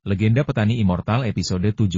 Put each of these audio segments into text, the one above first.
Legenda Petani Immortal episode 17.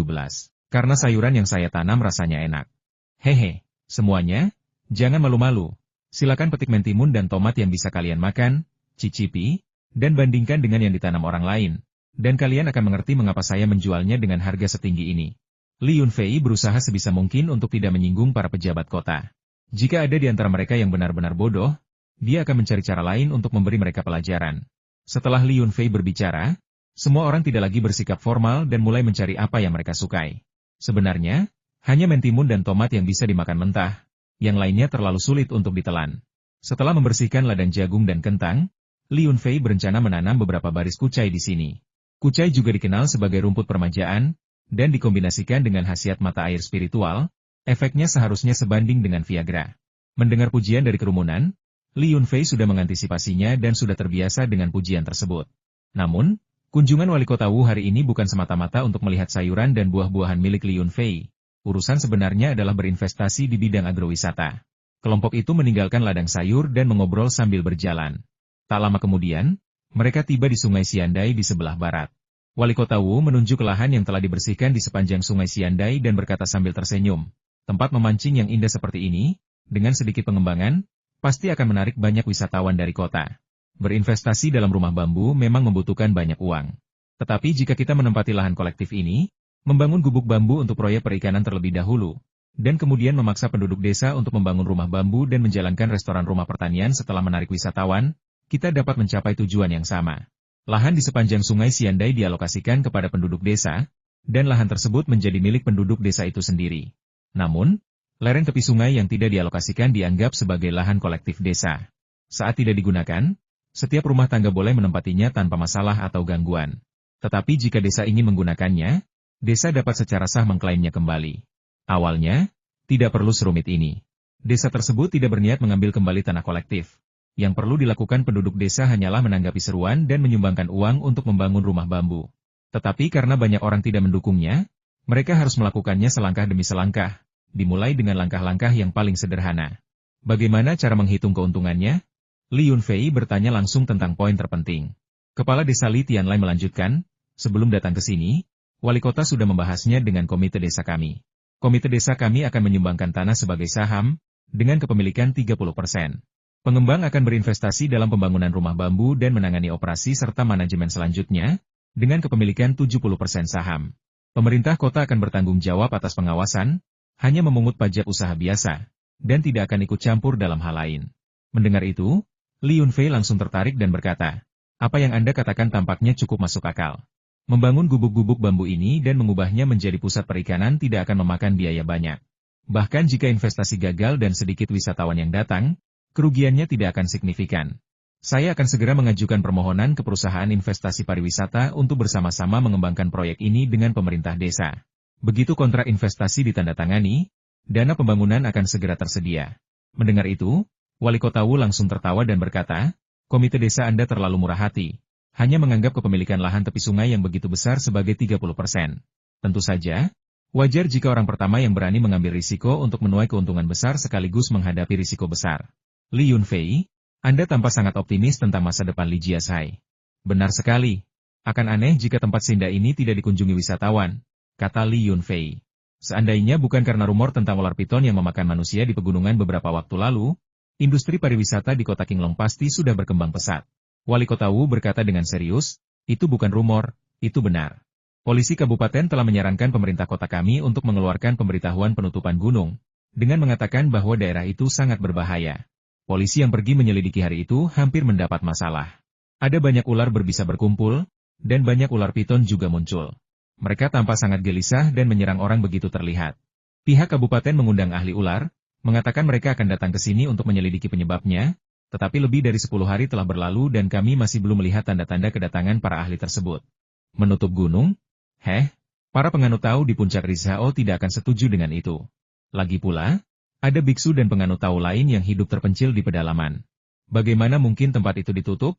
Karena sayuran yang saya tanam rasanya enak. Hehe, semuanya, jangan malu-malu. Silakan petik mentimun dan tomat yang bisa kalian makan, cicipi, dan bandingkan dengan yang ditanam orang lain. Dan kalian akan mengerti mengapa saya menjualnya dengan harga setinggi ini. Li Yunfei berusaha sebisa mungkin untuk tidak menyinggung para pejabat kota. Jika ada di antara mereka yang benar-benar bodoh, dia akan mencari cara lain untuk memberi mereka pelajaran. Setelah Li Yunfei berbicara, semua orang tidak lagi bersikap formal dan mulai mencari apa yang mereka sukai. Sebenarnya, hanya mentimun dan tomat yang bisa dimakan mentah, yang lainnya terlalu sulit untuk ditelan. Setelah membersihkan ladang jagung dan kentang, Li Yunfei berencana menanam beberapa baris kucai di sini. Kucai juga dikenal sebagai rumput permajaan, dan dikombinasikan dengan khasiat mata air spiritual, efeknya seharusnya sebanding dengan Viagra. Mendengar pujian dari kerumunan, Li Yunfei sudah mengantisipasinya dan sudah terbiasa dengan pujian tersebut. Namun, kunjungan wali kota Wu hari ini bukan semata-mata untuk melihat sayuran dan buah-buahan milik Li Yunfei. Urusan sebenarnya adalah berinvestasi di bidang agrowisata. Kelompok itu meninggalkan ladang sayur dan mengobrol sambil berjalan. Tak lama kemudian, mereka tiba di Sungai Xiandai di sebelah barat. Wali kota Wu menunjuk lahan yang telah dibersihkan di sepanjang Sungai Xiandai dan berkata sambil tersenyum, tempat memancing yang indah seperti ini, dengan sedikit pengembangan, pasti akan menarik banyak wisatawan dari kota. Berinvestasi dalam rumah bambu memang membutuhkan banyak uang. Tetapi jika kita menempati lahan kolektif ini, membangun gubuk bambu untuk proyek perikanan terlebih dahulu, dan kemudian memaksa penduduk desa untuk membangun rumah bambu dan menjalankan restoran rumah pertanian setelah menarik wisatawan, kita dapat mencapai tujuan yang sama. Lahan di sepanjang Sungai Xiandai dialokasikan kepada penduduk desa, dan lahan tersebut menjadi milik penduduk desa itu sendiri. Namun, lereng tepi sungai yang tidak dialokasikan dianggap sebagai lahan kolektif desa. Saat tidak digunakan, setiap rumah tangga boleh menempatinya tanpa masalah atau gangguan. Tetapi jika desa ingin menggunakannya, desa dapat secara sah mengklaimnya kembali. Awalnya, tidak perlu serumit ini. Desa tersebut tidak berniat mengambil kembali tanah kolektif. Yang perlu dilakukan penduduk desa hanyalah menanggapi seruan dan menyumbangkan uang untuk membangun rumah bambu. Tetapi karena banyak orang tidak mendukungnya, mereka harus melakukannya selangkah demi selangkah, dimulai dengan langkah-langkah yang paling sederhana. Bagaimana cara menghitung keuntungannya? Li Yunfei bertanya langsung tentang poin terpenting. Kepala Desa Li Tianlai melanjutkan, sebelum datang ke sini, wali kota sudah membahasnya dengan komite desa kami. Komite desa kami akan menyumbangkan tanah sebagai saham, dengan kepemilikan 30%. Pengembang akan berinvestasi dalam pembangunan rumah bambu dan menangani operasi serta manajemen selanjutnya, dengan kepemilikan 70% saham. Pemerintah kota akan bertanggung jawab atas pengawasan, hanya memungut pajak usaha biasa, dan tidak akan ikut campur dalam hal lain. Mendengar itu, Li Yunfei langsung tertarik dan berkata, apa yang Anda katakan tampaknya cukup masuk akal. Membangun gubuk-gubuk bambu ini dan mengubahnya menjadi pusat perikanan tidak akan memakan biaya banyak. Bahkan jika investasi gagal dan sedikit wisatawan yang datang, kerugiannya tidak akan signifikan. Saya akan segera mengajukan permohonan ke perusahaan investasi pariwisata untuk bersama-sama mengembangkan proyek ini dengan pemerintah desa. Begitu kontrak investasi ditandatangani, dana pembangunan akan segera tersedia. Mendengar itu, Wali Kota Wu langsung tertawa dan berkata, komite desa Anda terlalu murah hati, hanya menganggap kepemilikan lahan tepi sungai yang begitu besar sebagai 30%. Tentu saja, wajar jika orang pertama yang berani mengambil risiko untuk menuai keuntungan besar sekaligus menghadapi risiko besar. Li Yunfei, Anda tampak sangat optimis tentang masa depan Li Jiashai. Benar sekali. Akan aneh jika tempat Sinda ini tidak dikunjungi wisatawan, kata Li Yunfei. Seandainya bukan karena rumor tentang ular piton yang memakan manusia di pegunungan beberapa waktu lalu, industri pariwisata di kota Qinglong pasti sudah berkembang pesat. Wali Kota Wu berkata dengan serius, itu bukan rumor, itu benar. Polisi kabupaten telah menyarankan pemerintah kota kami untuk mengeluarkan pemberitahuan penutupan gunung, dengan mengatakan bahwa daerah itu sangat berbahaya. Polisi yang pergi menyelidiki hari itu hampir mendapat masalah. Ada banyak ular berbisa berkumpul, dan banyak ular piton juga muncul. Mereka tampak sangat gelisah dan menyerang orang begitu terlihat. Pihak kabupaten mengundang ahli ular, mengatakan mereka akan datang ke sini untuk menyelidiki penyebabnya, tetapi lebih dari 10 hari telah berlalu dan kami masih belum melihat tanda-tanda kedatangan para ahli tersebut. Menutup gunung? Para penganut Tao di puncak Rizhao tidak akan setuju dengan itu. Lagi pula, ada biksu dan penganut Tao lain yang hidup terpencil di pedalaman. Bagaimana mungkin tempat itu ditutup?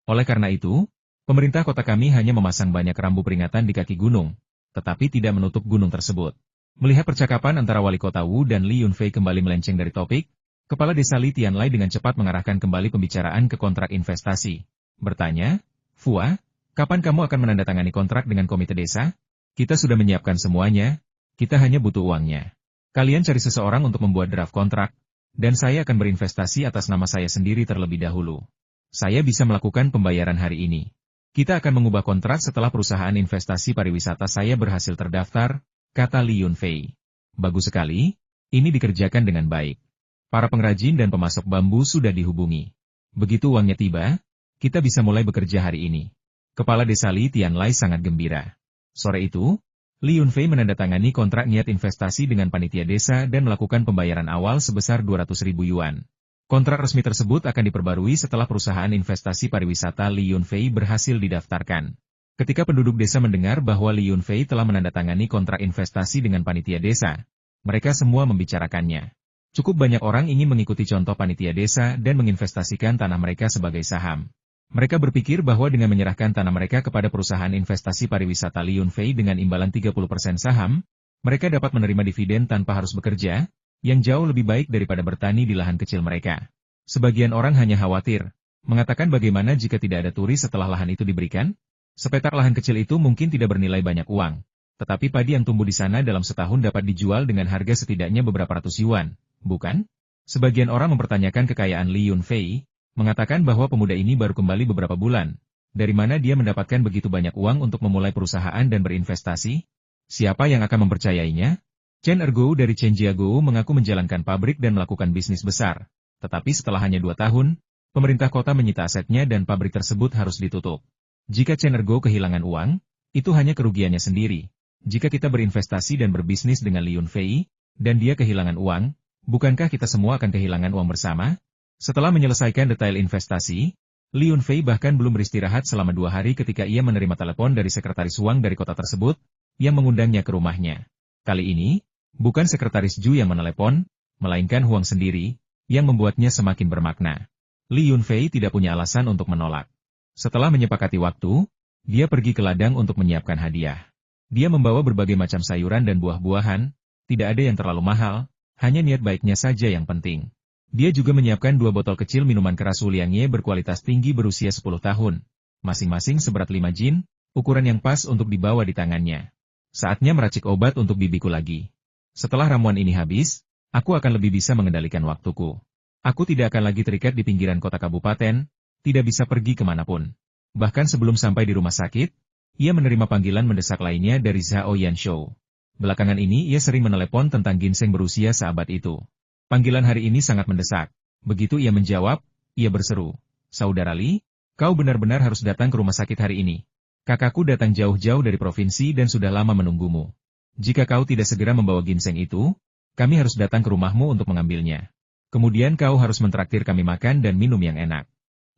Oleh karena itu, pemerintah kota kami hanya memasang banyak rambu peringatan di kaki gunung, tetapi tidak menutup gunung tersebut. Melihat percakapan antara Wali Kota Wu dan Li Yunfei kembali melenceng dari topik, Kepala Desa Li Tianlai dengan cepat mengarahkan kembali pembicaraan ke kontrak investasi. Bertanya, Fua, Kapan kamu akan menandatangani kontrak dengan komite desa? Kita sudah menyiapkan semuanya, kita hanya butuh uangnya. Kalian cari seseorang untuk membuat draft kontrak, dan saya akan berinvestasi atas nama saya sendiri terlebih dahulu. Saya bisa melakukan pembayaran hari ini. Kita akan mengubah kontrak setelah perusahaan investasi pariwisata saya berhasil terdaftar, kata Li Yunfei. Bagus sekali, ini dikerjakan dengan baik. Para pengrajin dan pemasok bambu sudah dihubungi. Begitu uangnya tiba, kita bisa mulai bekerja hari ini. Kepala Desa Li Tianlai sangat gembira. Sore itu, Li Yunfei menandatangani kontrak niat investasi dengan panitia desa dan melakukan pembayaran awal sebesar 200.000 yuan. Kontrak resmi tersebut akan diperbarui setelah perusahaan investasi pariwisata Li Yunfei berhasil didaftarkan. Ketika penduduk desa mendengar bahwa Li Yunfei telah menandatangani kontrak investasi dengan panitia desa, mereka semua membicarakannya. Cukup banyak orang ingin mengikuti contoh panitia desa dan menginvestasikan tanah mereka sebagai saham. Mereka berpikir bahwa dengan menyerahkan tanah mereka kepada perusahaan investasi pariwisata Li Yunfei dengan imbalan 30% saham, mereka dapat menerima dividen tanpa harus bekerja, yang jauh lebih baik daripada bertani di lahan kecil mereka. Sebagian orang hanya khawatir, mengatakan bagaimana jika tidak ada turis setelah lahan itu diberikan? Sepetak lahan kecil itu mungkin tidak bernilai banyak uang, tetapi padi yang tumbuh di sana dalam setahun dapat dijual dengan harga setidaknya beberapa ratus yuan, bukan? Sebagian orang mempertanyakan kekayaan Li Yunfei, mengatakan bahwa pemuda ini baru kembali beberapa bulan. Dari mana dia mendapatkan begitu banyak uang untuk memulai perusahaan dan berinvestasi? Siapa yang akan mempercayainya? Chen Ergo dari Chengjiagou mengaku menjalankan pabrik dan melakukan bisnis besar. Tetapi setelah hanya 2 tahun, pemerintah kota menyita asetnya dan pabrik tersebut harus ditutup. Jika Chen Ergo kehilangan uang, itu hanya kerugiannya sendiri. Jika kita berinvestasi dan berbisnis dengan Li Yunfei, dan dia kehilangan uang, bukankah kita semua akan kehilangan uang bersama? Setelah menyelesaikan detail investasi, Li Yunfei bahkan belum beristirahat selama 2 hari ketika ia menerima telepon dari sekretaris Wang dari kota tersebut, yang mengundangnya ke rumahnya. Kali ini, bukan sekretaris Zhu yang menelepon, melainkan Huang sendiri, yang membuatnya semakin bermakna. Li Yunfei tidak punya alasan untuk menolak. Setelah menyepakati waktu, dia pergi ke ladang untuk menyiapkan hadiah. Dia membawa berbagai macam sayuran dan buah-buahan, tidak ada yang terlalu mahal, hanya niat baiknya saja yang penting. Dia juga menyiapkan 2 botol kecil minuman keras Wuliangye berkualitas tinggi berusia 10 tahun, masing-masing seberat 5 jin, ukuran yang pas untuk dibawa di tangannya. Saatnya meracik obat untuk bibiku lagi. Setelah ramuan ini habis, aku akan lebih bisa mengendalikan waktuku. Aku tidak akan lagi terikat di pinggiran kota kabupaten, tidak bisa pergi kemanapun. Bahkan sebelum sampai di rumah sakit, ia menerima panggilan mendesak lainnya dari Zhao Yanshou. Belakangan ini ia sering menelepon tentang ginseng berusia seabad itu. Panggilan hari ini sangat mendesak. Begitu ia menjawab, ia berseru, "Saudara Li, kau benar-benar harus datang ke rumah sakit hari ini. Kakakku datang jauh-jauh dari provinsi dan sudah lama menunggumu. Jika kau tidak segera membawa ginseng itu, kami harus datang ke rumahmu untuk mengambilnya. Kemudian kau harus mentraktir kami makan dan minum yang enak."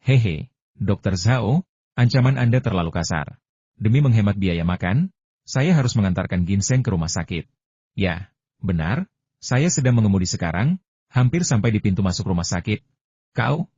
"Hehe, Dr. Zhao, ancaman Anda terlalu kasar. Demi menghemat biaya makan, saya harus mengantarkan ginseng ke rumah sakit." "Ya, benar, saya sedang mengemudi sekarang, hampir sampai di pintu masuk rumah sakit." Kau,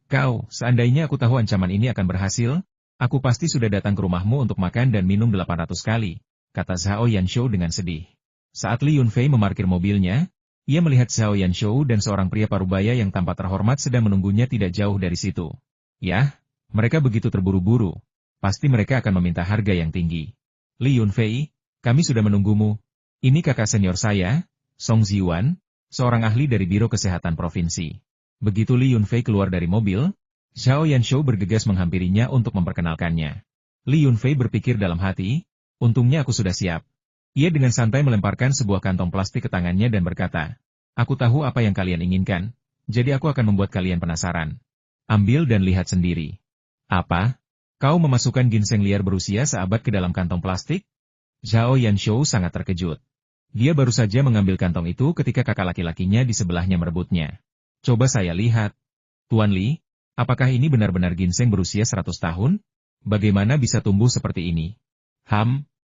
seandainya aku tahu ancaman ini akan berhasil, aku pasti sudah datang ke rumahmu untuk makan dan minum 800 kali, kata Zhao Yanshou dengan sedih. Saat Li Yunfei memarkir mobilnya, ia melihat Zhao Yanshou dan seorang pria parubaya yang tampak terhormat sedang menunggunya tidak jauh dari situ. Yah, mereka begitu terburu-buru. Pasti mereka akan meminta harga yang tinggi. "Li Yunfei, kami sudah menunggumu. Ini kakak senior saya, Song Ziwan, seorang ahli dari Biro Kesehatan Provinsi." Begitu Li Yunfei keluar dari mobil, Zhao Yanshou bergegas menghampirinya untuk memperkenalkannya. Li Yunfei berpikir dalam hati, untungnya aku sudah siap. Ia dengan santai melemparkan sebuah kantong plastik ke tangannya dan berkata, "Aku tahu apa yang kalian inginkan, jadi aku akan membuat kalian penasaran. Ambil dan lihat sendiri." "Apa? Kau memasukkan ginseng liar berusia seabad ke dalam kantong plastik?" Zhao Yanshou sangat terkejut. Dia baru saja mengambil kantong itu ketika kakak laki-lakinya di sebelahnya merebutnya. "Coba saya lihat. Tuan Li, apakah ini benar-benar ginseng berusia 100 tahun? Bagaimana bisa tumbuh seperti ini?"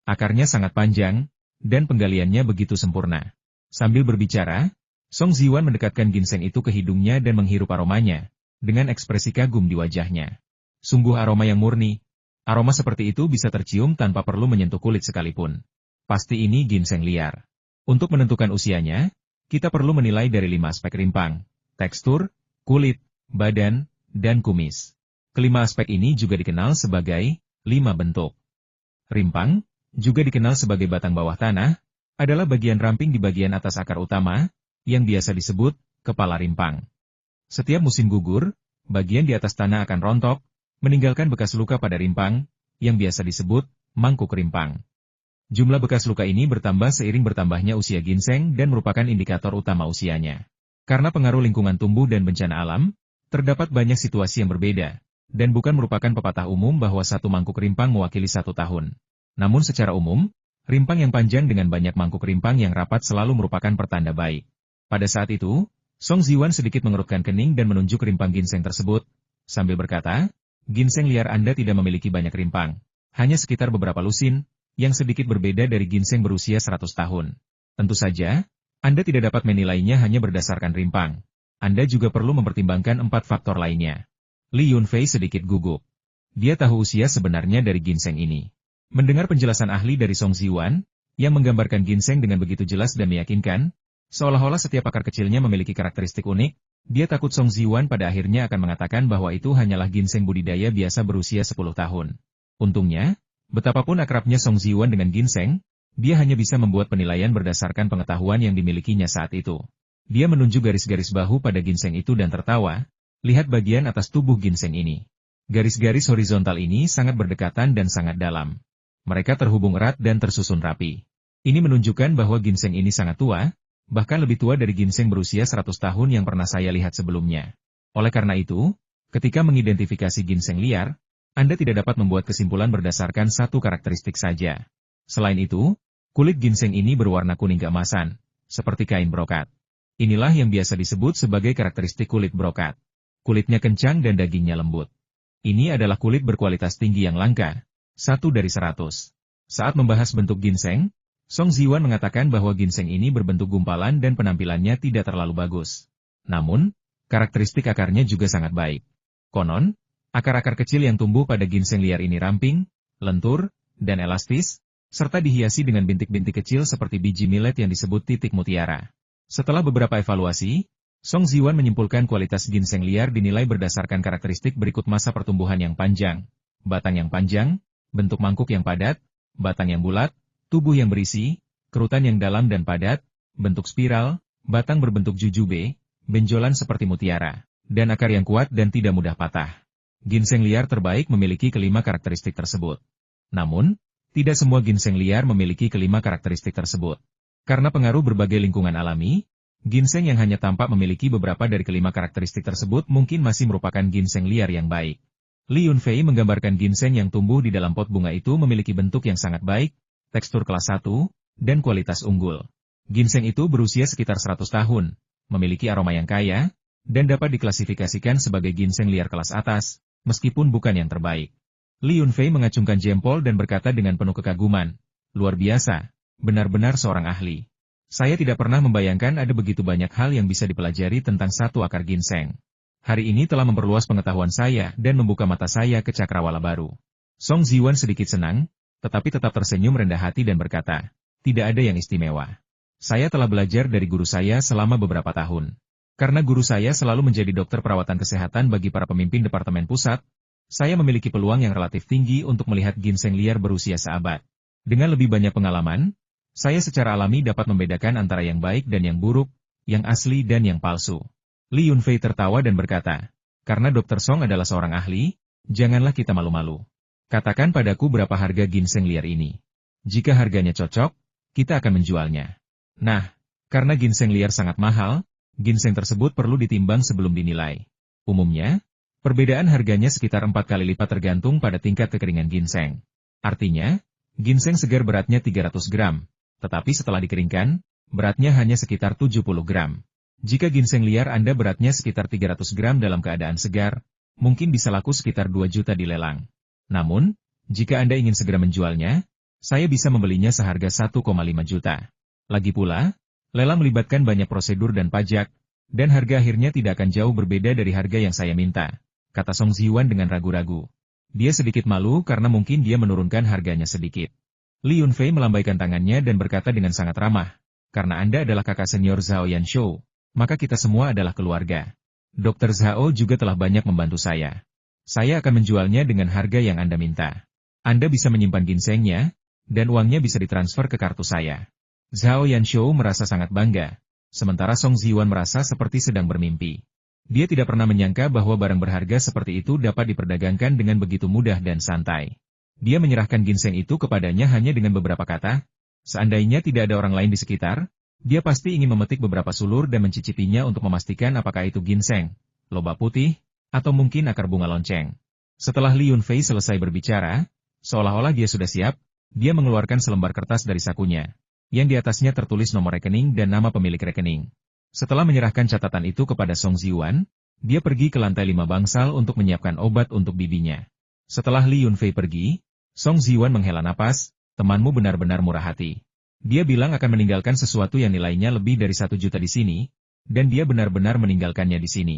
Akarnya sangat panjang, dan penggaliannya begitu sempurna." Sambil berbicara, Song Ziwan mendekatkan ginseng itu ke hidungnya dan menghirup aromanya, dengan ekspresi kagum di wajahnya. Sungguh aroma yang murni. Aroma seperti itu bisa tercium tanpa perlu menyentuh kulit sekalipun. Pasti ini ginseng liar. Untuk menentukan usianya, kita perlu menilai dari 5 aspek rimpang, tekstur, kulit, badan, dan kumis. Kelima aspek ini juga dikenal sebagai 5 bentuk. Rimpang, juga dikenal sebagai batang bawah tanah, adalah bagian ramping di bagian atas akar utama, yang biasa disebut kepala rimpang. Setiap musim gugur, bagian di atas tanah akan rontok, meninggalkan bekas luka pada rimpang, yang biasa disebut mangkuk rimpang. Jumlah bekas luka ini bertambah seiring bertambahnya usia ginseng dan merupakan indikator utama usianya. Karena pengaruh lingkungan tumbuh dan bencana alam, terdapat banyak situasi yang berbeda, dan bukan merupakan pepatah umum bahwa satu mangkuk rimpang mewakili 1 tahun. Namun secara umum, rimpang yang panjang dengan banyak mangkuk rimpang yang rapat selalu merupakan pertanda baik. Pada saat itu, Song Ziwan sedikit mengerutkan kening dan menunjuk rimpang ginseng tersebut, sambil berkata, ginseng liar Anda tidak memiliki banyak rimpang, hanya sekitar beberapa lusin, yang sedikit berbeda dari ginseng berusia 100 tahun. Tentu saja, Anda tidak dapat menilainya hanya berdasarkan rimpang. Anda juga perlu mempertimbangkan 4 faktor lainnya. Li Yunfei sedikit gugup. Dia tahu usia sebenarnya dari ginseng ini. Mendengar penjelasan ahli dari Song Ziwan, yang menggambarkan ginseng dengan begitu jelas dan meyakinkan, seolah-olah setiap akar kecilnya memiliki karakteristik unik, dia takut Song Ziwan pada akhirnya akan mengatakan bahwa itu hanyalah ginseng budidaya biasa berusia 10 tahun. Untungnya, betapapun akrabnya Song Ziwan dengan ginseng, dia hanya bisa membuat penilaian berdasarkan pengetahuan yang dimilikinya saat itu. Dia menunjuk garis-garis bahu pada ginseng itu dan tertawa, lihat bagian atas tubuh ginseng ini. Garis-garis horizontal ini sangat berdekatan dan sangat dalam. Mereka terhubung erat dan tersusun rapi. Ini menunjukkan bahwa ginseng ini sangat tua, bahkan lebih tua dari ginseng berusia 100 tahun yang pernah saya lihat sebelumnya. Oleh karena itu, ketika mengidentifikasi ginseng liar, Anda tidak dapat membuat kesimpulan berdasarkan satu karakteristik saja. Selain itu, kulit ginseng ini berwarna kuning keemasan, seperti kain brokat. Inilah yang biasa disebut sebagai karakteristik kulit brokat. Kulitnya kencang dan dagingnya lembut. Ini adalah kulit berkualitas tinggi yang langka, 1 dari 100. Saat membahas bentuk ginseng, Song Ziwan mengatakan bahwa ginseng ini berbentuk gumpalan dan penampilannya tidak terlalu bagus. Namun, karakteristik akarnya juga sangat baik. Konon, akar-akar kecil yang tumbuh pada ginseng liar ini ramping, lentur, dan elastis, serta dihiasi dengan bintik-bintik kecil seperti biji millet yang disebut titik mutiara. Setelah beberapa evaluasi, Song Ziwan menyimpulkan kualitas ginseng liar dinilai berdasarkan karakteristik berikut: masa pertumbuhan yang panjang, batang yang panjang, bentuk mangkuk yang padat, batang yang bulat, tubuh yang berisi, kerutan yang dalam dan padat, bentuk spiral, batang berbentuk jujube, benjolan seperti mutiara, dan akar yang kuat dan tidak mudah patah. Ginseng liar terbaik memiliki kelima karakteristik tersebut. Namun, tidak semua ginseng liar memiliki kelima karakteristik tersebut. Karena pengaruh berbagai lingkungan alami, ginseng yang hanya tampak memiliki beberapa dari kelima karakteristik tersebut mungkin masih merupakan ginseng liar yang baik. Li Yunfei menggambarkan ginseng yang tumbuh di dalam pot bunga itu memiliki bentuk yang sangat baik, tekstur kelas 1, dan kualitas unggul. Ginseng itu berusia sekitar 100 tahun, memiliki aroma yang kaya, dan dapat diklasifikasikan sebagai ginseng liar kelas atas, meskipun bukan yang terbaik. Li Yunfei mengacungkan jempol dan berkata dengan penuh kekaguman, luar biasa, benar-benar seorang ahli. Saya tidak pernah membayangkan ada begitu banyak hal yang bisa dipelajari tentang satu akar ginseng. Hari ini telah memperluas pengetahuan saya dan membuka mata saya ke cakrawala baru. Song Ziwan sedikit senang, tetapi tetap tersenyum rendah hati dan berkata, tidak ada yang istimewa. Saya telah belajar dari guru saya selama beberapa tahun. Karena guru saya selalu menjadi dokter perawatan kesehatan bagi para pemimpin departemen pusat, saya memiliki peluang yang relatif tinggi untuk melihat ginseng liar berusia seabad. Dengan lebih banyak pengalaman, saya secara alami dapat membedakan antara yang baik dan yang buruk, yang asli dan yang palsu. Li Yunfei tertawa dan berkata, karena Dr. Song adalah seorang ahli, janganlah kita malu-malu. Katakan padaku berapa harga ginseng liar ini. Jika harganya cocok, kita akan menjualnya. Nah, karena ginseng liar sangat mahal, ginseng tersebut perlu ditimbang sebelum dinilai. Umumnya, perbedaan harganya sekitar 4 kali lipat tergantung pada tingkat kekeringan ginseng. Artinya, ginseng segar beratnya 300 gram, tetapi setelah dikeringkan, beratnya hanya sekitar 70 gram. Jika ginseng liar Anda beratnya sekitar 300 gram dalam keadaan segar, mungkin bisa laku sekitar 2 juta di lelang. Namun, jika Anda ingin segera menjualnya, saya bisa membelinya seharga 1,5 juta. Lagi pula, lelang melibatkan banyak prosedur dan pajak, dan harga akhirnya tidak akan jauh berbeda dari harga yang saya minta, kata Song Ziwan dengan ragu-ragu. Dia sedikit malu karena mungkin dia menurunkan harganya sedikit. Li Yunfei melambaikan tangannya dan berkata dengan sangat ramah, karena Anda adalah kakak senior Zhao Yanshou, maka kita semua adalah keluarga. Dr. Zhao juga telah banyak membantu saya. Saya akan menjualnya dengan harga yang Anda minta. Anda bisa menyimpan ginsengnya, dan uangnya bisa ditransfer ke kartu saya. Zhao Yanshou merasa sangat bangga, sementara Song Ziwan merasa seperti sedang bermimpi. Dia tidak pernah menyangka bahwa barang berharga seperti itu dapat diperdagangkan dengan begitu mudah dan santai. Dia menyerahkan ginseng itu kepadanya hanya dengan beberapa kata. Seandainya tidak ada orang lain di sekitar, dia pasti ingin memetik beberapa sulur dan mencicipinya untuk memastikan apakah itu ginseng, lobak putih, atau mungkin akar bunga lonceng. Setelah Li Yunfei selesai berbicara, seolah-olah dia sudah siap, dia mengeluarkan selembar kertas dari sakunya, yang di atasnya tertulis nomor rekening dan nama pemilik rekening. Setelah menyerahkan catatan itu kepada Song Ziwan, dia pergi ke lantai 5 bangsal untuk menyiapkan obat untuk bibinya. Setelah Li Yunfei pergi, Song Ziwan menghela napas, temanmu benar-benar murah hati. Dia bilang akan meninggalkan sesuatu yang nilainya lebih dari 1 juta di sini, dan dia benar-benar meninggalkannya di sini.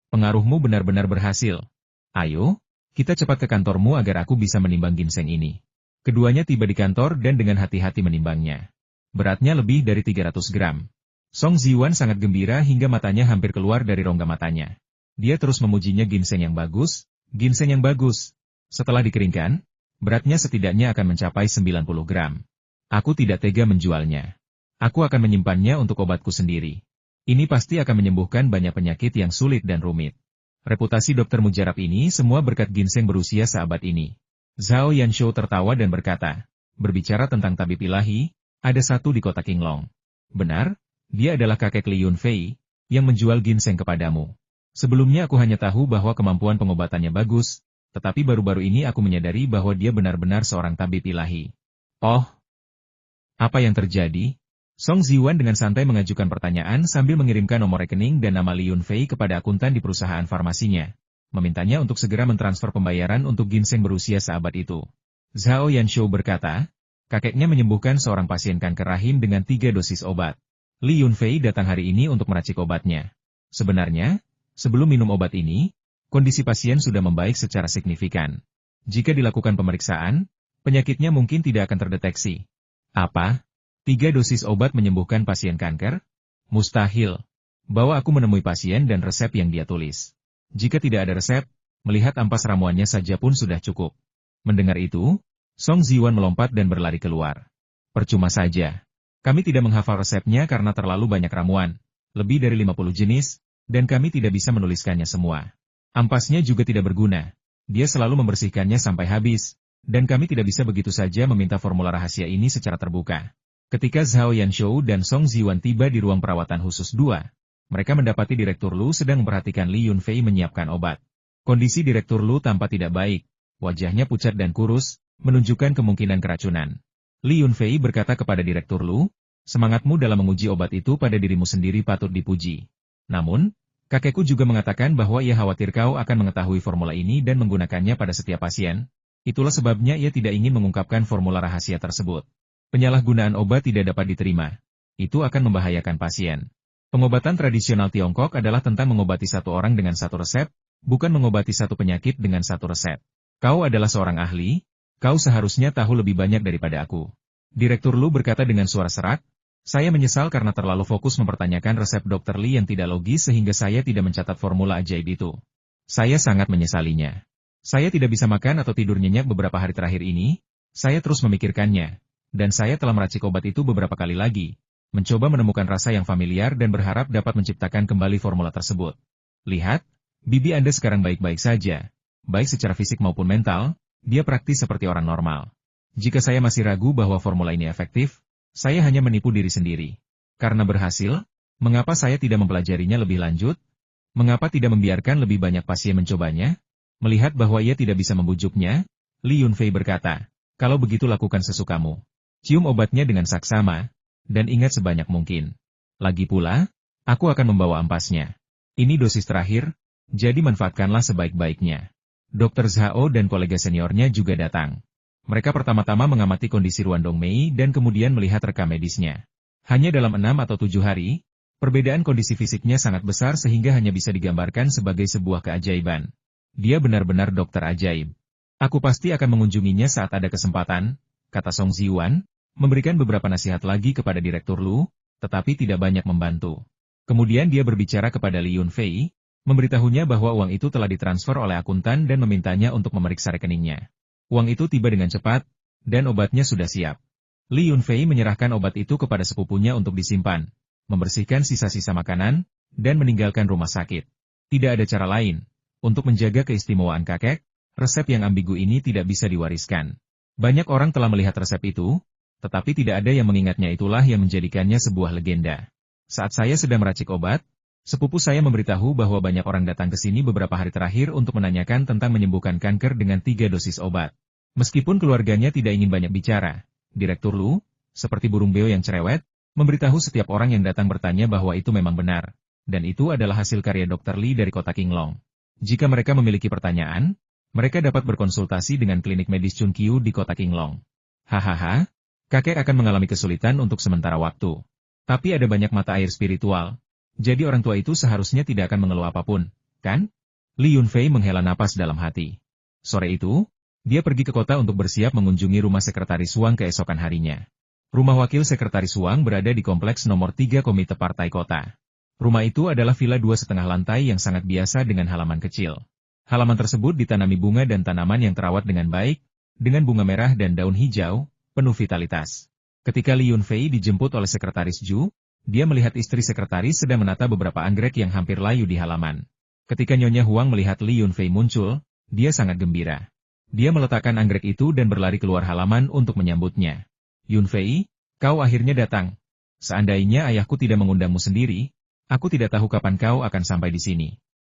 Pengaruhmu benar-benar berhasil. Ayo, kita cepat ke kantormu agar aku bisa menimbang ginseng ini. Keduanya tiba di kantor dan dengan hati-hati menimbangnya. Beratnya lebih dari 300 gram. Song Ziwan sangat gembira hingga matanya hampir keluar dari rongga matanya. Dia terus memujinya ginseng yang bagus, ginseng yang bagus. Setelah dikeringkan, beratnya setidaknya akan mencapai 90 gram. Aku tidak tega menjualnya. Aku akan menyimpannya untuk obatku sendiri. Ini pasti akan menyembuhkan banyak penyakit yang sulit dan rumit. Reputasi dokter mujarab ini semua berkat ginseng berusia seabad ini. Zhao Yanshou tertawa dan berkata, berbicara tentang tabib ilahi, ada satu di kota Qinglong. Benar, dia adalah kakek Li Yunfei, yang menjual ginseng kepadamu. Sebelumnya aku hanya tahu bahwa kemampuan pengobatannya bagus, tetapi baru-baru ini aku menyadari bahwa dia benar-benar seorang tabib ilahi. Oh, apa yang terjadi? Song Ziwan dengan santai mengajukan pertanyaan sambil mengirimkan nomor rekening dan nama Li Yunfei kepada akuntan di perusahaan farmasinya, memintanya untuk segera mentransfer pembayaran untuk ginseng berusia seabad itu. Zhao Yanshou berkata, kakeknya menyembuhkan seorang pasien kanker rahim dengan 3 dosis obat. Li Yunfei datang hari ini untuk meracik obatnya. Sebenarnya, sebelum minum obat ini, kondisi pasien sudah membaik secara signifikan. Jika dilakukan pemeriksaan, penyakitnya mungkin tidak akan terdeteksi. Apa? 3 dosis obat menyembuhkan pasien kanker? Mustahil. Bawa aku menemui pasien dan resep yang dia tulis. Jika tidak ada resep, melihat ampas ramuannya saja pun sudah cukup. Mendengar itu, Song Ziwan melompat dan berlari keluar. Percuma saja. Kami tidak menghafal resepnya karena terlalu banyak ramuan, lebih dari 50 jenis, dan kami tidak bisa menuliskannya semua. Ampasnya juga tidak berguna. Dia selalu membersihkannya sampai habis, dan kami tidak bisa begitu saja meminta formula rahasia ini secara terbuka. Ketika Zhao Yanshou dan Song Ziwan tiba di ruang perawatan khusus 2, mereka mendapati Direktur Lu sedang memperhatikan Li Yunfei menyiapkan obat. Kondisi Direktur Lu tampak tidak baik, wajahnya pucat dan kurus, menunjukkan kemungkinan keracunan. Li Yunfei berkata kepada Direktur Lu, semangatmu dalam menguji obat itu pada dirimu sendiri patut dipuji. Namun, kakekku juga mengatakan bahwa ia khawatir kau akan mengetahui formula ini dan menggunakannya pada setiap pasien. Itulah sebabnya ia tidak ingin mengungkapkan formula rahasia tersebut. Penyalahgunaan obat tidak dapat diterima. Itu akan membahayakan pasien. Pengobatan tradisional Tiongkok adalah tentang mengobati satu orang dengan satu resep, bukan mengobati satu penyakit dengan satu resep. Kau adalah seorang ahli, kau seharusnya tahu lebih banyak daripada aku. Direktur Lu berkata dengan suara serak, saya menyesal karena terlalu fokus mempertanyakan resep Dr. Li yang tidak logis sehingga saya tidak mencatat formula ajaib itu. Saya sangat menyesalinya. Saya tidak bisa makan atau tidur nyenyak beberapa hari terakhir ini, saya terus memikirkannya. Dan saya telah meracik obat itu beberapa kali lagi, mencoba menemukan rasa yang familiar dan berharap dapat menciptakan kembali formula tersebut. Lihat, bibi Anda sekarang baik-baik saja. Baik secara fisik maupun mental, dia praktis seperti orang normal. Jika saya masih ragu bahwa formula ini efektif, saya hanya menipu diri sendiri. Karena berhasil, mengapa saya tidak mempelajarinya lebih lanjut? Mengapa tidak membiarkan lebih banyak pasien mencobanya? Melihat bahwa ia tidak bisa membujuknya, Li Yunfei berkata, kalau begitu lakukan sesukamu. Cium obatnya dengan saksama, dan ingat sebanyak mungkin. Lagi pula, aku akan membawa ampasnya. Ini dosis terakhir, jadi manfaatkanlah sebaik-baiknya. Dr. Zhao dan kolega seniornya juga datang. Mereka pertama-tama mengamati kondisi Ruan Dongmei dan kemudian melihat rekam medisnya. Hanya dalam 6 atau 7 hari, perbedaan kondisi fisiknya sangat besar sehingga hanya bisa digambarkan sebagai sebuah keajaiban. Dia benar-benar dokter ajaib. Aku pasti akan mengunjunginya saat ada kesempatan, kata Song Ziwan, memberikan beberapa nasihat lagi kepada Direktur Lu, tetapi tidak banyak membantu. Kemudian dia berbicara kepada Li Yunfei, memberitahunya bahwa uang itu telah ditransfer oleh akuntan dan memintanya untuk memeriksa rekeningnya. Uang itu tiba dengan cepat, dan obatnya sudah siap. Li Yunfei menyerahkan obat itu kepada sepupunya untuk disimpan, membersihkan sisa-sisa makanan, dan meninggalkan rumah sakit. Tidak ada cara lain. Untuk menjaga keistimewaan kakek, resep yang ambigu ini tidak bisa diwariskan. Banyak orang telah melihat resep itu, tetapi tidak ada yang mengingatnya, itulah yang menjadikannya sebuah legenda. Saat saya sedang meracik obat, sepupu saya memberitahu bahwa banyak orang datang ke sini beberapa hari terakhir untuk menanyakan tentang menyembuhkan kanker dengan 3 dosis obat. Meskipun keluarganya tidak ingin banyak bicara, Direktur Lu, seperti burung beo yang cerewet, memberitahu setiap orang yang datang bertanya bahwa itu memang benar, dan itu adalah hasil karya Dr. Li dari kota Qinglong. Jika mereka memiliki pertanyaan, mereka dapat berkonsultasi dengan klinik medis Chun Kiu di kota Qinglong. Hahaha, kakek akan mengalami kesulitan untuk sementara waktu. Tapi ada banyak mata air spiritual, jadi orang tua itu seharusnya tidak akan mengeluh apapun, kan? Li Yunfei menghela napas dalam hati. Sore itu, dia pergi ke kota untuk bersiap mengunjungi rumah Sekretaris Wang keesokan harinya. Rumah wakil Sekretaris Wang berada di kompleks nomor 3 Komite Partai Kota. Rumah itu adalah villa 2,5 lantai yang sangat biasa dengan halaman kecil. Halaman tersebut ditanami bunga dan tanaman yang terawat dengan baik, dengan bunga merah dan daun hijau, penuh vitalitas. Ketika Li Yunfei dijemput oleh Sekretaris Zhu, dia melihat istri sekretaris sedang menata beberapa anggrek yang hampir layu di halaman. Ketika Nyonya Huang melihat Li Yunfei muncul, dia sangat gembira. Dia meletakkan anggrek itu dan berlari keluar halaman untuk menyambutnya. Yunfei, kau akhirnya datang. Seandainya ayahku tidak mengundangmu sendiri, aku tidak tahu kapan kau akan sampai di sini.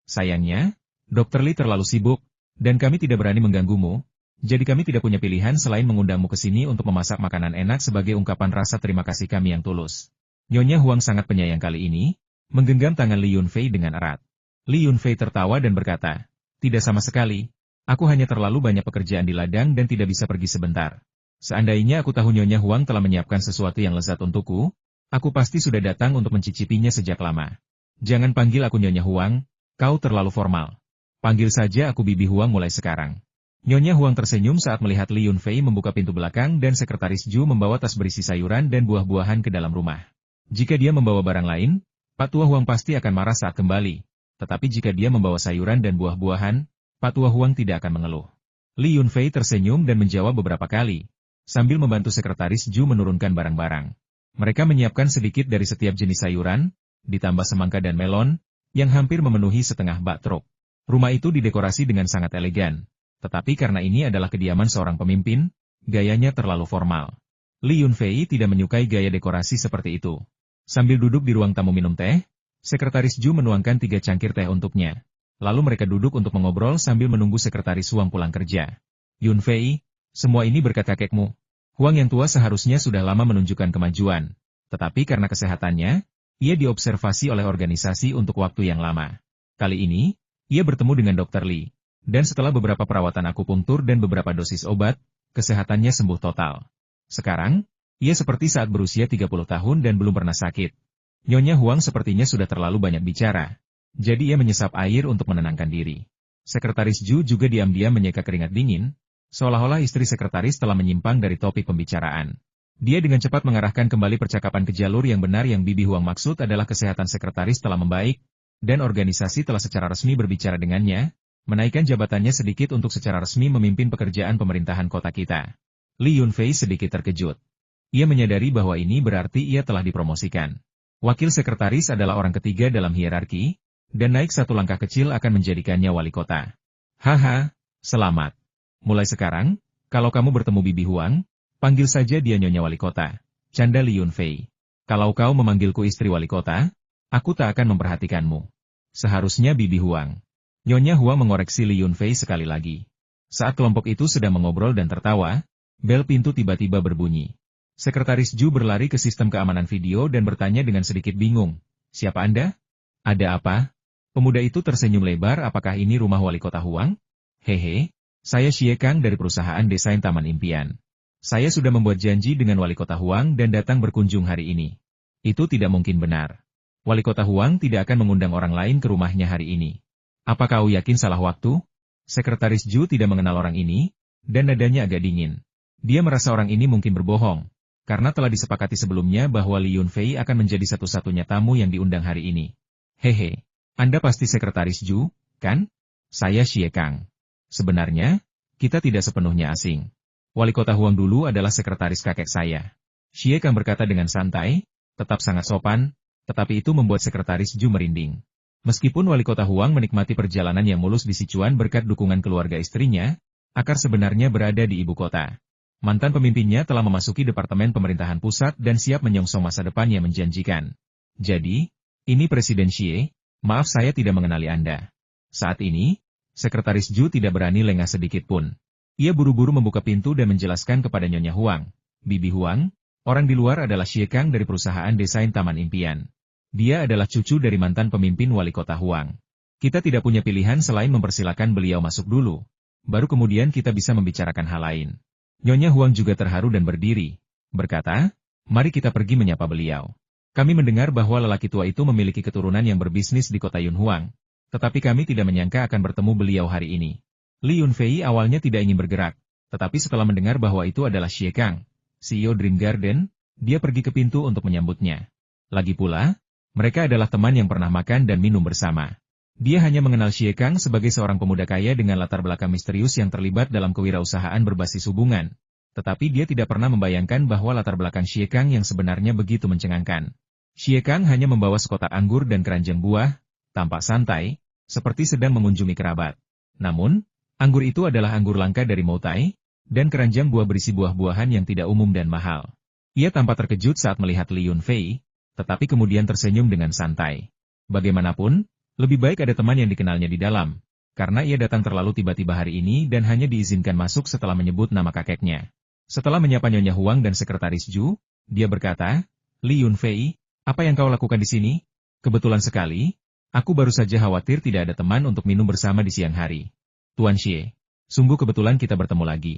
Sayangnya, Dr. Li terlalu sibuk, dan kami tidak berani mengganggumu, jadi kami tidak punya pilihan selain mengundangmu ke sini untuk memasak makanan enak sebagai ungkapan rasa terima kasih kami yang tulus. Nyonya Huang sangat penyayang kali ini, menggenggam tangan Li Yunfei dengan erat. Li Yunfei tertawa dan berkata, tidak sama sekali, aku hanya terlalu banyak pekerjaan di ladang dan tidak bisa pergi sebentar. Seandainya aku tahu Nyonya Huang telah menyiapkan sesuatu yang lezat untukku, aku pasti sudah datang untuk mencicipinya sejak lama. Jangan panggil aku Nyonya Huang, kau terlalu formal. Panggil saja aku Bibi Huang mulai sekarang. Nyonya Huang tersenyum saat melihat Li Yunfei membuka pintu belakang dan Sekretaris Zhu membawa tas berisi sayuran dan buah-buahan ke dalam rumah. Jika dia membawa barang lain, Pak Tua Huang pasti akan marah saat kembali. Tetapi jika dia membawa sayuran dan buah-buahan, Pak Tua Huang tidak akan mengeluh. Li Yunfei tersenyum dan menjawab beberapa kali, sambil membantu Sekretaris Zhu menurunkan barang-barang. Mereka menyiapkan sedikit dari setiap jenis sayuran, ditambah semangka dan melon, yang hampir memenuhi setengah bak truk. Rumah itu didekorasi dengan sangat elegan, tetapi karena ini adalah kediaman seorang pemimpin, gayanya terlalu formal. Li Yunfei tidak menyukai gaya dekorasi seperti itu. Sambil duduk di ruang tamu minum teh, Sekretaris Zhu menuangkan 3 cangkir teh untuknya. Lalu mereka duduk untuk mengobrol sambil menunggu Sekretaris Huang pulang kerja. Yunfei, semua ini berkat kakekmu. Huang yang tua seharusnya sudah lama menunjukkan kemajuan, tetapi karena kesehatannya, ia diobservasi oleh organisasi untuk waktu yang lama. Kali ini, ia bertemu dengan Dr. Li, dan setelah beberapa perawatan akupunktur dan beberapa dosis obat, kesehatannya sembuh total. Sekarang, ia seperti saat berusia 30 tahun dan belum pernah sakit. Nyonya Huang sepertinya sudah terlalu banyak bicara, jadi ia menyesap air untuk menenangkan diri. Sekretaris Zhu juga diam-diam menyeka keringat dingin, seolah-olah istri sekretaris telah menyimpang dari topik pembicaraan. Dia dengan cepat mengarahkan kembali percakapan ke jalur yang benar. Yang Bibi Huang maksud adalah kesehatan sekretaris telah membaik, dan organisasi telah secara resmi berbicara dengannya, menaikkan jabatannya sedikit untuk secara resmi memimpin pekerjaan pemerintahan kota kita. Li Yunfei sedikit terkejut. Ia menyadari bahwa ini berarti ia telah dipromosikan. Wakil sekretaris adalah orang ketiga dalam hierarki, dan naik satu langkah kecil akan menjadikannya wali kota. Haha, selamat. Mulai sekarang, kalau kamu bertemu Bibi Huang, panggil saja dia Nyonya Wali Kota, canda Li Yunfei. Kalau kau memanggilku istri wali kota, aku tak akan memperhatikanmu. Seharusnya Bibi Huang. Nyonya Huang mengoreksi Li Yunfei sekali lagi. Saat kelompok itu sedang mengobrol dan tertawa, bel pintu tiba-tiba berbunyi. Sekretaris Zhu berlari ke sistem keamanan video dan bertanya dengan sedikit bingung, siapa Anda? Ada apa? Pemuda itu tersenyum lebar. Apakah ini rumah wali kota Huang? Hehe. Saya Xie Kang dari perusahaan desain Taman Impian. Saya sudah membuat janji dengan Wali Kota Huang dan datang berkunjung hari ini. Itu tidak mungkin benar. Wali Kota Huang tidak akan mengundang orang lain ke rumahnya hari ini. Apa kau yakin salah waktu? Sekretaris Zhu tidak mengenal orang ini, dan nadanya agak dingin. Dia merasa orang ini mungkin berbohong, karena telah disepakati sebelumnya bahwa Li Yunfei akan menjadi satu-satunya tamu yang diundang hari ini. Hehe, Anda pasti Sekretaris Zhu, kan? Saya Xie Kang. Sebenarnya, kita tidak sepenuhnya asing. Wali kota Huang dulu adalah sekretaris kakek saya. Xie Kang berkata dengan santai, tetap sangat sopan, tetapi itu membuat sekretaris Ju merinding. Meskipun wali kota Huang menikmati perjalanan yang mulus di Sichuan berkat dukungan keluarga istrinya, akar sebenarnya berada di ibu kota. Mantan pemimpinnya telah memasuki Departemen Pemerintahan Pusat dan siap menyongsong masa depan yang menjanjikan. Jadi, ini Presiden Xie, maaf saya tidak mengenali Anda. Saat ini, Sekretaris Ju tidak berani lengah sedikit pun. Ia buru-buru membuka pintu dan menjelaskan kepada Nyonya Huang. Bibi Huang, orang di luar adalah Xie Kang dari perusahaan desain Taman Impian. Dia adalah cucu dari mantan pemimpin wali kota Huang. Kita tidak punya pilihan selain mempersilakan beliau masuk dulu. Baru kemudian kita bisa membicarakan hal lain. Nyonya Huang juga terharu dan berdiri. Berkata, mari kita pergi menyapa beliau. Kami mendengar bahwa lelaki tua itu memiliki keturunan yang berbisnis di kota Yunhuang. Tetapi kami tidak menyangka akan bertemu beliau hari ini. Li Yunfei awalnya tidak ingin bergerak, tetapi setelah mendengar bahwa itu adalah Xie Kang, CEO Dream Garden, dia pergi ke pintu untuk menyambutnya. Lagi pula, mereka adalah teman yang pernah makan dan minum bersama. Dia hanya mengenal Xie Kang sebagai seorang pemuda kaya dengan latar belakang misterius yang terlibat dalam kewirausahaan berbasis hubungan. Tetapi dia tidak pernah membayangkan bahwa latar belakang Xie Kang yang sebenarnya begitu mencengangkan. Xie Kang hanya membawa sekotak anggur dan keranjang buah, tampak santai, seperti sedang mengunjungi kerabat. Namun, anggur itu adalah anggur langka dari Moutai, dan keranjang buah berisi buah-buahan yang tidak umum dan mahal. Ia tampak terkejut saat melihat Li Yunfei, tetapi kemudian tersenyum dengan santai. Bagaimanapun, lebih baik ada teman yang dikenalnya di dalam, karena ia datang terlalu tiba-tiba hari ini dan hanya diizinkan masuk setelah menyebut nama kakeknya. Setelah menyapa Nyonya Huang dan Sekretaris Ju, dia berkata, Li Yunfei, apa yang kau lakukan di sini? Kebetulan sekali, aku baru saja khawatir tidak ada teman untuk minum bersama di siang hari. Tuan Xie, sungguh kebetulan kita bertemu lagi.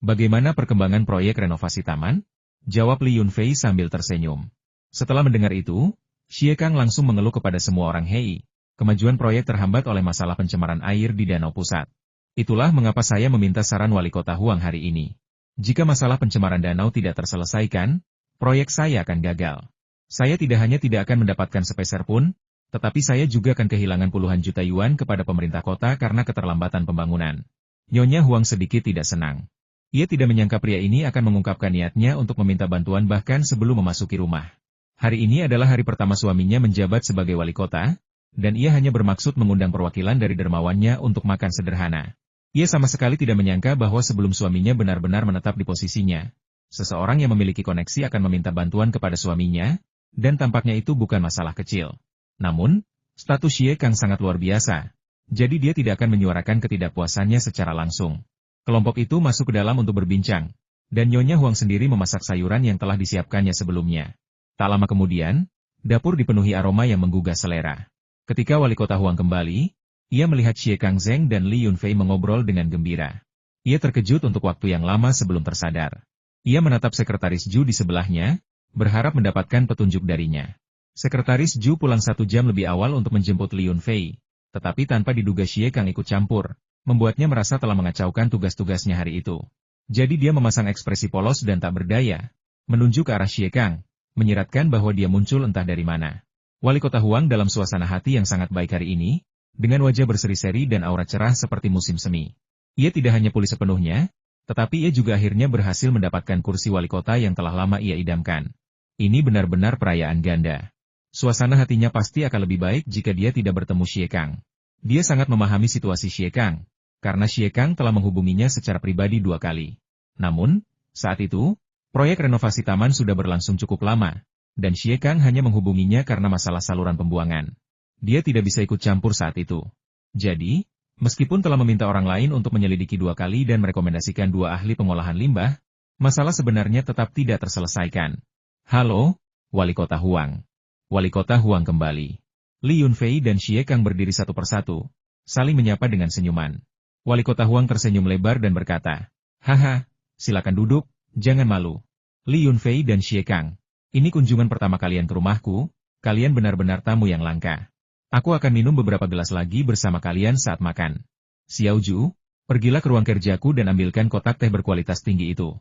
Bagaimana perkembangan proyek renovasi taman? Jawab Li Yunfei sambil tersenyum. Setelah mendengar itu, Xie Kang langsung mengeluh kepada semua orang Hei. Kemajuan proyek terhambat oleh masalah pencemaran air di Danau Pusat. Itulah mengapa saya meminta saran wali kota Huang hari ini. Jika masalah pencemaran danau tidak terselesaikan, proyek saya akan gagal. Saya tidak hanya tidak akan mendapatkan sepeser pun, tetapi saya juga akan kehilangan puluhan juta yuan kepada pemerintah kota karena keterlambatan pembangunan. Nyonya Huang sedikit tidak senang. Ia tidak menyangka pria ini akan mengungkapkan niatnya untuk meminta bantuan bahkan sebelum memasuki rumah. Hari ini adalah hari pertama suaminya menjabat sebagai wali kota, dan ia hanya bermaksud mengundang perwakilan dari dermawannya untuk makan sederhana. Ia sama sekali tidak menyangka bahwa sebelum suaminya benar-benar menetap di posisinya, seseorang yang memiliki koneksi akan meminta bantuan kepada suaminya, dan tampaknya itu bukan masalah kecil. Namun, status Xie Kang sangat luar biasa, jadi dia tidak akan menyuarakan ketidakpuasannya secara langsung. Kelompok itu masuk ke dalam untuk berbincang, dan Nyonya Huang sendiri memasak sayuran yang telah disiapkannya sebelumnya. Tak lama kemudian, dapur dipenuhi aroma yang menggugah selera. Ketika wali kota Huang kembali, ia melihat Xie Kang Zeng dan Li Yunfei mengobrol dengan gembira. Ia terkejut untuk waktu yang lama sebelum tersadar. Ia menatap Sekretaris Ju di sebelahnya, berharap mendapatkan petunjuk darinya. Sekretaris Ju pulang 1 jam lebih awal untuk menjemput Li Yunfei, tetapi tanpa diduga Xie Kang ikut campur, membuatnya merasa telah mengacaukan tugas-tugasnya hari itu. Jadi dia memasang ekspresi polos dan tak berdaya, menunjuk ke arah Xie Kang, menyiratkan bahwa dia muncul entah dari mana. Wali kota Huang dalam suasana hati yang sangat baik hari ini, dengan wajah berseri-seri dan aura cerah seperti musim semi. Ia tidak hanya pulih sepenuhnya, tetapi ia juga akhirnya berhasil mendapatkan kursi wali kota yang telah lama ia idamkan. Ini benar-benar perayaan ganda. Suasana hatinya pasti akan lebih baik jika dia tidak bertemu Xie Kang. Dia sangat memahami situasi Xie Kang, karena Xie Kang telah menghubunginya secara pribadi 2 kali. Namun, saat itu, proyek renovasi taman sudah berlangsung cukup lama, dan Xie Kang hanya menghubunginya karena masalah saluran pembuangan. Dia tidak bisa ikut campur saat itu. Jadi, meskipun telah meminta orang lain untuk menyelidiki 2 kali dan merekomendasikan 2 ahli pengolahan limbah, masalah sebenarnya tetap tidak terselesaikan. Halo, Wali Kota Huang. Wali Kota Huang kembali. Li Yunfei dan Xie Kang berdiri satu persatu, saling menyapa dengan senyuman. Wali Kota Huang tersenyum lebar dan berkata, haha, silakan duduk, jangan malu. Li Yunfei dan Xie Kang, ini kunjungan pertama kalian ke rumahku, kalian benar-benar tamu yang langka. Aku akan minum beberapa gelas lagi bersama kalian saat makan. Xiao Ju, pergilah ke ruang kerjaku dan ambilkan kotak teh berkualitas tinggi itu.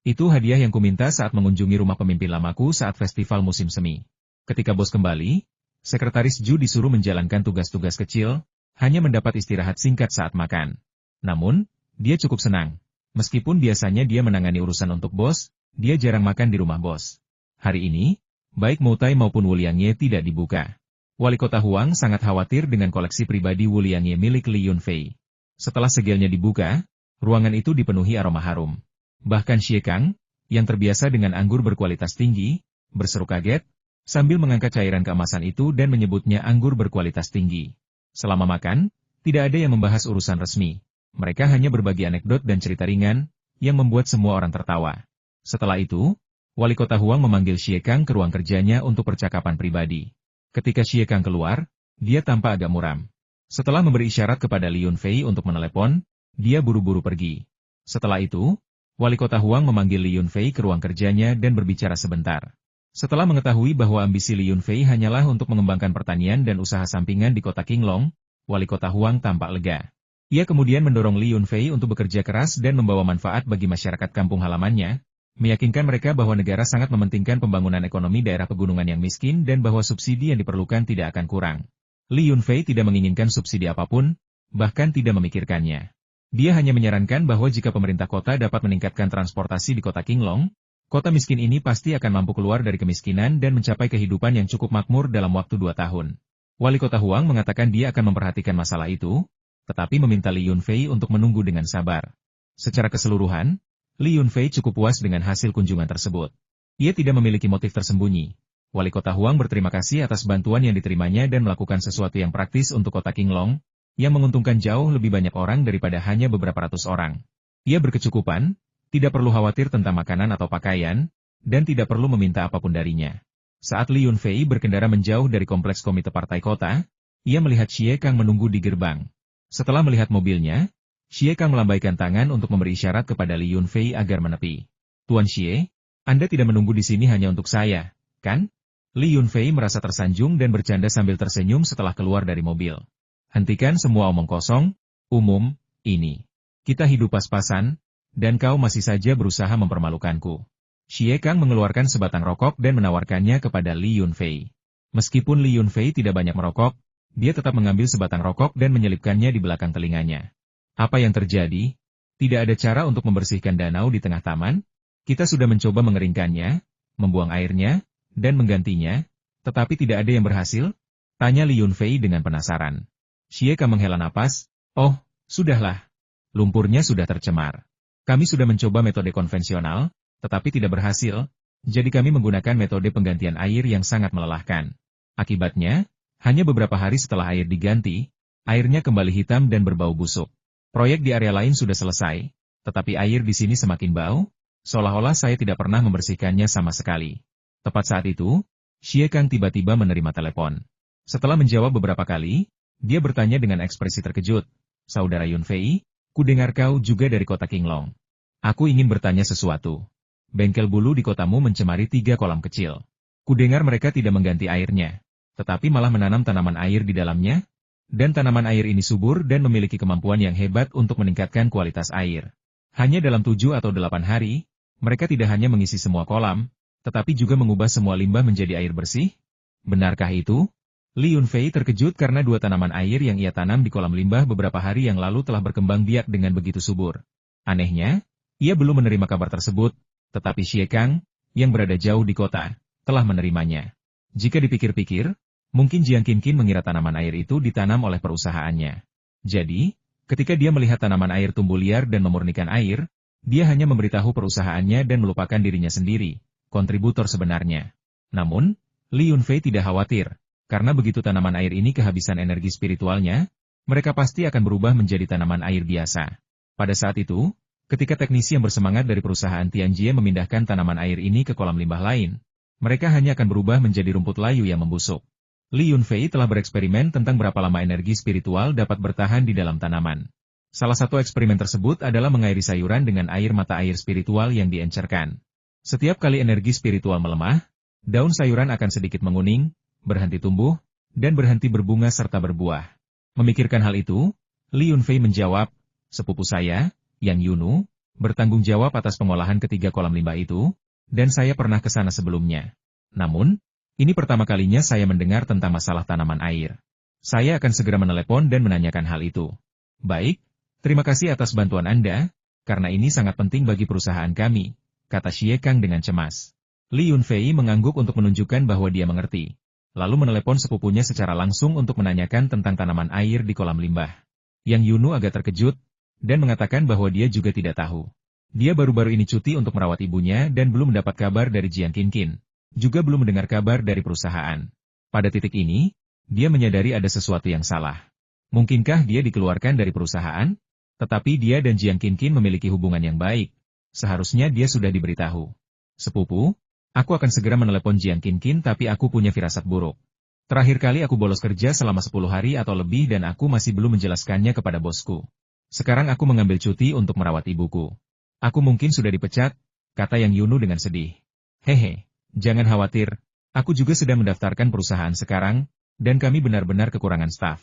Itu hadiah yang kuminta saat mengunjungi rumah pemimpin lamaku saat festival musim semi. Ketika bos kembali, Sekretaris Ju disuruh menjalankan tugas-tugas kecil, hanya mendapat istirahat singkat saat makan. Namun, Dia cukup senang. Meskipun biasanya dia menangani urusan untuk bos, dia jarang makan di rumah bos. Hari ini, baik Moutai maupun Wu Liangye tidak dibuka. Wali kota Huang sangat khawatir dengan koleksi pribadi Wu Liangye milik Li Yunfei. Setelah segelnya dibuka, ruangan itu dipenuhi aroma harum. Bahkan Xie Kang, yang terbiasa dengan anggur berkualitas tinggi, berseru kaget, sambil mengangkat cairan keemasan itu dan menyebutnya anggur berkualitas tinggi. Selama makan, tidak ada yang membahas urusan resmi. Mereka hanya berbagi anekdot dan cerita ringan, yang membuat semua orang tertawa. Setelah itu, Wali Kota Huang memanggil Xie Kang ke ruang kerjanya untuk percakapan pribadi. Ketika Xie Kang keluar, dia tampak agak muram. Setelah memberi isyarat kepada Li Yunfei untuk menelepon, dia buru-buru pergi. Setelah itu, Wali Kota Huang memanggil Li Yunfei ke ruang kerjanya dan berbicara sebentar. Setelah mengetahui bahwa ambisi Li Yunfei hanyalah untuk mengembangkan pertanian dan usaha sampingan di kota Qinglong, Wali Kota Huang tampak lega. Ia kemudian mendorong Li Yunfei untuk bekerja keras dan membawa manfaat bagi masyarakat kampung halamannya, meyakinkan mereka bahwa negara sangat mementingkan pembangunan ekonomi daerah pegunungan yang miskin dan bahwa subsidi yang diperlukan tidak akan kurang. Li Yunfei tidak menginginkan subsidi apapun, bahkan tidak memikirkannya. Dia hanya menyarankan bahwa jika pemerintah kota dapat meningkatkan transportasi di kota Qinglong, kota miskin ini pasti akan mampu keluar dari kemiskinan dan mencapai kehidupan yang cukup makmur dalam waktu 2 tahun. Wali Kota Huang mengatakan dia akan memperhatikan masalah itu, tetapi meminta Li Yunfei untuk menunggu dengan sabar. Secara keseluruhan, Li Yunfei cukup puas dengan hasil kunjungan tersebut. Ia tidak memiliki motif tersembunyi. Wali Kota Huang berterima kasih atas bantuan yang diterimanya dan melakukan sesuatu yang praktis untuk kota Qinglong, yang menguntungkan jauh lebih banyak orang daripada hanya beberapa ratus orang. Ia berkecukupan, tidak perlu khawatir tentang makanan atau pakaian, dan tidak perlu meminta apapun darinya. Saat Li Yunfei berkendara menjauh dari kompleks komite partai kota, ia melihat Xie Kang menunggu di gerbang. Setelah melihat mobilnya, Xie Kang melambaikan tangan untuk memberi isyarat kepada Li Yunfei agar menepi. Tuan Xie, Anda tidak menunggu di sini hanya untuk saya, kan? Li Yunfei merasa tersanjung dan bercanda sambil tersenyum setelah keluar dari mobil. Hentikan semua omong kosong, umum, ini. Kita hidup pas-pasan, dan kau masih saja berusaha mempermalukanku. Xie Kang mengeluarkan sebatang rokok dan menawarkannya kepada Li Yunfei. Meskipun Li Yunfei tidak banyak merokok, dia tetap mengambil sebatang rokok dan menyelipkannya di belakang telinganya. Apa yang terjadi? Tidak ada cara untuk membersihkan danau di tengah taman? Kita sudah mencoba mengeringkannya, membuang airnya, dan menggantinya, tetapi tidak ada yang berhasil? Tanya Li Yunfei dengan penasaran. Xie Kang menghela napas, oh, sudahlah. Lumpurnya sudah tercemar. Kami sudah mencoba metode konvensional, tetapi tidak berhasil, jadi kami menggunakan metode penggantian air yang sangat melelahkan. Akibatnya, hanya beberapa hari setelah air diganti, airnya kembali hitam dan berbau busuk. Proyek di area lain sudah selesai, tetapi air di sini semakin bau, seolah-olah saya tidak pernah membersihkannya sama sekali. Tepat saat itu, Xie Kang tiba-tiba menerima telepon. Setelah menjawab beberapa kali, dia bertanya dengan ekspresi terkejut, Saudara Yunfei, kudengar kau juga dari kota Qinglong. Aku ingin bertanya sesuatu. Bengkel bulu di kotamu mencemari 3 kolam kecil. Kudengar mereka tidak mengganti airnya, tetapi malah menanam tanaman air di dalamnya, dan tanaman air ini subur dan memiliki kemampuan yang hebat untuk meningkatkan kualitas air. Hanya dalam 7 atau 8 hari, mereka tidak hanya mengisi semua kolam, tetapi juga mengubah semua limbah menjadi air bersih? Benarkah itu? Li Yunfei terkejut karena 2 tanaman air yang ia tanam di kolam limbah beberapa hari yang lalu telah berkembang biak dengan begitu subur. Anehnya, ia belum menerima kabar tersebut, tetapi Xie Kang, yang berada jauh di kota, telah menerimanya. Jika dipikir-pikir, mungkin Jiang Qinqin mengira tanaman air itu ditanam oleh perusahaannya. Jadi, ketika dia melihat tanaman air tumbuh liar dan memurnikan air, dia hanya memberitahu perusahaannya dan melupakan dirinya sendiri, kontributor sebenarnya. Namun, Li Yunfei tidak khawatir, karena begitu tanaman air ini kehabisan energi spiritualnya, mereka pasti akan berubah menjadi tanaman air biasa. Pada saat itu, ketika teknisi yang bersemangat dari perusahaan Tianjie memindahkan tanaman air ini ke kolam limbah lain, mereka hanya akan berubah menjadi rumput layu yang membusuk. Li Yunfei telah bereksperimen tentang berapa lama energi spiritual dapat bertahan di dalam tanaman. Salah satu eksperimen tersebut adalah mengairi sayuran dengan air mata air spiritual yang diencerkan. Setiap kali energi spiritual melemah, daun sayuran akan sedikit menguning, berhenti tumbuh, dan berhenti berbunga serta berbuah. Memikirkan hal itu, Li Yunfei menjawab, sepupu saya, Yang Yunu, bertanggung jawab atas pengolahan ketiga kolam limbah itu, dan saya pernah ke sana sebelumnya. Namun, ini pertama kalinya saya mendengar tentang masalah tanaman air. Saya akan segera menelepon dan menanyakan hal itu. Baik, Terima kasih atas bantuan Anda, karena ini sangat penting bagi perusahaan kami, kata Xie Kang dengan cemas. Li Yunfei mengangguk untuk menunjukkan bahwa dia mengerti. Lalu menelepon sepupunya secara langsung untuk menanyakan tentang tanaman air di kolam limbah. Yang Yunu agak terkejut, dan mengatakan bahwa dia juga tidak tahu. Dia baru-baru ini cuti untuk merawat ibunya dan belum mendapat kabar dari Jiang Qinqin. Juga belum mendengar kabar dari perusahaan. Pada titik ini, dia menyadari ada sesuatu yang salah. Mungkinkah dia dikeluarkan dari perusahaan? Tetapi dia dan Jiang Qinqin memiliki hubungan yang baik. Seharusnya dia sudah diberitahu. Sepupu, aku akan segera menelepon Jiang Qinqin tapi aku punya firasat buruk. Terakhir kali aku bolos kerja selama 10 hari atau lebih dan aku masih belum menjelaskannya kepada bosku. Sekarang aku mengambil cuti untuk merawat ibuku. Aku mungkin sudah dipecat, kata Yang Yunu dengan sedih. Hehe, jangan khawatir, aku juga sedang mendaftarkan perusahaan sekarang, dan kami benar-benar kekurangan staf.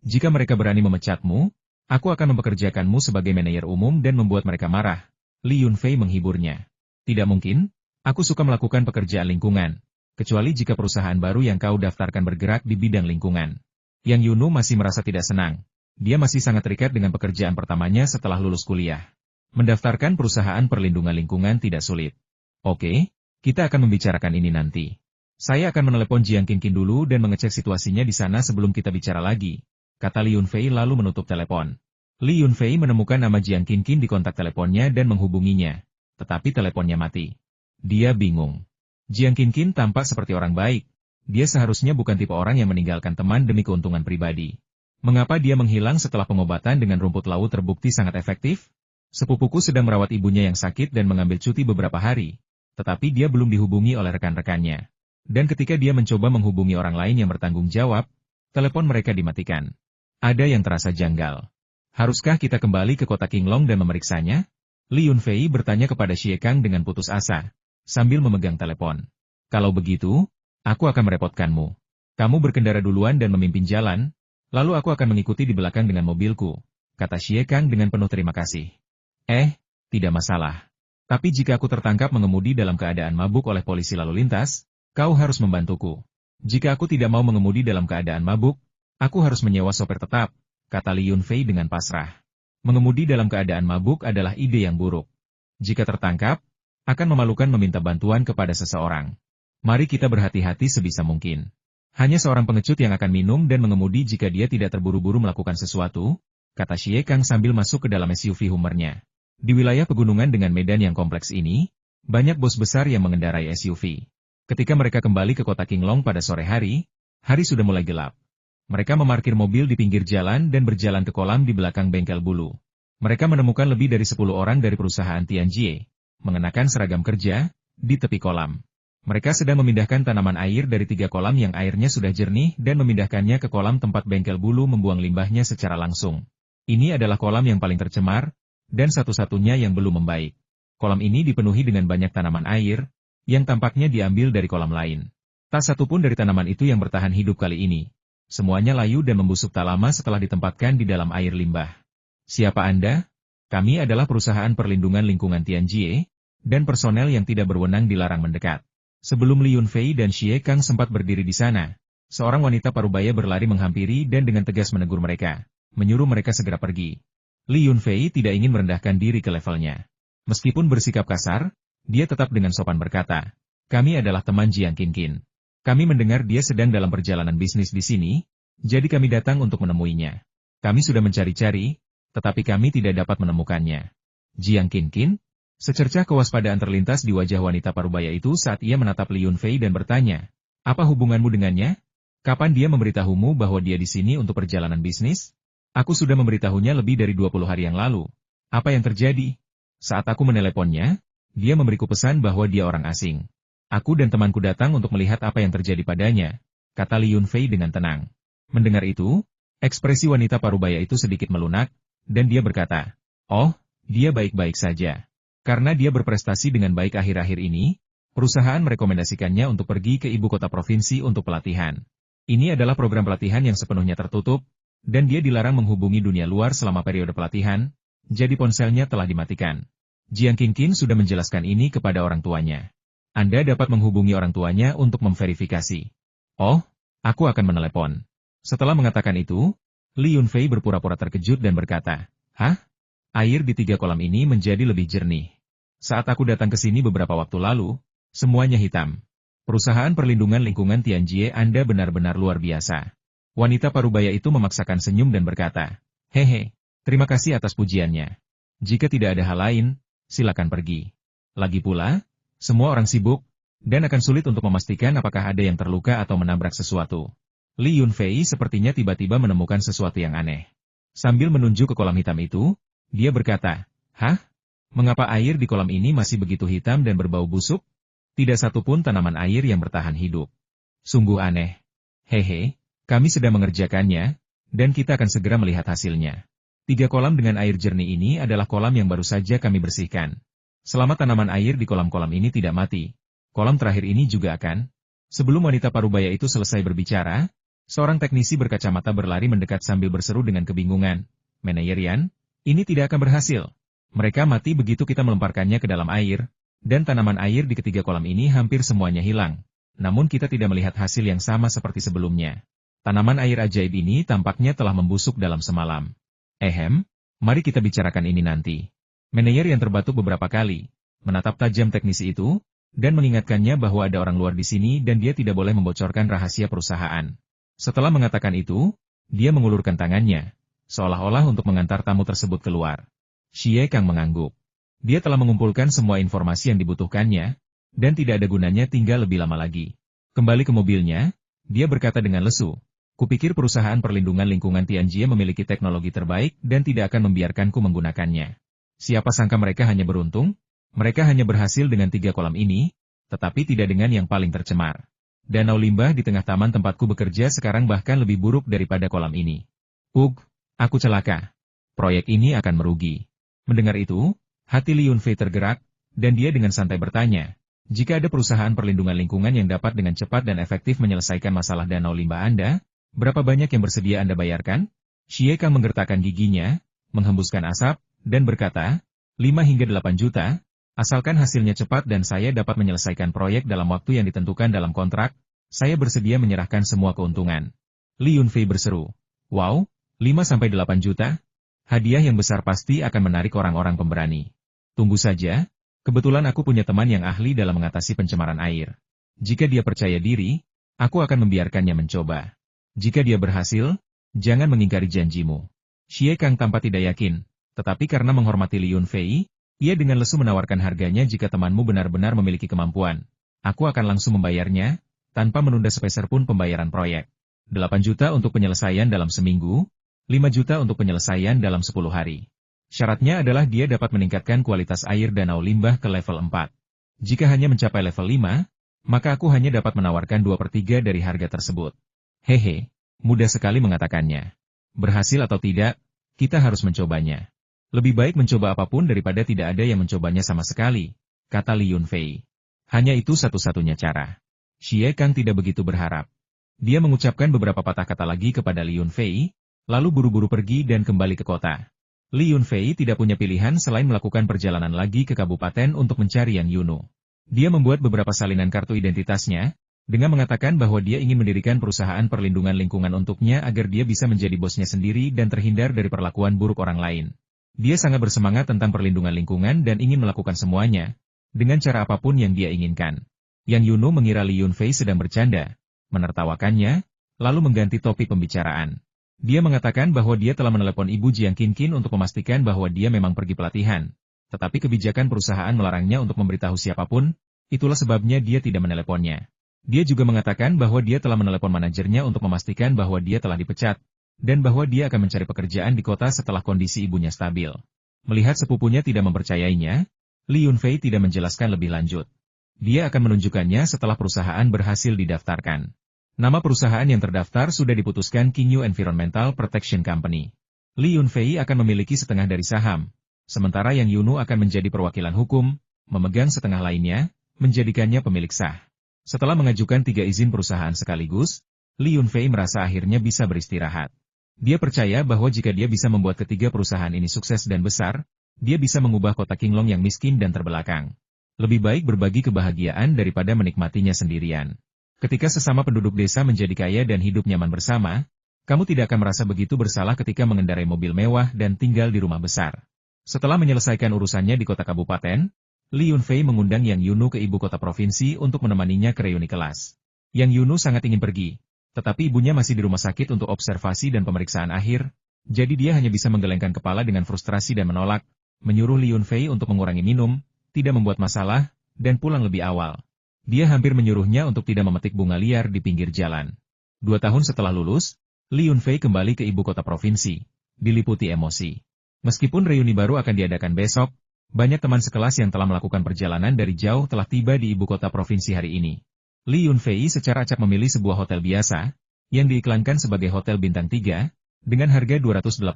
Jika mereka berani memecatmu, aku akan mempekerjakanmu sebagai manajer umum dan membuat mereka marah. Li Yunfei menghiburnya. Tidak mungkin, aku suka melakukan pekerjaan lingkungan, kecuali jika perusahaan baru yang kau daftarkan bergerak di bidang lingkungan. Yang Yunu masih merasa tidak senang. Dia masih sangat terikat dengan pekerjaan pertamanya setelah lulus kuliah. Mendaftarkan perusahaan perlindungan lingkungan tidak sulit. Oke, kita akan membicarakan ini nanti. Saya akan menelepon Jiang Qinqin dulu dan mengecek situasinya di sana sebelum kita bicara lagi, kata Li Yunfei lalu menutup telepon. Li Yunfei menemukan nama Jiang Qinqin di kontak teleponnya dan menghubunginya, tetapi teleponnya mati. Dia bingung. Jiang Qinqin tampak seperti orang baik. Dia seharusnya bukan tipe orang yang meninggalkan teman demi keuntungan pribadi. Mengapa dia menghilang setelah pengobatan dengan rumput laut terbukti sangat efektif? Sepupuku sedang merawat ibunya yang sakit dan mengambil cuti beberapa hari, tetapi dia belum dihubungi oleh rekan-rekannya. Dan ketika dia mencoba menghubungi orang lain yang bertanggung jawab, telepon mereka dimatikan. Ada yang terasa janggal. Haruskah kita kembali ke kota Qinglong dan memeriksanya? Li Yunfei bertanya kepada Xie Kang dengan putus asa, sambil memegang telepon. Kalau begitu, aku akan merepotkanmu. Kamu berkendara duluan dan memimpin jalan, lalu aku akan mengikuti di belakang dengan mobilku, kata Xie Kang dengan penuh terima kasih. Tidak masalah. Tapi jika aku tertangkap mengemudi dalam keadaan mabuk oleh polisi lalu lintas, kau harus membantuku. Jika aku tidak mau mengemudi dalam keadaan mabuk, aku harus menyewa sopir tetap, kata Li Yunfei dengan pasrah. Mengemudi dalam keadaan mabuk adalah ide yang buruk. Jika tertangkap, akan memalukan meminta bantuan kepada seseorang. Mari kita berhati-hati sebisa mungkin. Hanya seorang pengecut yang akan minum dan mengemudi jika dia tidak terburu-buru melakukan sesuatu, kata Xie Kang sambil masuk ke dalam SUV Hummernya. Di wilayah pegunungan dengan medan yang kompleks ini, banyak bos besar yang mengendarai SUV. Ketika mereka kembali ke kota Qinglong pada sore hari sudah mulai gelap. Mereka memarkir mobil di pinggir jalan dan berjalan ke kolam di belakang bengkel bulu. Mereka menemukan lebih dari 10 orang dari perusahaan Tianjie, mengenakan seragam kerja, di tepi kolam. Mereka sedang memindahkan tanaman air dari 3 kolam yang airnya sudah jernih dan memindahkannya ke kolam tempat bengkel bulu membuang limbahnya secara langsung. Ini adalah kolam yang paling tercemar, dan satu-satunya yang belum membaik. Kolam ini dipenuhi dengan banyak tanaman air, yang tampaknya diambil dari kolam lain. Tak satu pun dari tanaman itu yang bertahan hidup kali ini. Semuanya layu dan membusuk tak lama setelah ditempatkan di dalam air limbah. Siapa Anda? Kami adalah perusahaan perlindungan lingkungan Tianjie, dan personel yang tidak berwenang dilarang mendekat. Sebelum Li Yunfei dan Xie Kang sempat berdiri di sana, seorang wanita parubaya berlari menghampiri dan dengan tegas menegur mereka, menyuruh mereka segera pergi. Li Yunfei tidak ingin merendahkan diri ke levelnya. Meskipun bersikap kasar, dia tetap dengan sopan berkata, kami adalah teman Jiang Qinqin. Kami mendengar dia sedang dalam perjalanan bisnis di sini, jadi kami datang untuk menemuinya. Kami sudah mencari-cari, tetapi kami tidak dapat menemukannya. Jiang Qinqin? Secercah kewaspadaan terlintas di wajah wanita parubaya itu saat ia menatap Li Yunfei dan bertanya, apa hubunganmu dengannya? Kapan dia memberitahumu bahwa dia di sini untuk perjalanan bisnis? Aku sudah memberitahunya lebih dari 20 hari yang lalu. Apa yang terjadi? Saat aku meneleponnya, dia memberiku pesan bahwa dia orang asing. Aku dan temanku datang untuk melihat apa yang terjadi padanya, kata Li Yunfei dengan tenang. Mendengar itu, ekspresi wanita parubaya itu sedikit melunak, dan dia berkata, oh, dia baik-baik saja. Karena dia berprestasi dengan baik akhir-akhir ini, perusahaan merekomendasikannya untuk pergi ke ibu kota provinsi untuk pelatihan. Ini adalah program pelatihan yang sepenuhnya tertutup, dan dia dilarang menghubungi dunia luar selama periode pelatihan, jadi ponselnya telah dimatikan. Jiang Qinqin sudah menjelaskan ini kepada orang tuanya. Anda dapat menghubungi orang tuanya untuk memverifikasi. Oh, aku akan menelepon. Setelah mengatakan itu, Li Yunfei berpura-pura terkejut dan berkata, Hah? Air di 3 kolam ini menjadi lebih jernih. Saat aku datang ke sini beberapa waktu lalu, semuanya hitam. Perusahaan perlindungan lingkungan Tianjie Anda benar-benar luar biasa. Wanita parubaya itu memaksakan senyum dan berkata, "Hehe, terima kasih atas pujiannya. Jika tidak ada hal lain, silakan pergi. Lagi pula, semua orang sibuk, dan akan sulit untuk memastikan apakah ada yang terluka atau menabrak sesuatu." Li Yunfei sepertinya tiba-tiba menemukan sesuatu yang aneh. Sambil menunjuk ke kolam hitam itu, dia berkata, "Hah? Mengapa air di kolam ini masih begitu hitam dan berbau busuk? Tidak satu pun tanaman air yang bertahan hidup. Sungguh aneh. Hehe, kami sedang mengerjakannya, dan kita akan segera melihat hasilnya. 3 kolam dengan air jernih ini adalah kolam yang baru saja kami bersihkan. Selama tanaman air di kolam-kolam ini tidak mati, kolam terakhir ini juga akan." Sebelum wanita parubaya itu selesai berbicara, seorang teknisi berkacamata berlari mendekat sambil berseru dengan kebingungan, "Manajer Yan, ini tidak akan berhasil. Mereka mati begitu kita melemparkannya ke dalam air, dan tanaman air di ketiga kolam ini hampir semuanya hilang. Namun kita tidak melihat hasil yang sama seperti sebelumnya. Tanaman air ajaib ini tampaknya telah membusuk dalam semalam. Mari kita bicarakan ini nanti." Manajer yang terbatuk beberapa kali, menatap tajam teknisi itu, dan mengingatkannya bahwa ada orang luar di sini dan dia tidak boleh membocorkan rahasia perusahaan. Setelah mengatakan itu, dia mengulurkan tangannya, seolah-olah untuk mengantar tamu tersebut keluar. Xie Kang mengangguk. Dia telah mengumpulkan semua informasi yang dibutuhkannya, dan tidak ada gunanya tinggal lebih lama lagi. Kembali ke mobilnya, dia berkata dengan lesu, "Kupikir perusahaan perlindungan lingkungan Tianjie memiliki teknologi terbaik dan tidak akan membiarkanku menggunakannya. Siapa sangka mereka hanya beruntung? Mereka hanya berhasil dengan 3 kolam ini, tetapi tidak dengan yang paling tercemar. Danau limbah di tengah taman tempatku bekerja sekarang bahkan lebih buruk daripada kolam ini. Aku celaka. Proyek ini akan merugi." Mendengar itu, hati Li Yunfei tergerak, dan dia dengan santai bertanya, "Jika ada perusahaan perlindungan lingkungan yang dapat dengan cepat dan efektif menyelesaikan masalah danau limbah Anda, berapa banyak yang bersedia Anda bayarkan?" Xie Kang menggertakkan giginya, menghembuskan asap, dan berkata, 5 hingga 8 juta, asalkan hasilnya cepat dan saya dapat menyelesaikan proyek dalam waktu yang ditentukan dalam kontrak, saya bersedia menyerahkan semua keuntungan. Li Yunfei berseru, "Wow, 5-8 juta? Hadiah yang besar pasti akan menarik orang-orang pemberani. Tunggu saja, kebetulan aku punya teman yang ahli dalam mengatasi pencemaran air. Jika dia percaya diri, aku akan membiarkannya mencoba. Jika dia berhasil, jangan mengingkari janjimu." Xie Kang tampak tidak yakin, tetapi karena menghormati Li Yunfei, ia dengan lesu menawarkan harganya. "Jika temanmu benar-benar memiliki kemampuan, aku akan langsung membayarnya, tanpa menunda sepeser pun pembayaran proyek. 8 juta untuk penyelesaian dalam seminggu, 5 juta untuk penyelesaian dalam 10 hari. Syaratnya adalah dia dapat meningkatkan kualitas air danau limbah ke level 4. Jika hanya mencapai level 5, maka aku hanya dapat menawarkan 2/3 dari harga tersebut." Hehe, mudah sekali mengatakannya. Berhasil atau tidak, kita harus mencobanya. Lebih baik mencoba apapun daripada tidak ada yang mencobanya sama sekali, kata Li Yunfei. Hanya itu satu-satunya cara. Xie Kang tidak begitu berharap. Dia mengucapkan beberapa patah kata lagi kepada Li Yunfei, lalu buru-buru pergi dan kembali ke kota. Li Yunfei tidak punya pilihan selain melakukan perjalanan lagi ke kabupaten untuk mencari Yang Yunu. Dia membuat beberapa salinan kartu identitasnya, dengan mengatakan bahwa dia ingin mendirikan perusahaan perlindungan lingkungan untuknya agar dia bisa menjadi bosnya sendiri dan terhindar dari perlakuan buruk orang lain. Dia sangat bersemangat tentang perlindungan lingkungan dan ingin melakukan semuanya, dengan cara apapun yang dia inginkan. Yang Yunu mengira Li Yunfei sedang bercanda, menertawakannya, lalu mengganti topik pembicaraan. Dia mengatakan bahwa dia telah menelepon Ibu Jiang Qinqin untuk memastikan bahwa dia memang pergi pelatihan, tetapi kebijakan perusahaan melarangnya untuk memberitahu siapapun, itulah sebabnya dia tidak meneleponnya. Dia juga mengatakan bahwa dia telah menelepon manajernya untuk memastikan bahwa dia telah dipecat, dan bahwa dia akan mencari pekerjaan di kota setelah kondisi ibunya stabil. Melihat sepupunya tidak mempercayainya, Li Yunfei tidak menjelaskan lebih lanjut. Dia akan menunjukkannya setelah perusahaan berhasil didaftarkan. Nama perusahaan yang terdaftar sudah diputuskan Qingyu Environmental Protection Company. Li Yunfei akan memiliki setengah dari saham, sementara Yang Yunu akan menjadi perwakilan hukum, memegang setengah lainnya, menjadikannya pemilik sah. Setelah mengajukan 3 izin perusahaan sekaligus, Li Yunfei merasa akhirnya bisa beristirahat. Dia percaya bahwa jika dia bisa membuat ketiga perusahaan ini sukses dan besar, dia bisa mengubah kota Qinglong yang miskin dan terbelakang. Lebih baik berbagi kebahagiaan daripada menikmatinya sendirian. Ketika sesama penduduk desa menjadi kaya dan hidup nyaman bersama, Kamu tidak akan merasa begitu bersalah ketika mengendarai mobil mewah dan tinggal di rumah besar. Setelah menyelesaikan urusannya di kota kabupaten, Li Yunfei mengundang Yang Yunu ke ibu kota provinsi untuk menemaninya ke reuni kelas. Yang Yunu sangat ingin pergi, tetapi ibunya masih di rumah sakit untuk observasi dan pemeriksaan akhir, jadi dia hanya bisa menggelengkan kepala dengan frustrasi dan menolak, menyuruh Li Yunfei untuk mengurangi minum, tidak membuat masalah, dan pulang lebih awal. Dia hampir menyuruhnya untuk tidak memetik bunga liar di pinggir jalan. 2 tahun setelah lulus, Li Yunfei kembali ke ibu kota provinsi, diliputi emosi. Meskipun reuni baru akan diadakan besok, banyak teman sekelas yang telah melakukan perjalanan dari jauh telah tiba di ibu kota provinsi hari ini. Li Yunfei secara acak memilih sebuah hotel biasa, yang diiklankan sebagai hotel bintang 3, dengan harga 288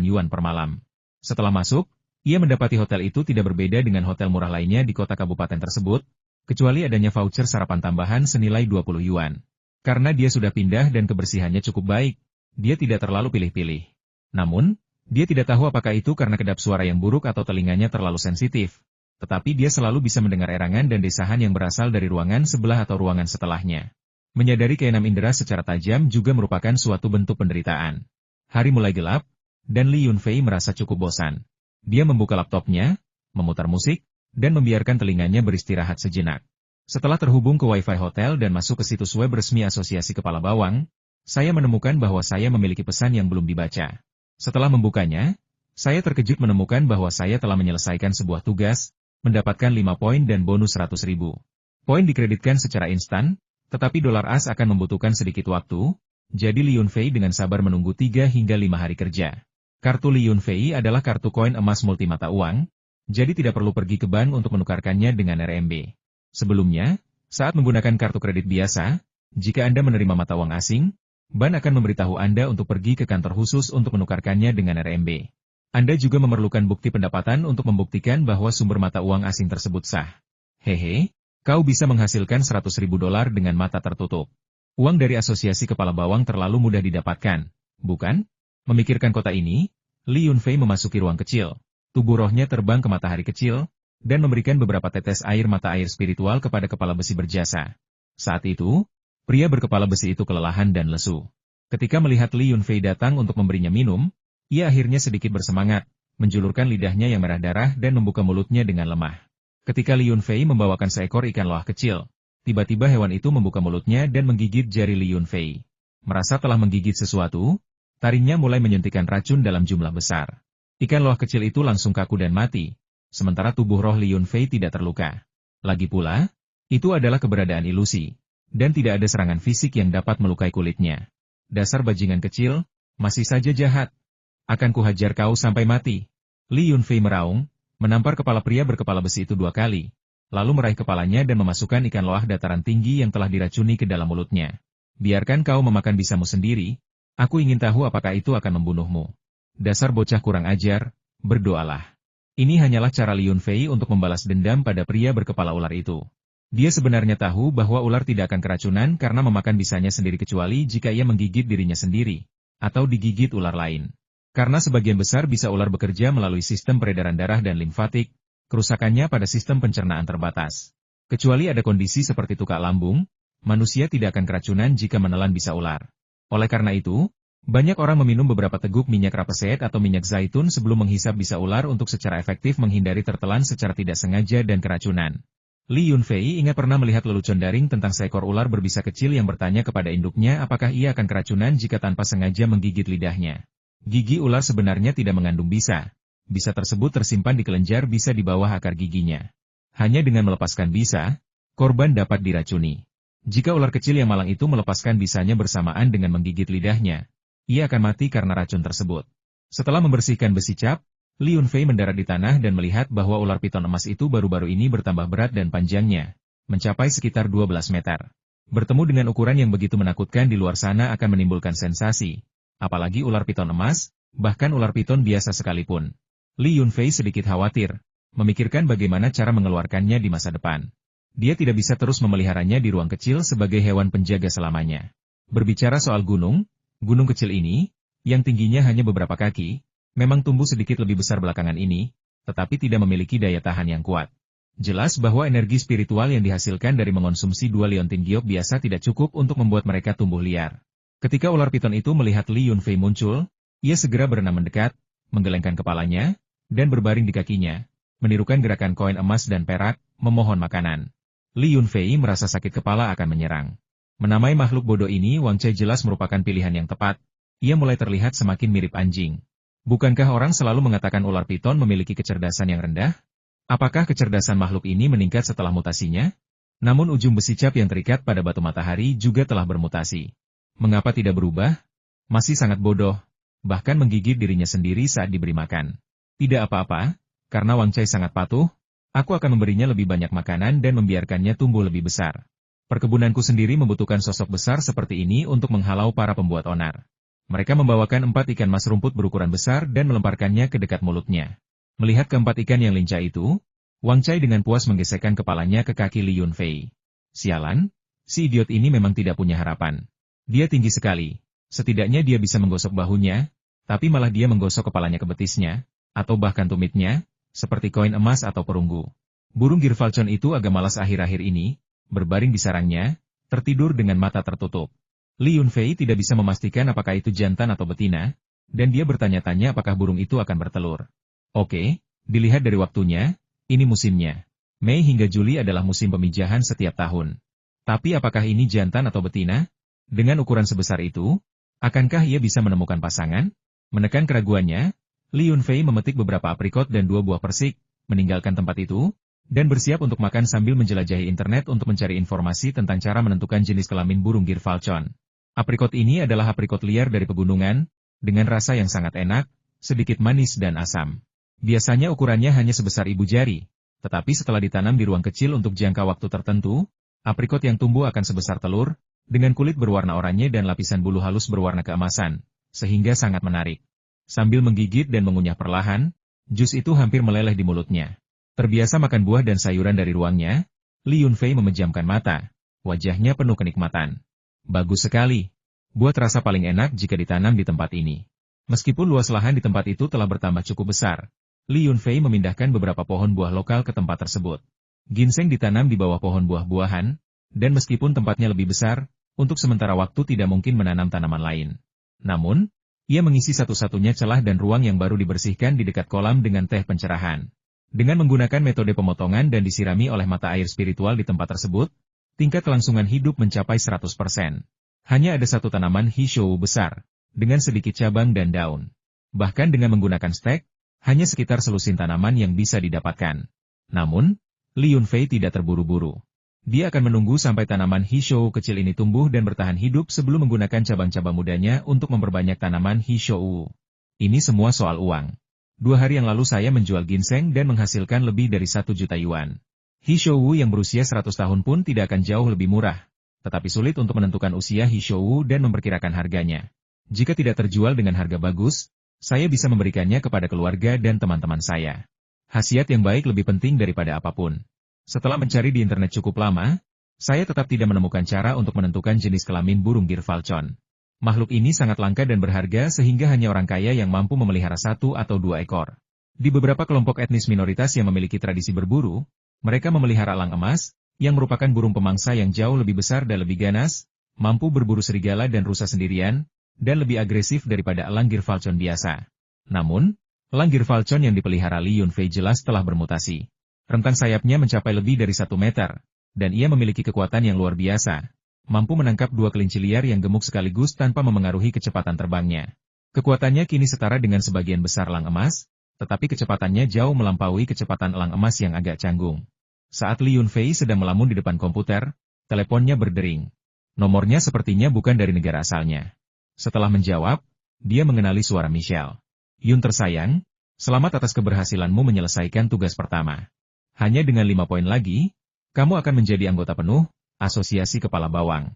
yuan per malam. Setelah masuk, ia mendapati hotel itu tidak berbeda dengan hotel murah lainnya di kota kabupaten tersebut, kecuali adanya voucher sarapan tambahan senilai 20 yuan. Karena dia sudah pindah dan kebersihannya cukup baik, dia tidak terlalu pilih-pilih. Namun, dia tidak tahu apakah itu karena kedap suara yang buruk atau telinganya terlalu sensitif. Tetapi dia selalu bisa mendengar erangan dan desahan yang berasal dari ruangan sebelah atau ruangan setelahnya. Menyadari keenam indera secara tajam juga merupakan suatu bentuk penderitaan. Hari mulai gelap, dan Li Yunfei merasa cukup bosan. Dia membuka laptopnya, memutar musik, dan membiarkan telinganya beristirahat sejenak. Setelah terhubung ke Wi-Fi hotel dan masuk ke situs web resmi Asosiasi Kepala Bawang, saya menemukan bahwa saya memiliki pesan yang belum dibaca. Setelah membukanya, saya terkejut menemukan bahwa saya telah menyelesaikan sebuah tugas, mendapatkan 5 poin dan bonus 100.000. Poin dikreditkan secara instan, tetapi dolar AS akan membutuhkan sedikit waktu, jadi Li Yunfei dengan sabar menunggu 3 hingga 5 hari kerja. Kartu Li Yunfei adalah kartu koin emas multimata uang, jadi tidak perlu pergi ke bank untuk menukarkannya dengan RMB. Sebelumnya, saat menggunakan kartu kredit biasa, jika Anda menerima mata uang asing, bank akan memberitahu Anda untuk pergi ke kantor khusus untuk menukarkannya dengan RMB. Anda juga memerlukan bukti pendapatan untuk membuktikan bahwa sumber mata uang asing tersebut sah. Hehe, kau bisa menghasilkan 100.000 dolar dengan mata tertutup. Uang dari Asosiasi Kepala Bawang terlalu mudah didapatkan, bukan? Memikirkan kota ini, Li Yunfei memasuki ruang kecil. Tubuh rohnya terbang ke matahari kecil, dan memberikan beberapa tetes air mata air spiritual kepada kepala besi berjasa. Saat itu, pria berkepala besi itu kelelahan dan lesu. Ketika melihat Li Yunfei datang untuk memberinya minum, ia akhirnya sedikit bersemangat, menjulurkan lidahnya yang merah darah dan membuka mulutnya dengan lemah. Ketika Li Yunfei membawakan seekor ikan loah kecil, tiba-tiba hewan itu membuka mulutnya dan menggigit jari Li Yunfei. Merasa telah menggigit sesuatu, taringnya mulai menyuntikkan racun dalam jumlah besar. Ikan loah kecil itu langsung kaku dan mati, sementara tubuh roh Li Yunfei tidak terluka. Lagi pula, itu adalah keberadaan ilusi, dan tidak ada serangan fisik yang dapat melukai kulitnya. Dasar bajingan kecil, masih saja jahat. Akan kuhajar kau sampai mati. Li Yunfei meraung, menampar kepala pria berkepala besi itu 2 kali, lalu meraih kepalanya dan memasukkan ikan loah dataran tinggi yang telah diracuni ke dalam mulutnya. Biarkan kau memakan bisamu sendiri, aku ingin tahu apakah itu akan membunuhmu. Dasar bocah kurang ajar, berdoalah. Ini hanyalah cara Li Yunfei untuk membalas dendam pada pria berkepala ular itu. Dia sebenarnya tahu bahwa ular tidak akan keracunan karena memakan bisanya sendiri kecuali jika ia menggigit dirinya sendiri, atau digigit ular lain. Karena sebagian besar bisa ular bekerja melalui sistem peredaran darah dan limfatik, kerusakannya pada sistem pencernaan terbatas. Kecuali ada kondisi seperti tukak lambung, manusia tidak akan keracunan jika menelan bisa ular. Oleh karena itu, banyak orang meminum beberapa teguk minyak rapeseet atau minyak zaitun sebelum menghisap bisa ular untuk secara efektif menghindari tertelan secara tidak sengaja dan keracunan. Li Yunfei ingat pernah melihat lelucon daring tentang seekor ular berbisa kecil yang bertanya kepada induknya apakah ia akan keracunan jika tanpa sengaja menggigit lidahnya. Gigi ular sebenarnya tidak mengandung bisa. Bisa tersebut tersimpan di kelenjar bisa di bawah akar giginya. Hanya dengan melepaskan bisa, korban dapat diracuni. Jika ular kecil yang malang itu melepaskan bisanya bersamaan dengan menggigit lidahnya, ia akan mati karena racun tersebut. Setelah membersihkan besi cap, Li Yunfei mendarat di tanah dan melihat bahwa ular piton emas itu baru-baru ini bertambah berat dan panjangnya, mencapai sekitar 12 meter. Bertemu dengan ukuran yang begitu menakutkan di luar sana akan menimbulkan sensasi. Apalagi ular piton emas, bahkan ular piton biasa sekalipun. Li Yunfei sedikit khawatir, memikirkan bagaimana cara mengeluarkannya di masa depan. Dia tidak bisa terus memeliharanya di ruang kecil sebagai hewan penjaga selamanya. Berbicara soal gunung kecil ini, yang tingginya hanya beberapa kaki, memang tumbuh sedikit lebih besar belakangan ini, tetapi tidak memiliki daya tahan yang kuat. Jelas bahwa energi spiritual yang dihasilkan dari mengonsumsi 2 liontin giok biasa tidak cukup untuk membuat mereka tumbuh liar. Ketika ular piton itu melihat Li Yunfei muncul, ia segera berenang mendekat, menggelengkan kepalanya, dan berbaring di kakinya, menirukan gerakan koin emas dan perak, memohon makanan. Li Yunfei merasa sakit kepala akan menyerang. Menamai makhluk bodoh ini Wang Cai jelas merupakan pilihan yang tepat. Ia mulai terlihat semakin mirip anjing. Bukankah orang selalu mengatakan ular piton memiliki kecerdasan yang rendah? Apakah kecerdasan makhluk ini meningkat setelah mutasinya? Namun ujung besi cap yang terikat pada batu matahari juga telah bermutasi. Mengapa tidak berubah? Masih sangat bodoh, bahkan menggigit dirinya sendiri saat diberi makan. Tidak apa-apa, karena Wang Cai sangat patuh, aku akan memberinya lebih banyak makanan dan membiarkannya tumbuh lebih besar. Perkebunanku sendiri membutuhkan sosok besar seperti ini untuk menghalau para pembuat onar. Mereka membawakan 4 ikan mas rumput berukuran besar dan melemparkannya ke dekat mulutnya. Melihat keempat ikan yang lincah itu, Wang Cai dengan puas menggesekkan kepalanya ke kaki Li Yunfei. Sialan, si idiot ini memang tidak punya harapan. Dia tinggi sekali. Setidaknya dia bisa menggosok bahunya, tapi malah dia menggosok kepalanya ke betisnya, atau bahkan tumitnya, seperti koin emas atau perunggu. Burung Girfalcon itu agak malas akhir-akhir ini, berbaring di sarangnya, tertidur dengan mata tertutup. Li Yunfei tidak bisa memastikan apakah itu jantan atau betina, dan dia bertanya-tanya apakah burung itu akan bertelur. Oke, dilihat dari waktunya, ini musimnya. Mei hingga Juli adalah musim pemijahan setiap tahun. Tapi apakah ini jantan atau betina? Dengan ukuran sebesar itu, akankah ia bisa menemukan pasangan? Menekan keraguannya, Li Yunfei memetik beberapa aprikot dan 2 buah persik, meninggalkan tempat itu, dan bersiap untuk makan sambil menjelajahi internet untuk mencari informasi tentang cara menentukan jenis kelamin burung Girfalcon. Aprikot ini adalah aprikot liar dari pegunungan, dengan rasa yang sangat enak, sedikit manis dan asam. Biasanya ukurannya hanya sebesar ibu jari, tetapi setelah ditanam di ruang kecil untuk jangka waktu tertentu, aprikot yang tumbuh akan sebesar telur, dengan kulit berwarna oranye dan lapisan bulu halus berwarna keemasan, sehingga sangat menarik. Sambil menggigit dan mengunyah perlahan, jus itu hampir meleleh di mulutnya. Terbiasa makan buah dan sayuran dari ruangnya, Li Yunfei memejamkan mata, wajahnya penuh kenikmatan. Bagus sekali. Buah terasa paling enak jika ditanam di tempat ini. Meskipun luas lahan di tempat itu telah bertambah cukup besar, Li Yunfei memindahkan beberapa pohon buah lokal ke tempat tersebut. Ginseng ditanam di bawah pohon buah-buahan, dan meskipun tempatnya lebih besar, untuk sementara waktu tidak mungkin menanam tanaman lain. Namun, ia mengisi satu-satunya celah dan ruang yang baru dibersihkan di dekat kolam dengan teh pencerahan. Dengan menggunakan metode pemotongan dan disirami oleh mata air spiritual di tempat tersebut, tingkat kelangsungan hidup mencapai 100%. Hanya ada satu tanaman hishou besar, dengan sedikit cabang dan daun. Bahkan dengan menggunakan stek, hanya sekitar selusin tanaman yang bisa didapatkan. Namun, Li Yunfei tidak terburu-buru. Dia akan menunggu sampai tanaman hishou kecil ini tumbuh dan bertahan hidup sebelum menggunakan cabang-cabang mudanya untuk memperbanyak tanaman hishou. Ini semua soal uang. 2 hari yang lalu saya menjual ginseng dan menghasilkan lebih dari 1 juta yuan. Hishou yang berusia 100 tahun pun tidak akan jauh lebih murah, tetapi sulit untuk menentukan usia hishou dan memperkirakan harganya. Jika tidak terjual dengan harga bagus, saya bisa memberikannya kepada keluarga dan teman-teman saya. Khasiat yang baik lebih penting daripada apapun. Setelah mencari di internet cukup lama, saya tetap tidak menemukan cara untuk menentukan jenis kelamin burung Girfalcon. Makhluk ini sangat langka dan berharga sehingga hanya orang kaya yang mampu memelihara 1 atau 2 ekor. Di beberapa kelompok etnis minoritas yang memiliki tradisi berburu, mereka memelihara elang emas, yang merupakan burung pemangsa yang jauh lebih besar dan lebih ganas, mampu berburu serigala dan rusa sendirian, dan lebih agresif daripada elang Girfalcon biasa. Namun, elang Girfalcon yang dipelihara Li Yunfei jelas telah bermutasi. Rentang sayapnya mencapai lebih dari 1 meter, dan ia memiliki kekuatan yang luar biasa. Mampu menangkap 2 kelinci liar yang gemuk sekaligus tanpa memengaruhi kecepatan terbangnya. Kekuatannya kini setara dengan sebagian besar elang emas, tetapi kecepatannya jauh melampaui kecepatan elang emas yang agak canggung. Saat Li Yunfei sedang melamun di depan komputer, teleponnya berdering. Nomornya sepertinya bukan dari negara asalnya. Setelah menjawab, dia mengenali suara Michelle. Yun tersayang, selamat atas keberhasilanmu menyelesaikan tugas pertama. Hanya dengan 5 poin lagi, kamu akan menjadi anggota penuh, Asosiasi Kepala Bawang.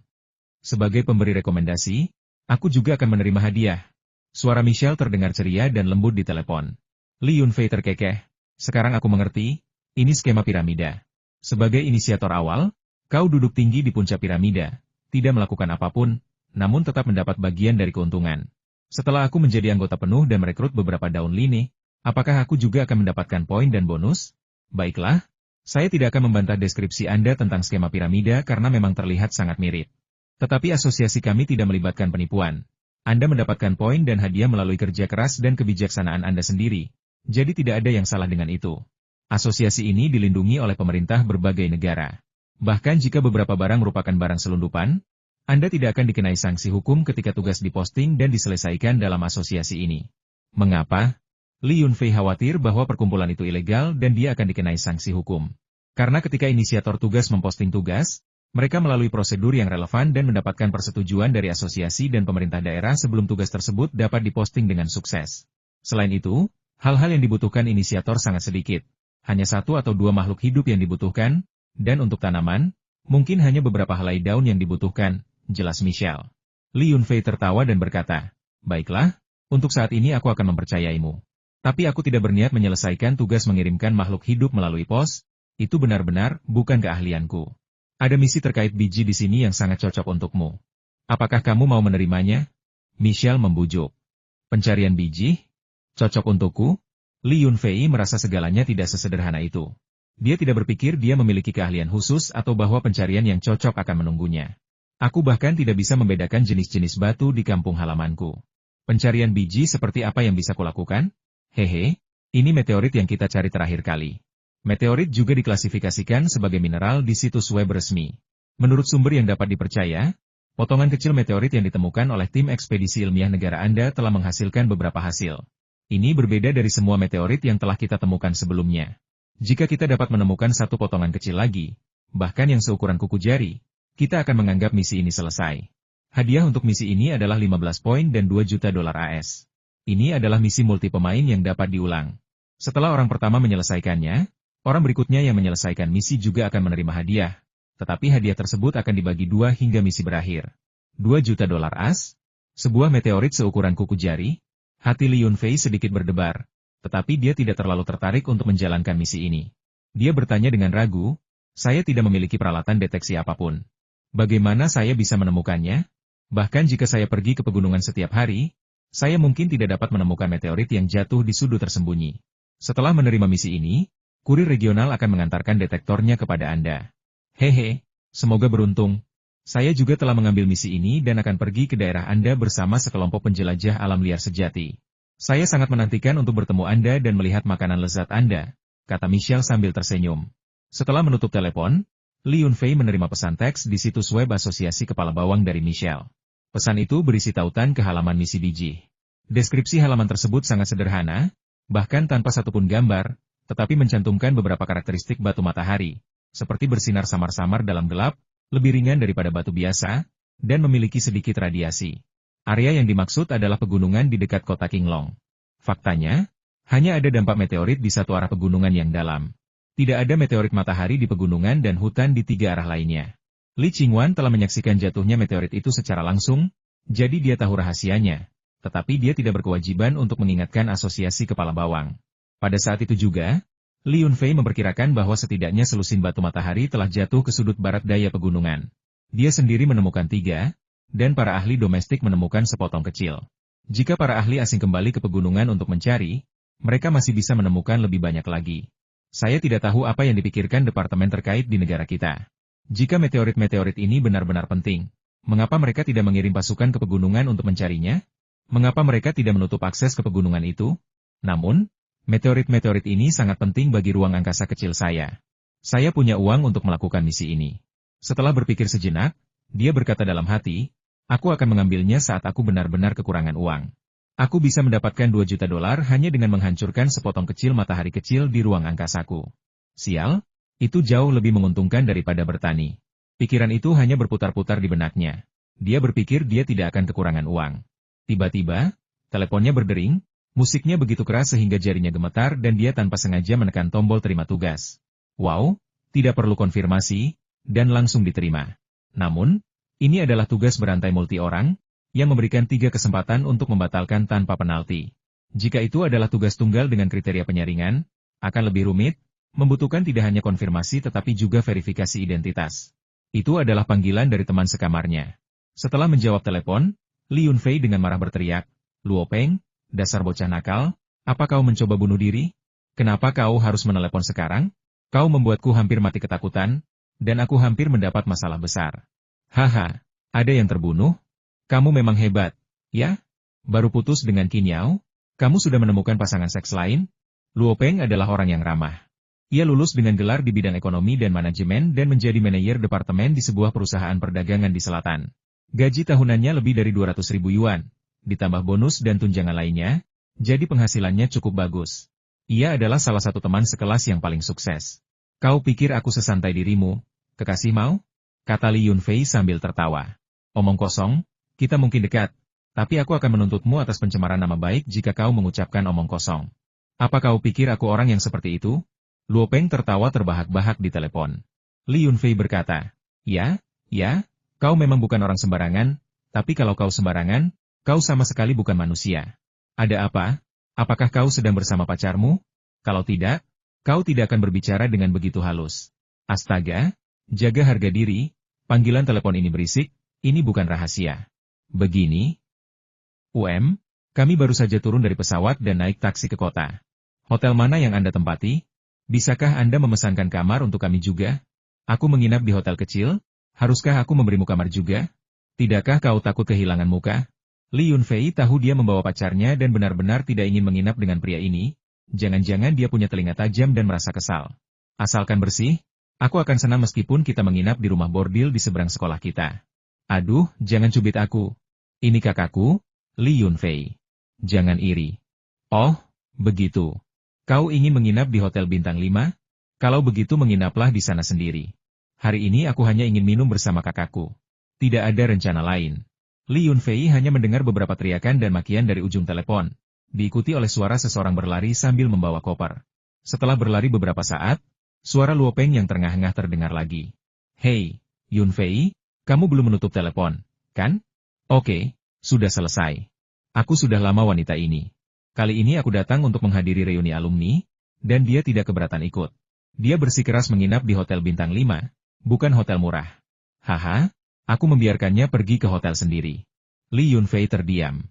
Sebagai pemberi rekomendasi, aku juga akan menerima hadiah. Suara Michelle terdengar ceria dan lembut di telepon. Li Yunfei terkekeh. Sekarang aku mengerti, ini skema piramida. Sebagai inisiator awal, kau duduk tinggi di puncak piramida, tidak melakukan apapun, namun tetap mendapat bagian dari keuntungan. Setelah aku menjadi anggota penuh dan merekrut beberapa daun lini, apakah aku juga akan mendapatkan poin dan bonus? Baiklah, saya tidak akan membantah deskripsi Anda tentang skema piramida karena memang terlihat sangat mirip. Tetapi asosiasi kami tidak melibatkan penipuan. Anda mendapatkan poin dan hadiah melalui kerja keras dan kebijaksanaan Anda sendiri. Jadi tidak ada yang salah dengan itu. Asosiasi ini dilindungi oleh pemerintah berbagai negara. Bahkan jika beberapa barang merupakan barang selundupan, Anda tidak akan dikenai sanksi hukum ketika tugas diposting dan diselesaikan dalam asosiasi ini. Mengapa? Li Yunfei khawatir bahwa perkumpulan itu ilegal dan dia akan dikenai sanksi hukum. Karena ketika inisiator tugas memposting tugas, mereka melalui prosedur yang relevan dan mendapatkan persetujuan dari asosiasi dan pemerintah daerah sebelum tugas tersebut dapat diposting dengan sukses. Selain itu, hal-hal yang dibutuhkan inisiator sangat sedikit. Hanya 1 atau 2 makhluk hidup yang dibutuhkan, dan untuk tanaman, mungkin hanya beberapa helai daun yang dibutuhkan, jelas Michelle. Li Yunfei tertawa dan berkata, "Baiklah, untuk saat ini aku akan mempercayaimu. Tapi aku tidak berniat menyelesaikan tugas mengirimkan makhluk hidup melalui pos, itu benar-benar bukan keahlianku. Ada misi terkait biji di sini yang sangat cocok untukmu. Apakah kamu mau menerimanya?" Michelle membujuk. "Pencarian biji? Cocok untukku?" Li Yunfei merasa segalanya tidak sesederhana itu. Dia tidak berpikir dia memiliki keahlian khusus atau bahwa pencarian yang cocok akan menunggunya. "Aku bahkan tidak bisa membedakan jenis-jenis batu di kampung halamanku. Pencarian biji seperti apa yang bisa kulakukan? Hehe, ini meteorit yang kita cari terakhir kali." Meteorit juga diklasifikasikan sebagai mineral di situs web resmi. Menurut sumber yang dapat dipercaya, potongan kecil meteorit yang ditemukan oleh tim ekspedisi ilmiah negara Anda telah menghasilkan beberapa hasil. Ini berbeda dari semua meteorit yang telah kita temukan sebelumnya. Jika kita dapat menemukan satu potongan kecil lagi, bahkan yang seukuran kuku jari, kita akan menganggap misi ini selesai. Hadiah untuk misi ini adalah 15 poin dan 2 juta dolar AS. Ini adalah misi multi pemain yang dapat diulang. Setelah orang pertama menyelesaikannya, orang berikutnya yang menyelesaikan misi juga akan menerima hadiah, tetapi hadiah tersebut akan dibagi 2 hingga misi berakhir. 2 juta dolar AS? Sebuah meteorit seukuran kuku jari? Hati Li Yunfei sedikit berdebar, tetapi dia tidak terlalu tertarik untuk menjalankan misi ini. Dia bertanya dengan ragu, "Saya tidak memiliki peralatan deteksi apapun. Bagaimana saya bisa menemukannya? Bahkan jika saya pergi ke pegunungan setiap hari, saya mungkin tidak dapat menemukan meteorit yang jatuh di sudut tersembunyi." Setelah menerima misi ini, kurir regional akan mengantarkan detektornya kepada Anda. "Hehe, semoga beruntung. Saya juga telah mengambil misi ini dan akan pergi ke daerah Anda bersama sekelompok penjelajah alam liar sejati. Saya sangat menantikan untuk bertemu Anda dan melihat makanan lezat Anda," kata Michelle sambil tersenyum. Setelah menutup telepon, Li Yunfei menerima pesan teks di situs web Asosiasi Kepala Bawang dari Michelle. Pesan itu berisi tautan ke halaman misi biji. Deskripsi halaman tersebut sangat sederhana, bahkan tanpa satupun gambar, tetapi mencantumkan beberapa karakteristik batu matahari, seperti bersinar samar-samar dalam gelap, lebih ringan daripada batu biasa, dan memiliki sedikit radiasi. Area yang dimaksud adalah pegunungan di dekat kota Qinglong. Faktanya, hanya ada dampak meteorit di satu arah pegunungan yang dalam. Tidak ada meteorit matahari di pegunungan dan hutan di 3 arah lainnya. Li Qingwan telah menyaksikan jatuhnya meteorit itu secara langsung, jadi dia tahu rahasianya, tetapi dia tidak berkewajiban untuk mengingatkan asosiasi kepala bawang. Pada saat itu juga, Li Yunfei memperkirakan bahwa setidaknya selusin batu matahari telah jatuh ke sudut barat daya pegunungan. Dia sendiri menemukan 3, dan para ahli domestik menemukan sepotong kecil. Jika para ahli asing kembali ke pegunungan untuk mencari, mereka masih bisa menemukan lebih banyak lagi. Saya tidak tahu apa yang dipikirkan departemen terkait di negara kita. Jika meteorit-meteorit ini benar-benar penting, mengapa mereka tidak mengirim pasukan ke pegunungan untuk mencarinya? Mengapa mereka tidak menutup akses ke pegunungan itu? Namun, meteorit-meteorit ini sangat penting bagi ruang angkasa kecil saya. Saya punya uang untuk melakukan misi ini. Setelah berpikir sejenak, dia berkata dalam hati, "Aku akan mengambilnya saat aku benar-benar kekurangan uang. Aku bisa mendapatkan 2 juta dolar hanya dengan menghancurkan sepotong kecil matahari kecil di ruang angkasaku. Sial, itu jauh lebih menguntungkan daripada bertani." Pikiran itu hanya berputar-putar di benaknya. Dia berpikir dia tidak akan kekurangan uang. Tiba-tiba, teleponnya berdering. Musiknya begitu keras sehingga jarinya gemetar dan dia tanpa sengaja menekan tombol terima tugas. Wow, tidak perlu konfirmasi, dan langsung diterima. Namun, ini adalah tugas berantai multi orang, yang memberikan 3 kesempatan untuk membatalkan tanpa penalti. Jika itu adalah tugas tunggal dengan kriteria penyaringan, akan lebih rumit, membutuhkan tidak hanya konfirmasi tetapi juga verifikasi identitas. Itu adalah panggilan dari teman sekamarnya. Setelah menjawab telepon, Li Yunfei dengan marah berteriak, "Luo Peng, dasar bocah nakal, apa kau mencoba bunuh diri? Kenapa kau harus menelepon sekarang? Kau membuatku hampir mati ketakutan, dan aku hampir mendapat masalah besar." "Haha, Ada yang terbunuh? Kamu memang hebat, ya? Baru putus dengan Qin Yao? Kamu sudah menemukan pasangan seks lain? Luo Peng adalah orang yang ramah. Ia lulus dengan gelar di bidang ekonomi dan manajemen dan menjadi manajer departemen di sebuah perusahaan perdagangan di selatan. Gaji tahunannya lebih dari 200.000 yuan, ditambah bonus dan tunjangan lainnya, jadi penghasilannya cukup bagus. Ia adalah salah satu teman sekelas yang paling sukses. Kau pikir aku sesantai dirimu, kekasih mau? Kata Li Yunfei sambil tertawa. Omong kosong, kita mungkin dekat, tapi aku akan menuntutmu atas pencemaran nama baik jika kau mengucapkan omong kosong. Apa kau pikir aku orang yang seperti itu? Luo Peng tertawa terbahak-bahak di telepon. Li Yunfei berkata, ya, kau memang bukan orang sembarangan, tapi kalau kau sembarangan, kau sama sekali bukan manusia. Ada apa? Apakah kau sedang bersama pacarmu? Kalau tidak, kau tidak akan berbicara dengan begitu halus. Astaga, jaga harga diri, panggilan telepon ini berisik, ini bukan rahasia. Begini, kami baru saja turun dari pesawat dan naik taksi ke kota. Hotel mana yang Anda tempati? Bisakah Anda memesankan kamar untuk kami juga? Aku menginap di hotel kecil, haruskah aku memberimu kamar juga? Tidakkah kau takut kehilangan muka? Li Yunfei tahu dia membawa pacarnya dan benar-benar tidak ingin menginap dengan pria ini. Jangan-jangan dia punya telinga tajam dan merasa kesal. Asalkan bersih, aku akan senang meskipun kita menginap di rumah bordil di seberang sekolah kita. Aduh, jangan cubit aku. Ini kakakku, Li Yunfei. Jangan iri. Oh, begitu. Kau ingin menginap di Hotel Bintang 5? Kalau begitu menginaplah di sana sendiri. Hari ini aku hanya ingin minum bersama kakakku. Tidak ada rencana lain. Li Yunfei hanya mendengar beberapa teriakan dan makian dari ujung telepon, diikuti oleh suara seseorang berlari sambil membawa koper. Setelah berlari beberapa saat, suara Luo Peng yang terengah-engah terdengar lagi. Hei, Yunfei, kamu belum menutup telepon, kan? Oke, sudah selesai. Aku sudah lama wanita ini. Kali ini aku datang untuk menghadiri reuni alumni, dan dia tidak keberatan ikut. Dia bersikeras menginap di Hotel Bintang 5, bukan hotel murah. Haha, aku membiarkannya pergi ke hotel sendiri. Li Yunfei terdiam.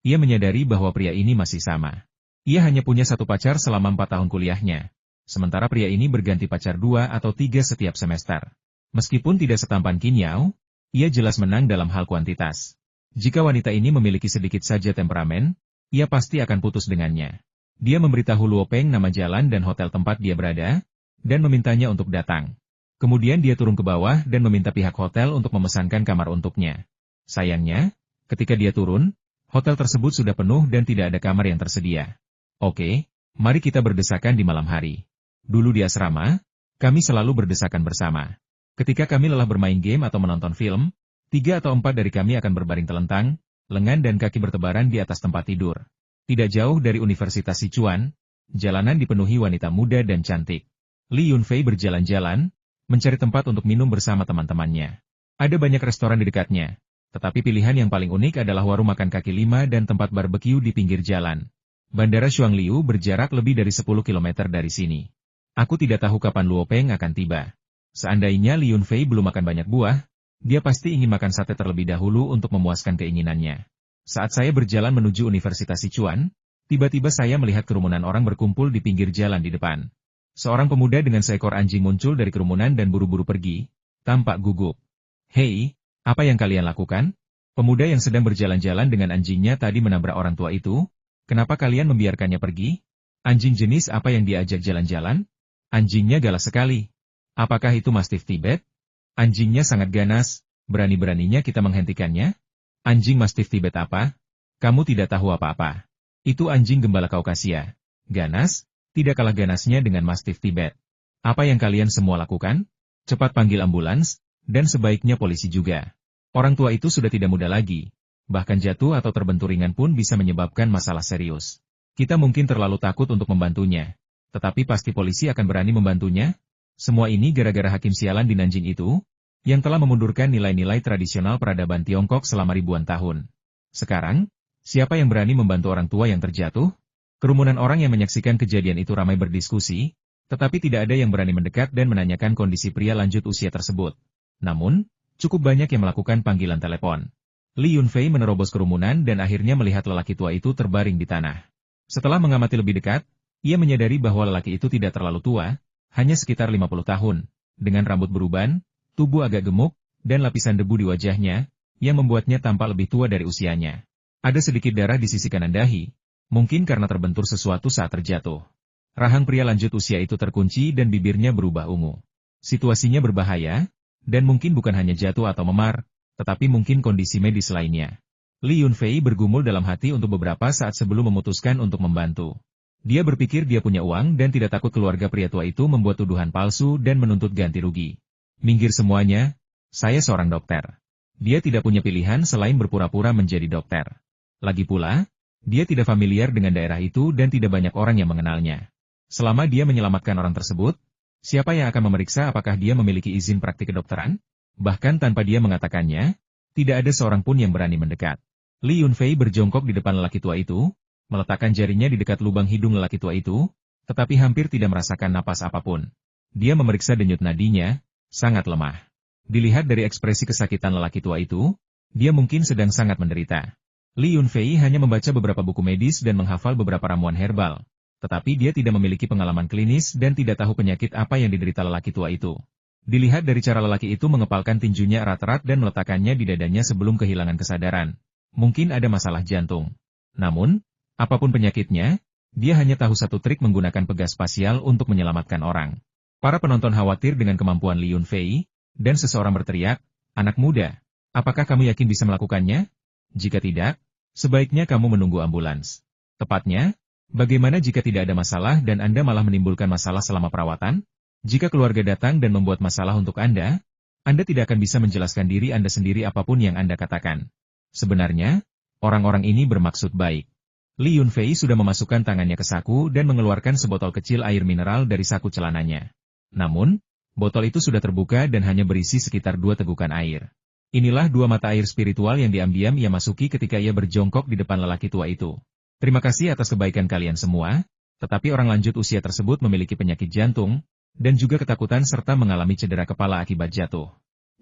Ia menyadari bahwa pria ini masih sama. Ia hanya punya satu pacar selama 4 tahun kuliahnya. Sementara pria ini berganti pacar 2 atau 3 setiap semester. Meskipun tidak setampan Qin Yao, ia jelas menang dalam hal kuantitas. Jika wanita ini memiliki sedikit saja temperamen, ia pasti akan putus dengannya. Dia memberitahu Luo Peng nama jalan dan hotel tempat dia berada, dan memintanya untuk datang. Kemudian dia turun ke bawah dan meminta pihak hotel untuk memesankan kamar untuknya. Sayangnya, ketika dia turun, hotel tersebut sudah penuh dan tidak ada kamar yang tersedia. Oke, mari kita berdesakan di malam hari. Dulu di asrama, kami selalu berdesakan bersama. Ketika kami lelah bermain game atau menonton film, 3 atau 4 dari kami akan berbaring telentang, lengan dan kaki bertebaran di atas tempat tidur. Tidak jauh dari Universitas Sichuan, jalanan dipenuhi wanita muda dan cantik. Li Yunfei berjalan-jalan, mencari tempat untuk minum bersama teman-temannya. Ada banyak restoran di dekatnya, tetapi pilihan yang paling unik adalah warung makan kaki 5 dan tempat barbeque di pinggir jalan. Bandara Shuangliu berjarak lebih dari 10 km dari sini. Aku tidak tahu kapan Luo Peng akan tiba. Seandainya Li Yunfei belum makan banyak buah, dia pasti ingin makan sate terlebih dahulu untuk memuaskan keinginannya. Saat saya berjalan menuju Universitas Sichuan, tiba-tiba saya melihat kerumunan orang berkumpul di pinggir jalan di depan. Seorang pemuda dengan seekor anjing muncul dari kerumunan dan buru-buru pergi, tampak gugup. Hei, apa yang kalian lakukan? Pemuda yang sedang berjalan-jalan dengan anjingnya tadi menabrak orang tua itu. Kenapa kalian membiarkannya pergi? Anjing jenis apa yang diajak jalan-jalan? Anjingnya galak sekali. Apakah itu Mastiff Tibet? Anjingnya sangat ganas, berani-beraninya kita menghentikannya? Anjing Mastiff Tibet apa? Kamu tidak tahu apa-apa. Itu anjing gembala Kaukasia. Ganas? Tidak kalah ganasnya dengan Mastiff Tibet. Apa yang kalian semua lakukan? Cepat panggil ambulans, dan sebaiknya polisi juga. Orang tua itu sudah tidak muda lagi. Bahkan jatuh atau terbentur ringan pun bisa menyebabkan masalah serius. Kita mungkin terlalu takut untuk membantunya. Tetapi pasti polisi akan berani membantunya? Semua ini gara-gara hakim sialan di Nanjing itu, yang telah memundurkan nilai-nilai tradisional peradaban Tiongkok selama ribuan tahun. Sekarang, siapa yang berani membantu orang tua yang terjatuh? Kerumunan orang yang menyaksikan kejadian itu ramai berdiskusi, tetapi tidak ada yang berani mendekat dan menanyakan kondisi pria lanjut usia tersebut. Namun, cukup banyak yang melakukan panggilan telepon. Li Yunfei menerobos kerumunan dan akhirnya melihat lelaki tua itu terbaring di tanah. Setelah mengamati lebih dekat, ia menyadari bahwa lelaki itu tidak terlalu tua, hanya sekitar 50 tahun, dengan rambut beruban, tubuh agak gemuk, dan lapisan debu di wajahnya, yang membuatnya tampak lebih tua dari usianya. Ada sedikit darah di sisi kanan dahi, mungkin karena terbentur sesuatu saat terjatuh. Rahang pria lanjut usia itu terkunci dan bibirnya berubah ungu. Situasinya berbahaya, dan mungkin bukan hanya jatuh atau memar, tetapi mungkin kondisi medis lainnya. Li Yunfei bergumul dalam hati untuk beberapa saat sebelum memutuskan untuk membantu. Dia berpikir dia punya uang dan tidak takut keluarga pria tua itu membuat tuduhan palsu dan menuntut ganti rugi. Minggir semuanya, saya seorang dokter. Dia tidak punya pilihan selain berpura-pura menjadi dokter. Lagi pula, dia tidak familiar dengan daerah itu dan tidak banyak orang yang mengenalnya. Selama dia menyelamatkan orang tersebut, siapa yang akan memeriksa apakah dia memiliki izin praktik kedokteran? Bahkan tanpa dia mengatakannya, tidak ada seorang pun yang berani mendekat. Li Yunfei berjongkok di depan lelaki tua itu, meletakkan jarinya di dekat lubang hidung lelaki tua itu, tetapi hampir tidak merasakan napas apapun. Dia memeriksa denyut nadinya, sangat lemah. Dilihat dari ekspresi kesakitan lelaki tua itu, dia mungkin sedang sangat menderita. Li Yunfei hanya membaca beberapa buku medis dan menghafal beberapa ramuan herbal, tetapi dia tidak memiliki pengalaman klinis dan tidak tahu penyakit apa yang diderita lelaki tua itu. Dilihat dari cara lelaki itu mengepalkan tinjunya erat-erat dan meletakkannya di dadanya sebelum kehilangan kesadaran. Mungkin ada masalah jantung. Namun, apapun penyakitnya, dia hanya tahu satu trik menggunakan pegas spasial untuk menyelamatkan orang. Para penonton khawatir dengan kemampuan Li Yunfei, dan seseorang berteriak, "Anak muda, apakah kamu yakin bisa melakukannya? Jika tidak, sebaiknya kamu menunggu ambulans." Tepatnya, bagaimana jika tidak ada masalah dan Anda malah menimbulkan masalah selama perawatan? Jika keluarga datang dan membuat masalah untuk Anda tidak akan bisa menjelaskan diri Anda sendiri apapun yang Anda katakan. Sebenarnya, orang-orang ini bermaksud baik. Li Yunfei sudah memasukkan tangannya ke saku dan mengeluarkan sebotol kecil air mineral dari saku celananya. Namun, botol itu sudah terbuka dan hanya berisi sekitar 2 tegukan air. Inilah 2 mata air spiritual yang diam-diam ia masuki ketika ia berjongkok di depan lelaki tua itu. Terima kasih atas kebaikan kalian semua, tetapi orang lanjut usia tersebut memiliki penyakit jantung, dan juga ketakutan serta mengalami cedera kepala akibat jatuh.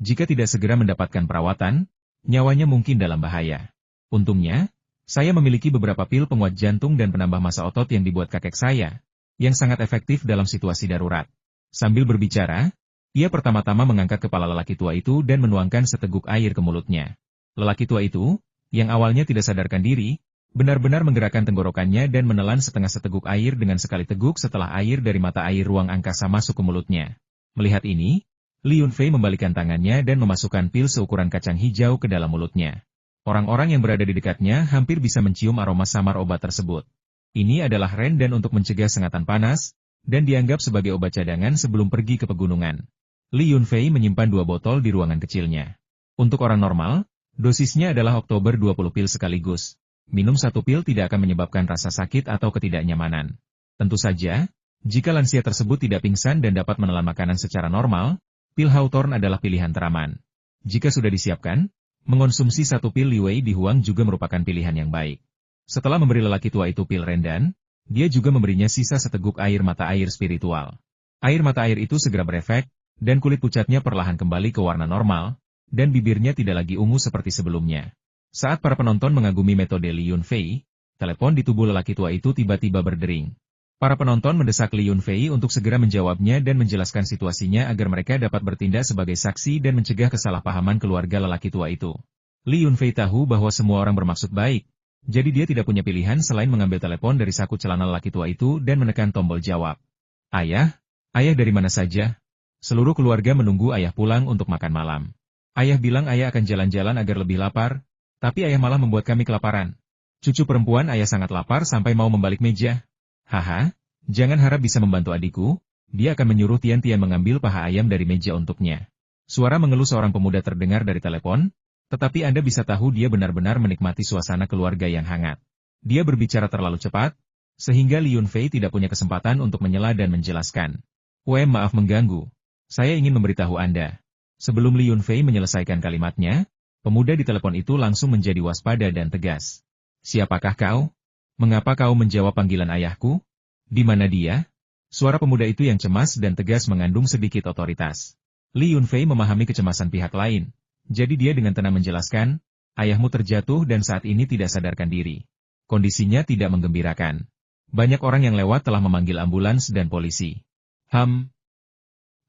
Jika tidak segera mendapatkan perawatan, nyawanya mungkin dalam bahaya. Untungnya, saya memiliki beberapa pil penguat jantung dan penambah massa otot yang dibuat kakek saya, yang sangat efektif dalam situasi darurat. Sambil berbicara, ia pertama-tama mengangkat kepala lelaki tua itu dan menuangkan seteguk air ke mulutnya. Lelaki tua itu, yang awalnya tidak sadarkan diri, benar-benar menggerakkan tenggorokannya dan menelan setengah seteguk air dengan sekali teguk setelah air dari mata air ruang angkasa masuk ke mulutnya. Melihat ini, Li Yunfei membalikkan tangannya dan memasukkan pil seukuran kacang hijau ke dalam mulutnya. Orang-orang yang berada di dekatnya hampir bisa mencium aroma samar obat tersebut. Ini adalah Rendan untuk mencegah sengatan panas, dan dianggap sebagai obat cadangan sebelum pergi ke pegunungan. Li Yunfei menyimpan 2 botol di ruangan kecilnya. Untuk orang normal, dosisnya adalah Oktober 20 pil sekaligus. Minum 1 pil tidak akan menyebabkan rasa sakit atau ketidaknyamanan. Tentu saja, jika lansia tersebut tidak pingsan dan dapat menelan makanan secara normal, pil Hawthorne adalah pilihan teraman. Jika sudah disiapkan, mengonsumsi 1 pil Li Wei di Huang juga merupakan pilihan yang baik. Setelah memberi lelaki tua itu pil Rendan, dia juga memberinya sisa seteguk air mata air spiritual. Air mata air itu segera berefek, dan kulit pucatnya perlahan kembali ke warna normal, dan bibirnya tidak lagi ungu seperti sebelumnya. Saat para penonton mengagumi metode Li Yunfei, telepon di tubuh lelaki tua itu tiba-tiba berdering. Para penonton mendesak Li Yunfei untuk segera menjawabnya dan menjelaskan situasinya agar mereka dapat bertindak sebagai saksi dan mencegah kesalahpahaman keluarga lelaki tua itu. Li Yunfei tahu bahwa semua orang bermaksud baik, jadi dia tidak punya pilihan selain mengambil telepon dari saku celana lelaki tua itu dan menekan tombol jawab. "Ayah? Ayah dari mana saja?" Seluruh keluarga menunggu ayah pulang untuk makan malam. Ayah bilang ayah akan jalan-jalan agar lebih lapar, tapi ayah malah membuat kami kelaparan. Cucu perempuan ayah sangat lapar sampai mau membalik meja. Haha, jangan harap bisa membantu adikku, dia akan menyuruh Tian-Tian mengambil paha ayam dari meja untuknya. Suara mengeluh seorang pemuda terdengar dari telepon, tetapi Anda bisa tahu dia benar-benar menikmati suasana keluarga yang hangat. Dia berbicara terlalu cepat, sehingga Li Yunfei tidak punya kesempatan untuk menyela dan menjelaskan. Maaf mengganggu. Saya ingin memberitahu Anda." Sebelum Li Yunfei menyelesaikan kalimatnya, pemuda di telepon itu langsung menjadi waspada dan tegas. "Siapakah kau? Mengapa kau menjawab panggilan ayahku? Di mana dia?" Suara pemuda itu yang cemas dan tegas mengandung sedikit otoritas. Li Yunfei memahami kecemasan pihak lain. Jadi dia dengan tenang menjelaskan, "Ayahmu terjatuh dan saat ini tidak sadarkan diri. Kondisinya tidak menggembirakan. Banyak orang yang lewat telah memanggil ambulans dan polisi."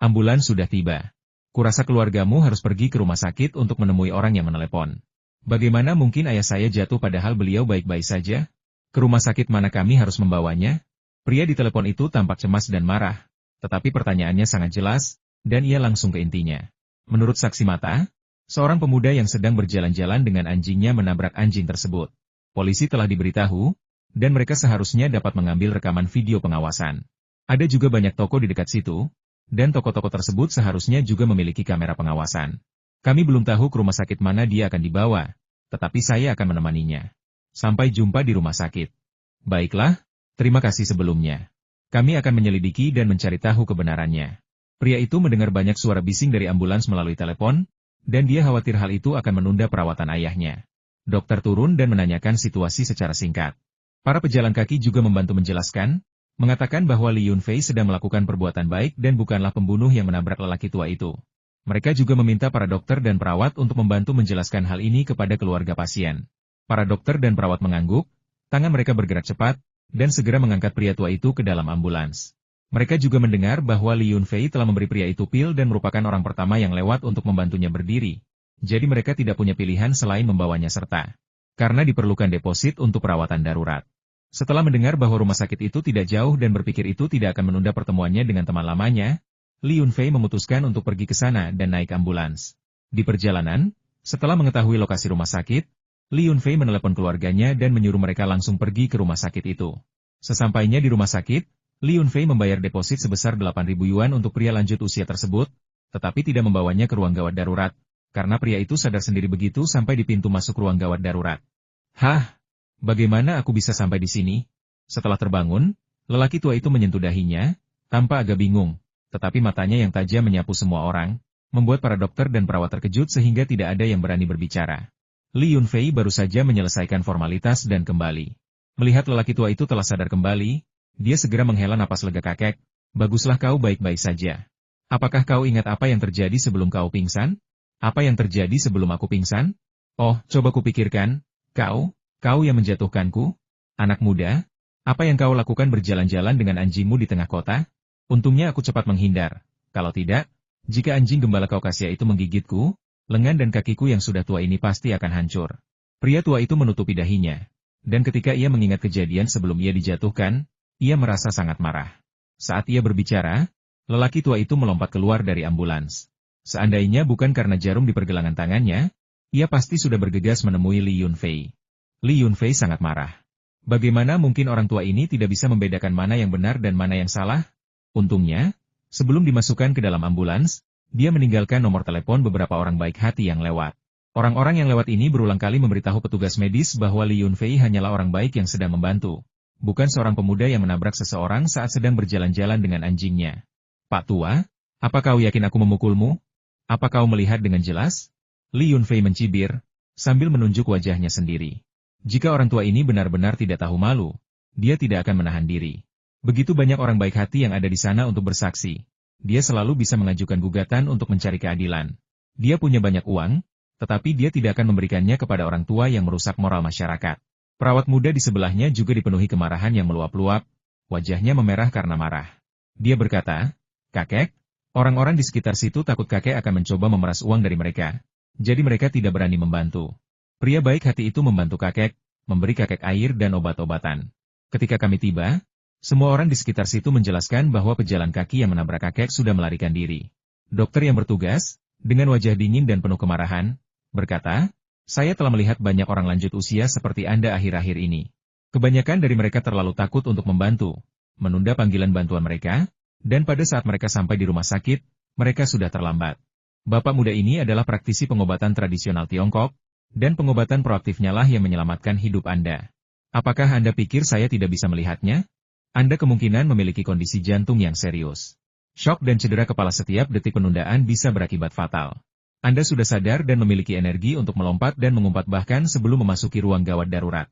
Ambulans sudah tiba. Kurasa keluargamu harus pergi ke rumah sakit untuk menemui orang yang menelepon. Bagaimana mungkin ayah saya jatuh padahal beliau baik-baik saja? Ke rumah sakit mana kami harus membawanya? Pria di telepon itu tampak cemas dan marah. Tetapi pertanyaannya sangat jelas, dan ia langsung ke intinya. Menurut saksi mata, seorang pemuda yang sedang berjalan-jalan dengan anjingnya menabrak anjing tersebut. Polisi telah diberitahu, dan mereka seharusnya dapat mengambil rekaman video pengawasan. Ada juga banyak toko di dekat situ, dan toko-toko tersebut seharusnya juga memiliki kamera pengawasan. Kami belum tahu ke rumah sakit mana dia akan dibawa, tetapi saya akan menemaninya. Sampai jumpa di rumah sakit. Baiklah, terima kasih sebelumnya. Kami akan menyelidiki dan mencari tahu kebenarannya. Pria itu mendengar banyak suara bising dari ambulans melalui telepon, dan dia khawatir hal itu akan menunda perawatan ayahnya. Dokter turun dan menanyakan situasi secara singkat. Para pejalan kaki juga membantu menjelaskan, mengatakan bahwa Li Yunfei sedang melakukan perbuatan baik dan bukanlah pembunuh yang menabrak lelaki tua itu. Mereka juga meminta para dokter dan perawat untuk membantu menjelaskan hal ini kepada keluarga pasien. Para dokter dan perawat mengangguk, tangan mereka bergerak cepat, dan segera mengangkat pria tua itu ke dalam ambulans. Mereka juga mendengar bahwa Li Yunfei telah memberi pria itu pil dan merupakan orang pertama yang lewat untuk membantunya berdiri. Jadi mereka tidak punya pilihan selain membawanya serta. Karena diperlukan deposit untuk perawatan darurat. Setelah mendengar bahwa rumah sakit itu tidak jauh dan berpikir itu tidak akan menunda pertemuannya dengan teman lamanya, Li Yunfei memutuskan untuk pergi ke sana dan naik ambulans. Di perjalanan, setelah mengetahui lokasi rumah sakit, Li Yunfei menelepon keluarganya dan menyuruh mereka langsung pergi ke rumah sakit itu. Sesampainya di rumah sakit, Li Yunfei membayar deposit sebesar 8.000 yuan untuk pria lanjut usia tersebut, tetapi tidak membawanya ke ruang gawat darurat, karena pria itu sadar sendiri begitu sampai di pintu masuk ruang gawat darurat. Hah? Bagaimana aku bisa sampai di sini? Setelah terbangun, lelaki tua itu menyentuh dahinya, tampak agak bingung, tetapi matanya yang tajam menyapu semua orang, membuat para dokter dan perawat terkejut sehingga tidak ada yang berani berbicara. Li Yunfei baru saja menyelesaikan formalitas dan kembali. Melihat lelaki tua itu telah sadar kembali, dia segera menghela napas lega. Kakek, baguslah kau baik-baik saja. Apakah kau ingat apa yang terjadi sebelum kau pingsan? Apa yang terjadi sebelum aku pingsan? Oh, coba kupikirkan, Kau yang menjatuhkanku? Anak muda, apa yang kau lakukan berjalan-jalan dengan anjingmu di tengah kota? Untungnya aku cepat menghindar. Kalau tidak, jika anjing gembala Kaukasia itu menggigitku, lengan dan kakiku yang sudah tua ini pasti akan hancur. Pria tua itu menutupi dahinya. Dan ketika ia mengingat kejadian sebelum ia dijatuhkan, ia merasa sangat marah. Saat ia berbicara, lelaki tua itu melompat keluar dari ambulans. Seandainya bukan karena jarum di pergelangan tangannya, ia pasti sudah bergegas menemui Li Yunfei. Li Yunfei sangat marah. Bagaimana mungkin orang tua ini tidak bisa membedakan mana yang benar dan mana yang salah? Untungnya, sebelum dimasukkan ke dalam ambulans, dia meninggalkan nomor telepon beberapa orang baik hati yang lewat. Orang-orang yang lewat ini berulang kali memberitahu petugas medis bahwa Li Yunfei hanyalah orang baik yang sedang membantu, bukan seorang pemuda yang menabrak seseorang saat sedang berjalan-jalan dengan anjingnya. Pak Tua, apa kau yakin aku memukulmu? Apa kau melihat dengan jelas? Li Yunfei mencibir, sambil menunjuk wajahnya sendiri. Jika orang tua ini benar-benar tidak tahu malu, dia tidak akan menahan diri. Begitu banyak orang baik hati yang ada di sana untuk bersaksi. Dia selalu bisa mengajukan gugatan untuk mencari keadilan. Dia punya banyak uang, tetapi dia tidak akan memberikannya kepada orang tua yang merusak moral masyarakat. Perawat muda di sebelahnya juga dipenuhi kemarahan yang meluap-luap, wajahnya memerah karena marah. Dia berkata, "Kakek, orang-orang di sekitar situ takut kakek akan mencoba memeras uang dari mereka. Jadi mereka tidak berani membantu." Pria baik hati itu membantu kakek, memberi kakek air dan obat-obatan. Ketika kami tiba, semua orang di sekitar situ menjelaskan bahwa pejalan kaki yang menabrak kakek sudah melarikan diri. Dokter yang bertugas, dengan wajah dingin dan penuh kemarahan, berkata, "Saya telah melihat banyak orang lanjut usia seperti Anda akhir-akhir ini. Kebanyakan dari mereka terlalu takut untuk membantu, menunda panggilan bantuan mereka, dan pada saat mereka sampai di rumah sakit, mereka sudah terlambat. Bapak muda ini adalah praktisi pengobatan tradisional Tiongkok, dan pengobatan proaktifnya lah yang menyelamatkan hidup Anda. Apakah Anda pikir saya tidak bisa melihatnya? Anda kemungkinan memiliki kondisi jantung yang serius. Shock dan cedera kepala setiap detik penundaan bisa berakibat fatal. Anda sudah sadar dan memiliki energi untuk melompat dan mengumpat bahkan sebelum memasuki ruang gawat darurat.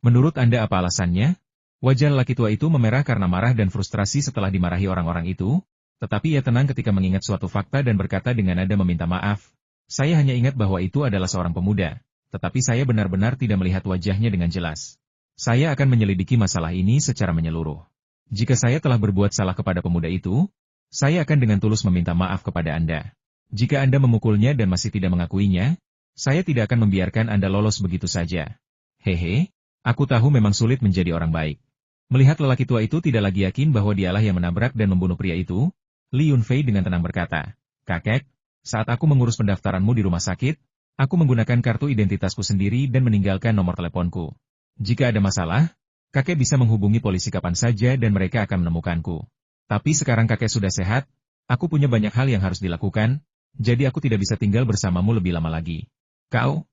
Menurut Anda apa alasannya?" Wajah lelaki tua itu memerah karena marah dan frustrasi setelah dimarahi orang-orang itu, tetapi ia tenang ketika mengingat suatu fakta dan berkata dengan nada meminta maaf. "Saya hanya ingat bahwa itu adalah seorang pemuda, tetapi saya benar-benar tidak melihat wajahnya dengan jelas. Saya akan menyelidiki masalah ini secara menyeluruh. Jika saya telah berbuat salah kepada pemuda itu, saya akan dengan tulus meminta maaf kepada Anda." Jika Anda memukulnya dan masih tidak mengakuinya, saya tidak akan membiarkan Anda lolos begitu saja. Hehe, aku tahu memang sulit menjadi orang baik. Melihat lelaki tua itu tidak lagi yakin bahwa dialah yang menabrak dan membunuh pria itu, Li Yunfei dengan tenang berkata, "Kakek, saat aku mengurus pendaftaranmu di rumah sakit, aku menggunakan kartu identitasku sendiri dan meninggalkan nomor teleponku. Jika ada masalah, kakek bisa menghubungi polisi kapan saja dan mereka akan menemukanku. Tapi sekarang kakek sudah sehat, aku punya banyak hal yang harus dilakukan, jadi aku tidak bisa tinggal bersamamu lebih lama lagi." Kau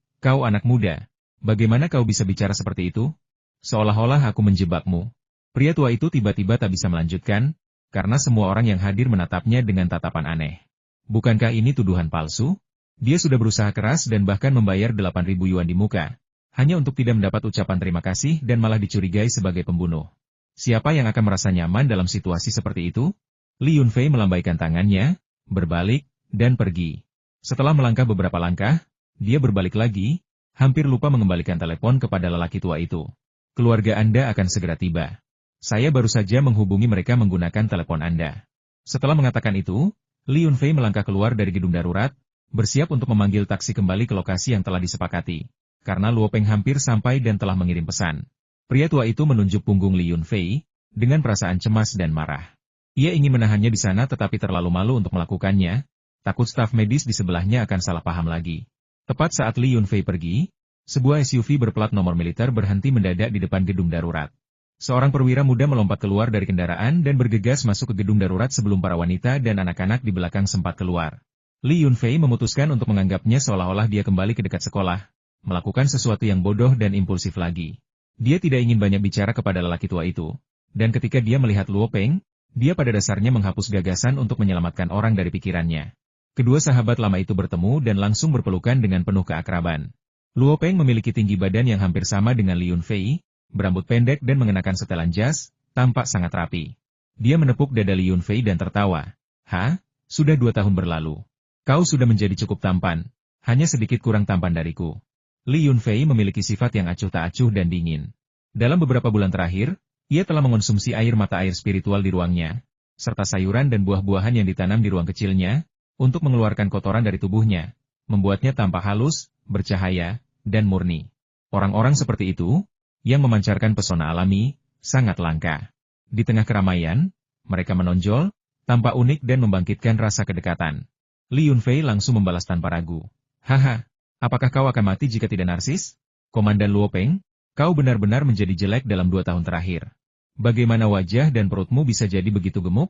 anak muda. Bagaimana kau bisa bicara seperti itu? Seolah-olah aku menjebakmu. Pria tua itu tiba-tiba tak bisa melanjutkan, karena semua orang yang hadir menatapnya dengan tatapan aneh. Bukankah ini tuduhan palsu? Dia sudah berusaha keras dan bahkan membayar 8.000 yuan di muka, hanya untuk tidak mendapat ucapan terima kasih dan malah dicurigai sebagai pembunuh. Siapa yang akan merasa nyaman dalam situasi seperti itu? Li Yunfei melambaikan tangannya, berbalik, dan pergi. Setelah melangkah beberapa langkah, dia berbalik lagi, hampir lupa mengembalikan telepon kepada lelaki tua itu. "Keluarga Anda akan segera tiba. Saya baru saja menghubungi mereka menggunakan telepon Anda." Setelah mengatakan itu, Li Yunfei melangkah keluar dari gedung darurat, bersiap untuk memanggil taksi kembali ke lokasi yang telah disepakati, karena Luo Peng hampir sampai dan telah mengirim pesan. Pria tua itu menunjuk punggung Li Yunfei, dengan perasaan cemas dan marah. Ia ingin menahannya di sana tetapi terlalu malu untuk melakukannya, takut staf medis di sebelahnya akan salah paham lagi. Tepat saat Li Yunfei pergi, sebuah SUV berplat nomor militer berhenti mendadak di depan gedung darurat. Seorang perwira muda melompat keluar dari kendaraan dan bergegas masuk ke gedung darurat sebelum para wanita dan anak-anak di belakang sempat keluar. Li Yunfei memutuskan untuk menganggapnya seolah-olah dia kembali ke dekat sekolah, melakukan sesuatu yang bodoh dan impulsif lagi. Dia tidak ingin banyak bicara kepada lelaki tua itu, dan ketika dia melihat Luo Peng, dia pada dasarnya menghapus gagasan untuk menyelamatkan orang dari pikirannya. Kedua sahabat lama itu bertemu dan langsung berpelukan dengan penuh keakraban. Luo Peng memiliki tinggi badan yang hampir sama dengan Li Yunfei, berambut pendek dan mengenakan setelan jas, tampak sangat rapi. Dia menepuk dada Li Yunfei dan tertawa. Sudah 2 tahun berlalu. Kau sudah menjadi cukup tampan, hanya sedikit kurang tampan dariku." Li Yunfei memiliki sifat yang acuh tak acuh dan dingin. Dalam beberapa bulan terakhir, ia telah mengonsumsi air mata air spiritual di ruangnya, serta sayuran dan buah-buahan yang ditanam di ruang kecilnya, untuk mengeluarkan kotoran dari tubuhnya, membuatnya tampak halus, bercahaya, dan murni. Orang-orang seperti itu, yang memancarkan pesona alami, sangat langka. Di tengah keramaian, mereka menonjol, tampak unik dan membangkitkan rasa kedekatan. Li Yunfei langsung membalas tanpa ragu. "Haha, apakah kau akan mati jika tidak narsis? Komandan Luo Peng, kau benar-benar menjadi jelek dalam 2 tahun terakhir. Bagaimana wajah dan perutmu bisa jadi begitu gemuk?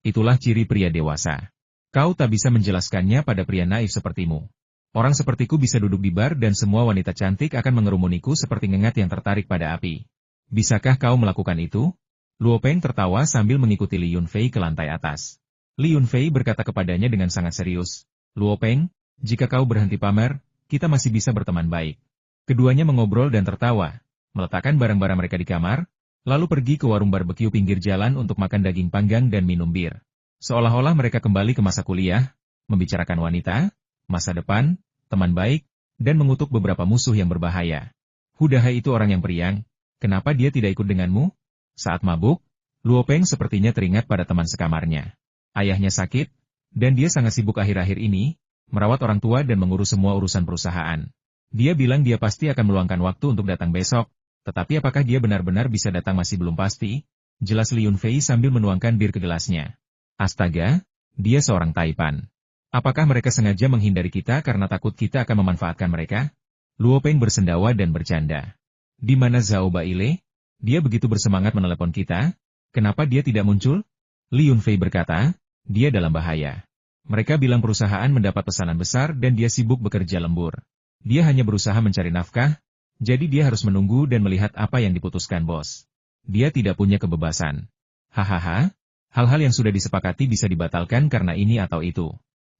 Itulah ciri pria dewasa. Kau tak bisa menjelaskannya pada pria naif sepertimu. Orang sepertiku bisa duduk di bar dan semua wanita cantik akan mengerumuniku seperti ngengat yang tertarik pada api. Bisakah kau melakukan itu?" Luo Peng tertawa sambil mengikuti Li Yunfei ke lantai atas. Li Yunfei berkata kepadanya dengan sangat serius, "Luo Peng, jika kau berhenti pamer, kita masih bisa berteman baik." Keduanya mengobrol dan tertawa, meletakkan barang-barang mereka di kamar, lalu pergi ke warung barbeque pinggir jalan untuk makan daging panggang dan minum bir. Seolah-olah mereka kembali ke masa kuliah, membicarakan wanita, masa depan, teman baik, dan mengutuk beberapa musuh yang berbahaya. "Hudahai itu orang yang periang, kenapa dia tidak ikut denganmu?" Saat mabuk, Luo Peng sepertinya teringat pada teman sekamarnya. Ayahnya sakit, dan dia sangat sibuk akhir-akhir ini, merawat orang tua dan mengurus semua urusan perusahaan. Dia bilang dia pasti akan meluangkan waktu untuk datang besok, tetapi apakah dia benar-benar bisa datang masih belum pasti, jelas Li Yunfei sambil menuangkan bir ke gelasnya. "Astaga, dia seorang taipan. Apakah mereka sengaja menghindari kita karena takut kita akan memanfaatkan mereka?" Luo Peng bersendawa dan bercanda. "Di mana Zhao Baile? Dia begitu bersemangat menelepon kita, kenapa dia tidak muncul?" Li Yunfei berkata, "Dia dalam bahaya. Mereka bilang perusahaan mendapat pesanan besar dan dia sibuk bekerja lembur. Dia hanya berusaha mencari nafkah, jadi dia harus menunggu dan melihat apa yang diputuskan bos. Dia tidak punya kebebasan. Hahaha, hal-hal yang sudah disepakati bisa dibatalkan karena ini atau itu.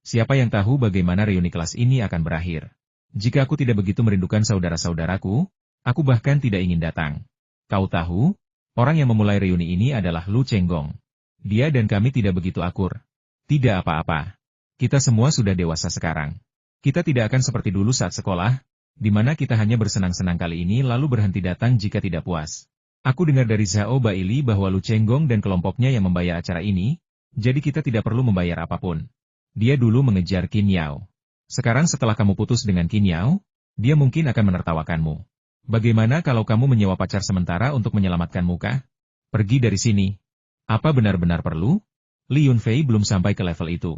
Siapa yang tahu bagaimana reuni kelas ini akan berakhir. Jika aku tidak begitu merindukan saudara-saudaraku, aku bahkan tidak ingin datang. Kau tahu, orang yang memulai reuni ini adalah Lu Chenggong. Dia dan kami tidak begitu akur. Tidak apa-apa. Kita semua sudah dewasa sekarang. Kita tidak akan seperti dulu saat sekolah, di mana kita hanya bersenang-senang kali ini lalu berhenti datang jika tidak puas. Aku dengar dari Zhao Baili bahwa Lu Chenggong dan kelompoknya yang membayar acara ini, jadi kita tidak perlu membayar apapun. Dia dulu mengejar Qin Yao. Sekarang setelah kamu putus dengan Qin Yao, dia mungkin akan menertawakanmu. Bagaimana kalau kamu menyewa pacar sementara untuk menyelamatkan muka? Pergi dari sini. Apa benar-benar perlu? Li Yunfei belum sampai ke level itu.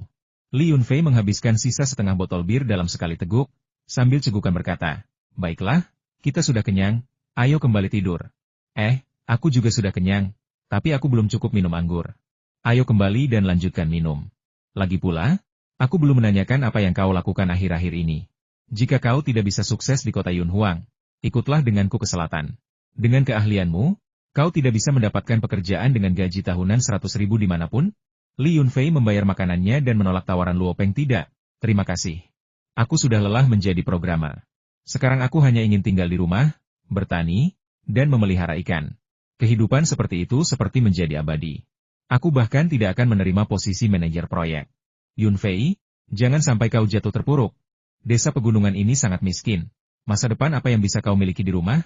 Li Yunfei menghabiskan sisa setengah botol bir dalam sekali teguk, sambil cegukan berkata, "Baiklah, kita sudah kenyang, ayo kembali tidur." Aku juga sudah kenyang, tapi aku belum cukup minum anggur. Ayo kembali dan lanjutkan minum. Lagi pula, aku belum menanyakan apa yang kau lakukan akhir-akhir ini. Jika kau tidak bisa sukses di kota Yunhuang, ikutlah denganku ke selatan. Dengan keahlianmu, kau tidak bisa mendapatkan pekerjaan dengan gaji tahunan 100.000 dimanapun? Li Yunfei membayar makanannya dan menolak tawaran Luo Peng. Tidak, terima kasih. Aku sudah lelah menjadi programmer. Sekarang aku hanya ingin tinggal di rumah, bertani, dan memelihara ikan. Kehidupan seperti itu seperti menjadi abadi. Aku bahkan tidak akan menerima posisi manajer proyek. Yunfei, jangan sampai kau jatuh terpuruk. Desa pegunungan ini sangat miskin. Masa depan apa yang bisa kau miliki di rumah?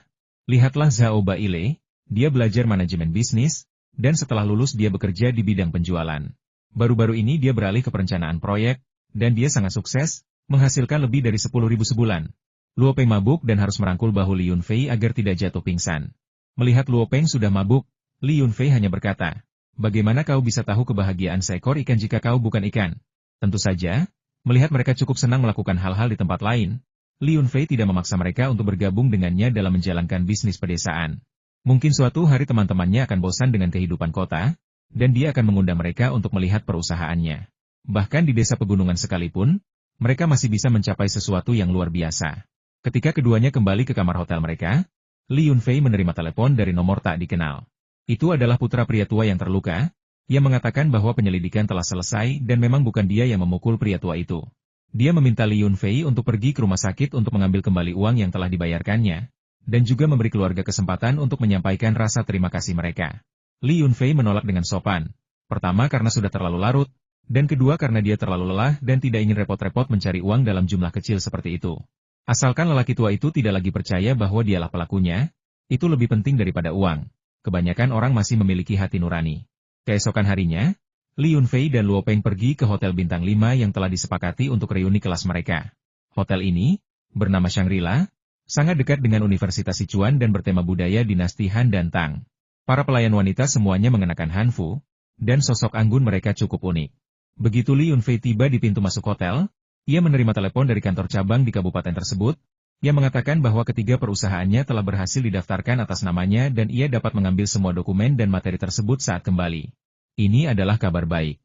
Lihatlah Zhao Baile, dia belajar manajemen bisnis, dan setelah lulus dia bekerja di bidang penjualan. Baru-baru ini dia beralih ke perencanaan proyek, dan dia sangat sukses, menghasilkan lebih dari 10.000 sebulan. Luo Peng mabuk dan harus merangkul bahu Li Yunfei agar tidak jatuh pingsan. Melihat Luo Peng sudah mabuk, Li Yunfei hanya berkata, "Bagaimana kau bisa tahu kebahagiaan seekor ikan jika kau bukan ikan?" Tentu saja, melihat mereka cukup senang melakukan hal-hal di tempat lain, Li Yunfei tidak memaksa mereka untuk bergabung dengannya dalam menjalankan bisnis pedesaan. Mungkin suatu hari teman-temannya akan bosan dengan kehidupan kota, dan dia akan mengundang mereka untuk melihat perusahaannya. Bahkan di desa pegunungan sekalipun, mereka masih bisa mencapai sesuatu yang luar biasa. Ketika keduanya kembali ke kamar hotel mereka, Li Yunfei menerima telepon dari nomor tak dikenal. Itu adalah putra pria tua yang terluka. Ia mengatakan bahwa penyelidikan telah selesai dan memang bukan dia yang memukul pria tua itu. Dia meminta Li Yunfei untuk pergi ke rumah sakit untuk mengambil kembali uang yang telah dibayarkannya, dan juga memberi keluarga kesempatan untuk menyampaikan rasa terima kasih mereka. Li Yunfei menolak dengan sopan. Pertama karena sudah terlalu larut, dan kedua karena dia terlalu lelah dan tidak ingin repot-repot mencari uang dalam jumlah kecil seperti itu. Asalkan lelaki tua itu tidak lagi percaya bahwa dialah pelakunya, itu lebih penting daripada uang. Kebanyakan orang masih memiliki hati nurani. Keesokan harinya, Li Yunfei dan Luo Peng pergi ke Hotel Bintang 5 yang telah disepakati untuk reuni kelas mereka. Hotel ini, bernama Shangri-La, sangat dekat dengan Universitas Sichuan dan bertema budaya dinasti Han dan Tang. Para pelayan wanita semuanya mengenakan hanfu, dan sosok anggun mereka cukup unik. Begitu Li Yunfei tiba di pintu masuk hotel, ia menerima telepon dari kantor cabang di kabupaten tersebut, yang mengatakan bahwa ketiga perusahaannya telah berhasil didaftarkan atas namanya dan ia dapat mengambil semua dokumen dan materi tersebut saat kembali. Ini adalah kabar baik.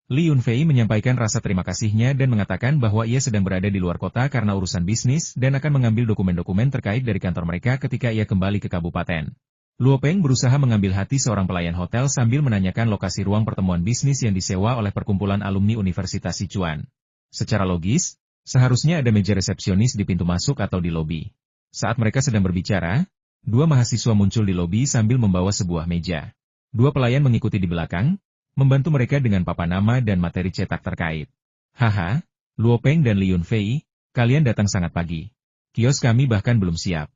Li Yunfei menyampaikan rasa terima kasihnya dan mengatakan bahwa ia sedang berada di luar kota karena urusan bisnis dan akan mengambil dokumen-dokumen terkait dari kantor mereka ketika ia kembali ke kabupaten. Luo Peng berusaha mengambil hati seorang pelayan hotel sambil menanyakan lokasi ruang pertemuan bisnis yang disewa oleh perkumpulan alumni Universitas Sichuan. Secara logis, seharusnya ada meja resepsionis di pintu masuk atau di lobi. Saat mereka sedang berbicara, dua mahasiswa muncul di lobi sambil membawa sebuah meja. Dua pelayan mengikuti di belakang, membantu mereka dengan papan nama dan materi cetak terkait. Haha, Luo Peng dan Li Yunfei, kalian datang sangat pagi. Kios kami bahkan belum siap.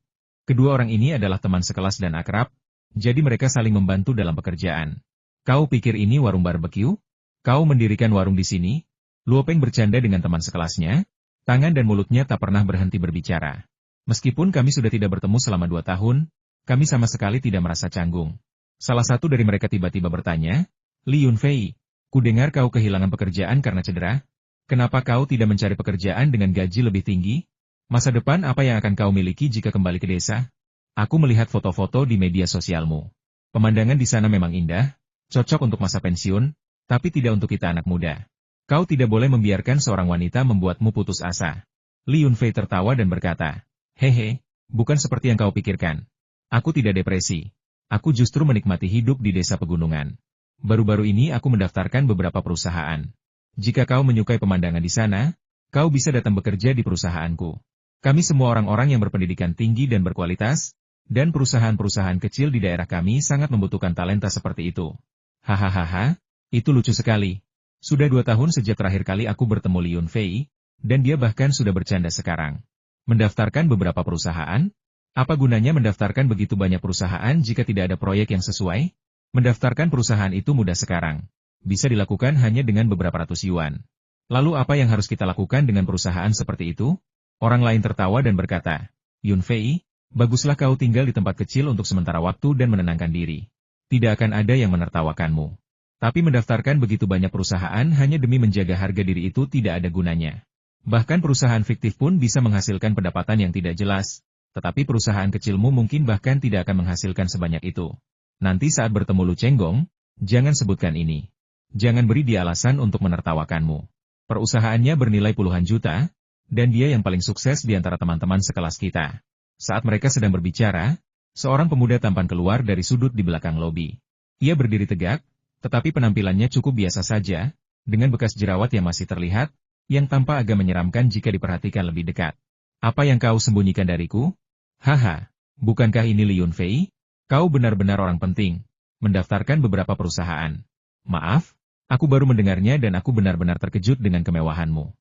Kedua orang ini adalah teman sekelas dan akrab, jadi mereka saling membantu dalam pekerjaan. Kau pikir ini warung barbeque? Kau mendirikan warung di sini? Luo Peng bercanda dengan teman sekelasnya. Tangan dan mulutnya tak pernah berhenti berbicara. Meskipun kami sudah tidak bertemu selama 2 tahun, kami sama sekali tidak merasa canggung. Salah satu dari mereka tiba-tiba bertanya, Li Yunfei, kudengar kau kehilangan pekerjaan karena cedera? Kenapa kau tidak mencari pekerjaan dengan gaji lebih tinggi? Masa depan apa yang akan kau miliki jika kembali ke desa? Aku melihat foto-foto di media sosialmu. Pemandangan di sana memang indah, cocok untuk masa pensiun, tapi tidak untuk kita anak muda. Kau tidak boleh membiarkan seorang wanita membuatmu putus asa. Li Yunfei tertawa dan berkata, "Hehe, bukan seperti yang kau pikirkan. Aku tidak depresi. Aku justru menikmati hidup di desa pegunungan. Baru-baru ini aku mendaftarkan beberapa perusahaan. Jika kau menyukai pemandangan di sana, kau bisa datang bekerja di perusahaanku. Kami semua orang-orang yang berpendidikan tinggi dan berkualitas, dan perusahaan-perusahaan kecil di daerah kami sangat membutuhkan talenta seperti itu." Hahaha, itu lucu sekali. Sudah 2 tahun sejak terakhir kali aku bertemu Li Yunfei, dan dia bahkan sudah bercanda sekarang. Mendaftarkan beberapa perusahaan? Apa gunanya mendaftarkan begitu banyak perusahaan jika tidak ada proyek yang sesuai? Mendaftarkan perusahaan itu mudah sekarang. Bisa dilakukan hanya dengan beberapa ratus yuan. Lalu apa yang harus kita lakukan dengan perusahaan seperti itu? Orang lain tertawa dan berkata, Yun Fei, baguslah kau tinggal di tempat kecil untuk sementara waktu dan menenangkan diri. Tidak akan ada yang menertawakanmu. Tapi mendaftarkan begitu banyak perusahaan hanya demi menjaga harga diri itu tidak ada gunanya. Bahkan perusahaan fiktif pun bisa menghasilkan pendapatan yang tidak jelas, tetapi perusahaan kecilmu mungkin bahkan tidak akan menghasilkan sebanyak itu. Nanti saat bertemu Lu Chenggong, jangan sebutkan ini. Jangan beri dia alasan untuk menertawakanmu. Perusahaannya bernilai puluhan juta, dan dia yang paling sukses di antara teman-teman sekelas kita. Saat mereka sedang berbicara, seorang pemuda tampan keluar dari sudut di belakang lobi. Ia berdiri tegak, tetapi penampilannya cukup biasa saja, dengan bekas jerawat yang masih terlihat, yang tampak agak menyeramkan jika diperhatikan lebih dekat. Apa yang kau sembunyikan dariku? Haha, bukankah ini Li Yunfei? Kau benar-benar orang penting, mendaftarkan beberapa perusahaan. Maaf, aku baru mendengarnya dan aku benar-benar terkejut dengan kemewahanmu.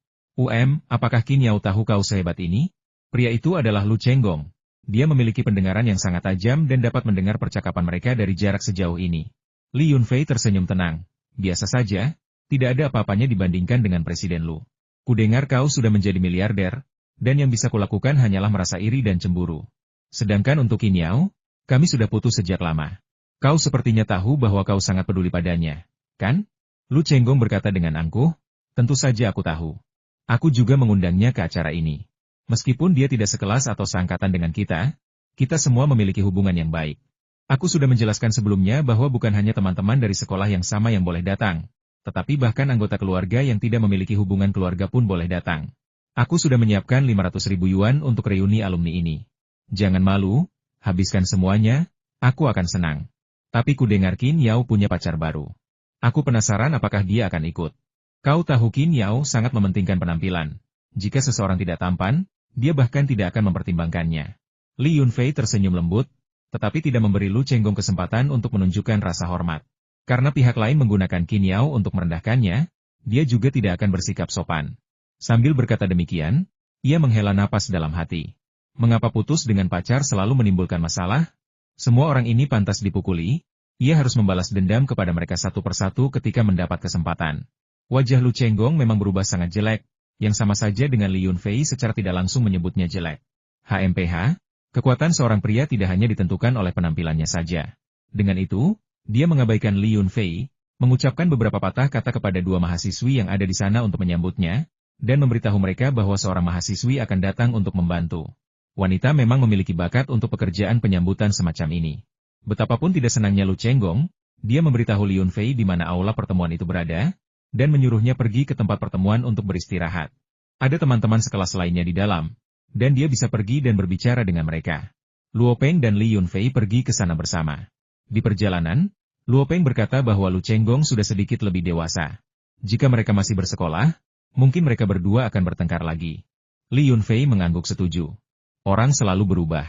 Apakah Qin Yao tahu kau sehebat ini? Pria itu adalah Lu Chenggong. Dia memiliki pendengaran yang sangat tajam dan dapat mendengar percakapan mereka dari jarak sejauh ini. Li Yunfei tersenyum tenang. Biasa saja, tidak ada apa-apanya dibandingkan dengan Presiden Lu. Kudengar kau sudah menjadi miliarder, dan yang bisa kulakukan hanyalah merasa iri dan cemburu. Sedangkan untuk Qin Yao, kami sudah putus sejak lama. Kau sepertinya tahu bahwa kau sangat peduli padanya, kan? Lu Chenggong berkata dengan angkuh, tentu saja aku tahu. Aku juga mengundangnya ke acara ini. Meskipun dia tidak sekelas atau seangkatan dengan kita semua memiliki hubungan yang baik. Aku sudah menjelaskan sebelumnya bahwa bukan hanya teman-teman dari sekolah yang sama yang boleh datang, tetapi bahkan anggota keluarga yang tidak memiliki hubungan keluarga pun boleh datang. Aku sudah menyiapkan 500.000 yuan untuk reuni alumni ini. Jangan malu, habiskan semuanya, aku akan senang. Tapi kudengar Qin Yao punya pacar baru. Aku penasaran apakah dia akan ikut. Kau tahu Qin Yao sangat mementingkan penampilan. Jika seseorang tidak tampan, dia bahkan tidak akan mempertimbangkannya. Li Yunfei tersenyum lembut, tetapi tidak memberi Lu Chenggong kesempatan untuk menunjukkan rasa hormat. Karena pihak lain menggunakan Qin Yao untuk merendahkannya, dia juga tidak akan bersikap sopan. Sambil berkata demikian, ia menghela napas dalam hati. Mengapa putus dengan pacar selalu menimbulkan masalah? Semua orang ini pantas dipukuli, ia harus membalas dendam kepada mereka satu persatu ketika mendapat kesempatan. Wajah Lu Chenggong memang berubah sangat jelek, yang sama saja dengan Li Yunfei secara tidak langsung menyebutnya jelek. HMPH, kekuatan seorang pria tidak hanya ditentukan oleh penampilannya saja. Dengan itu, dia mengabaikan Li Yunfei, mengucapkan beberapa patah kata kepada dua mahasiswi yang ada di sana untuk menyambutnya, dan memberitahu mereka bahwa seorang mahasiswi akan datang untuk membantu. Wanita memang memiliki bakat untuk pekerjaan penyambutan semacam ini. Betapapun tidak senangnya Lu Chenggong, dia memberitahu Li Yunfei di mana aula pertemuan itu berada, dan menyuruhnya pergi ke tempat pertemuan untuk beristirahat. Ada teman-teman sekelas lainnya di dalam, dan dia bisa pergi dan berbicara dengan mereka. Luo Peng dan Li Yunfei pergi ke sana bersama. Di perjalanan, Luo Peng berkata bahwa Lu Chenggong sudah sedikit lebih dewasa. Jika mereka masih bersekolah, mungkin mereka berdua akan bertengkar lagi. Li Yunfei mengangguk setuju. Orang selalu berubah.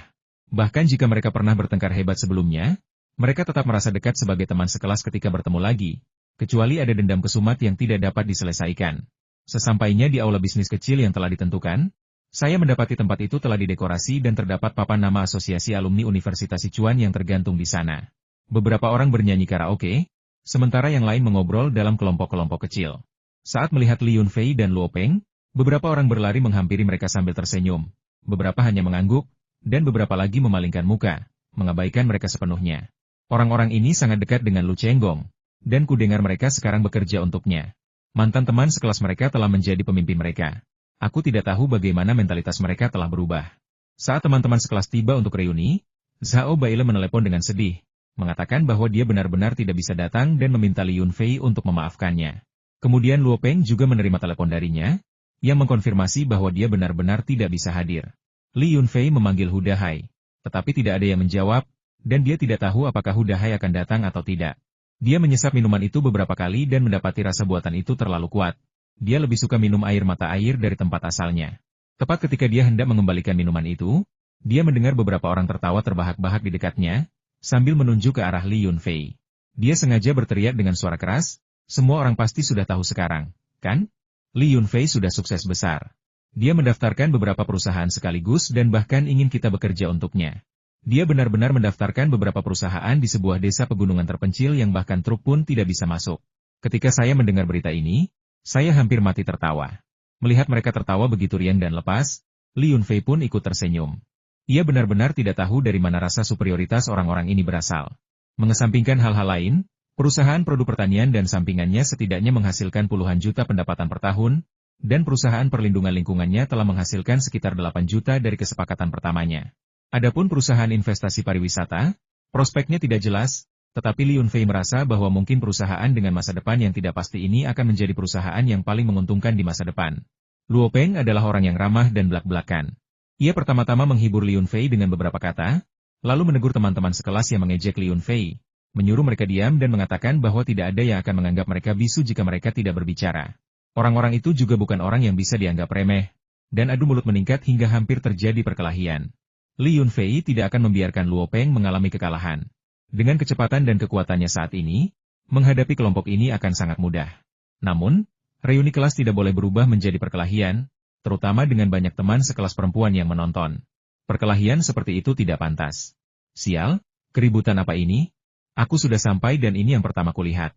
Bahkan jika mereka pernah bertengkar hebat sebelumnya, mereka tetap merasa dekat sebagai teman sekelas ketika bertemu lagi, kecuali ada dendam kesumat yang tidak dapat diselesaikan. Sesampainya di aula bisnis kecil yang telah ditentukan, saya mendapati tempat itu telah didekorasi dan terdapat papan nama Asosiasi Alumni Universitas Sichuan yang tergantung di sana. Beberapa orang bernyanyi karaoke, sementara yang lain mengobrol dalam kelompok-kelompok kecil. Saat melihat Li Yunfei dan Luo Peng, beberapa orang berlari menghampiri mereka sambil tersenyum, beberapa hanya mengangguk, dan beberapa lagi memalingkan muka, mengabaikan mereka sepenuhnya. Orang-orang ini sangat dekat dengan Lu Chenggong, dan kudengar mereka sekarang bekerja untuknya. Mantan teman sekelas mereka telah menjadi pemimpin mereka. Aku tidak tahu bagaimana mentalitas mereka telah berubah. Saat teman-teman sekelas tiba untuk reuni, Zhao Baile menelepon dengan sedih, mengatakan bahwa dia benar-benar tidak bisa datang dan meminta Li Yunfei untuk memaafkannya. Kemudian Luo Peng juga menerima telepon darinya, yang mengkonfirmasi bahwa dia benar-benar tidak bisa hadir. Li Yunfei memanggil Hu Dahai, tetapi tidak ada yang menjawab, dan dia tidak tahu apakah Hu Dahai akan datang atau tidak. Dia menyesap minuman itu beberapa kali dan mendapati rasa buatan itu terlalu kuat. Dia lebih suka minum air mata air dari tempat asalnya. Tepat ketika dia hendak mengembalikan minuman itu, dia mendengar beberapa orang tertawa terbahak-bahak di dekatnya, sambil menunjuk ke arah Li Yunfei. Dia sengaja berteriak dengan suara keras, semua orang pasti sudah tahu sekarang, kan? Li Yunfei sudah sukses besar. Dia mendaftarkan beberapa perusahaan sekaligus dan bahkan ingin kita bekerja untuknya. Dia benar-benar mendaftarkan beberapa perusahaan di sebuah desa pegunungan terpencil yang bahkan truk pun tidak bisa masuk. Ketika saya mendengar berita ini, Saya hampir mati tertawa. Melihat mereka tertawa begitu riang dan lepas, Li Yunfei pun ikut tersenyum. Ia benar-benar tidak tahu dari mana rasa superioritas orang-orang ini berasal. Mengesampingkan hal-hal lain, perusahaan produk pertanian dan sampingannya setidaknya menghasilkan puluhan juta pendapatan per tahun, dan perusahaan perlindungan lingkungannya telah menghasilkan sekitar 8 juta dari kesepakatan pertamanya. Adapun perusahaan investasi pariwisata, prospeknya tidak jelas, tetapi Li Yunfei merasa bahwa mungkin perusahaan dengan masa depan yang tidak pasti ini akan menjadi perusahaan yang paling menguntungkan di masa depan. Luo Peng adalah orang yang ramah dan belak-belakan. Ia pertama-tama menghibur Li Yunfei dengan beberapa kata, lalu menegur teman-teman sekelas yang mengejek Li Yunfei, menyuruh mereka diam dan mengatakan bahwa tidak ada yang akan menganggap mereka bisu jika mereka tidak berbicara. Orang-orang itu juga bukan orang yang bisa dianggap remeh, dan adu mulut meningkat hingga hampir terjadi perkelahian. Li Yunfei tidak akan membiarkan Luo Peng mengalami kekalahan. Dengan kecepatan dan kekuatannya saat ini, menghadapi kelompok ini akan sangat mudah. Namun, reuni kelas tidak boleh berubah menjadi perkelahian, terutama dengan banyak teman sekelas perempuan yang menonton. Perkelahian seperti itu tidak pantas. Sial, keributan apa ini? Aku sudah sampai dan ini yang pertama kulihat.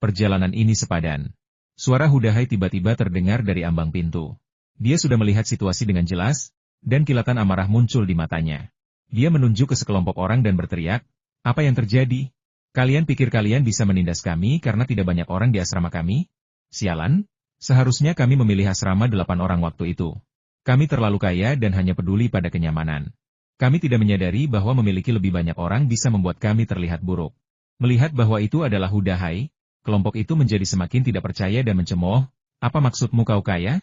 Perjalanan ini sepadan. Suara Hudahai tiba-tiba terdengar dari ambang pintu. Dia sudah melihat situasi dengan jelas, dan kilatan amarah muncul di matanya. Dia menunjuk ke sekelompok orang dan berteriak, "Apa yang terjadi? Kalian pikir kalian bisa menindas kami karena tidak banyak orang di asrama kami? Sialan, seharusnya kami memilih asrama 8 orang waktu itu. Kami terlalu kaya dan hanya peduli pada kenyamanan. Kami tidak menyadari bahwa memiliki lebih banyak orang bisa membuat kami terlihat buruk." Melihat bahwa itu adalah Hudahai, kelompok itu menjadi semakin tidak percaya dan mencemooh. "Apa maksudmu kau kaya?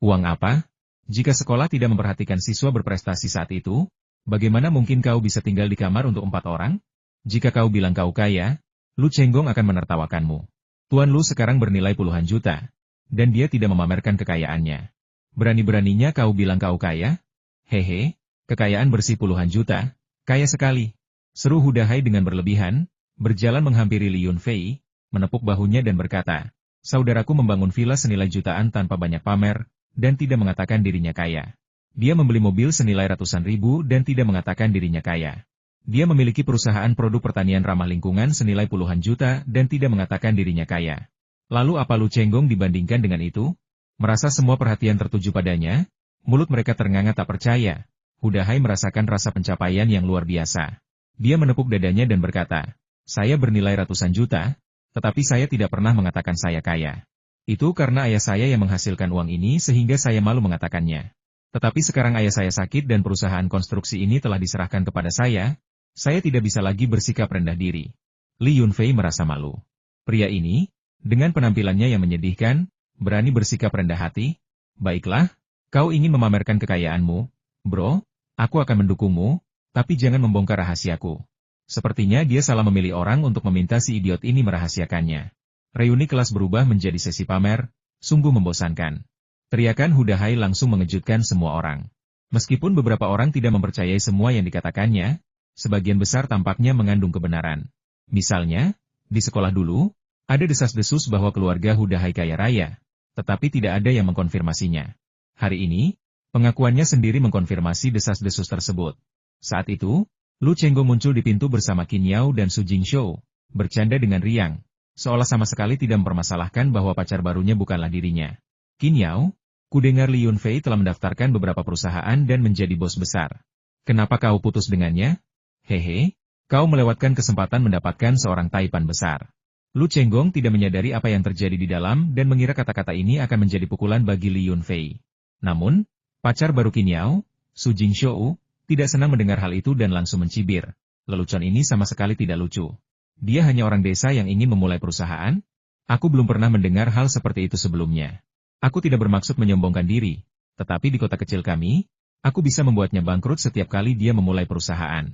Uang apa? Jika sekolah tidak memperhatikan siswa berprestasi saat itu, bagaimana mungkin kau bisa tinggal di kamar untuk 4 orang? Jika kau bilang kau kaya, Lu Chenggong akan menertawakanmu. Tuan Lu sekarang bernilai puluhan juta, dan dia tidak memamerkan kekayaannya. Berani-beraninya kau bilang kau kaya? Hehe, kekayaan bersih puluhan juta, kaya sekali." Seru Hudahai dengan berlebihan, berjalan menghampiri Li Yunfei, menepuk bahunya dan berkata, "Saudaraku membangun villa senilai jutaan tanpa banyak pamer, dan tidak mengatakan dirinya kaya. Dia membeli mobil senilai ratusan ribu dan tidak mengatakan dirinya kaya. Dia memiliki perusahaan produk pertanian ramah lingkungan senilai puluhan juta dan tidak mengatakan dirinya kaya. Lalu apa Lu Chenggong dibandingkan dengan itu?" Merasa semua perhatian tertuju padanya, mulut mereka ternganga tak percaya. Hudahai merasakan rasa pencapaian yang luar biasa. Dia menepuk dadanya dan berkata, "Saya bernilai ratusan juta, tetapi saya tidak pernah mengatakan saya kaya. Itu karena ayah saya yang menghasilkan uang ini sehingga saya malu mengatakannya. Tetapi sekarang ayah saya sakit dan perusahaan konstruksi ini telah diserahkan kepada saya tidak bisa lagi bersikap rendah diri." Li Yunfei merasa malu. Pria ini, dengan penampilannya yang menyedihkan, berani bersikap rendah hati. "Baiklah, kau ingin memamerkan kekayaanmu, bro, aku akan mendukungmu, tapi jangan membongkar rahasiaku." Sepertinya dia salah memilih orang untuk meminta si idiot ini merahasiakannya. Reuni kelas berubah menjadi sesi pamer, sungguh membosankan. Teriakan Hudahai langsung mengejutkan semua orang. Meskipun beberapa orang tidak mempercayai semua yang dikatakannya, sebagian besar tampaknya mengandung kebenaran. Misalnya, di sekolah dulu, ada desas-desus bahwa keluarga Hudahai kaya raya, tetapi tidak ada yang mengkonfirmasinya. Hari ini, pengakuannya sendiri mengkonfirmasi desas-desus tersebut. Saat itu, Lu Chenggong muncul di pintu bersama Qin Yao dan Su Jingshou, bercanda dengan riang, seolah sama sekali tidak mempermasalahkan bahwa pacar barunya bukanlah dirinya. "Qin Yao, kudengar Li Yunfei telah mendaftarkan beberapa perusahaan dan menjadi bos besar. Kenapa kau putus dengannya? Hehe, kau melewatkan kesempatan mendapatkan seorang taipan besar." Lu Chenggong tidak menyadari apa yang terjadi di dalam dan mengira kata-kata ini akan menjadi pukulan bagi Li Yunfei. Namun, pacar baru Qin Yao, Su Jingshou, tidak senang mendengar hal itu dan langsung mencibir. "Lelucon ini sama sekali tidak lucu. Dia hanya orang desa yang ingin memulai perusahaan? Aku belum pernah mendengar hal seperti itu sebelumnya. Aku tidak bermaksud menyombongkan diri, tetapi di kota kecil kami, aku bisa membuatnya bangkrut setiap kali dia memulai perusahaan."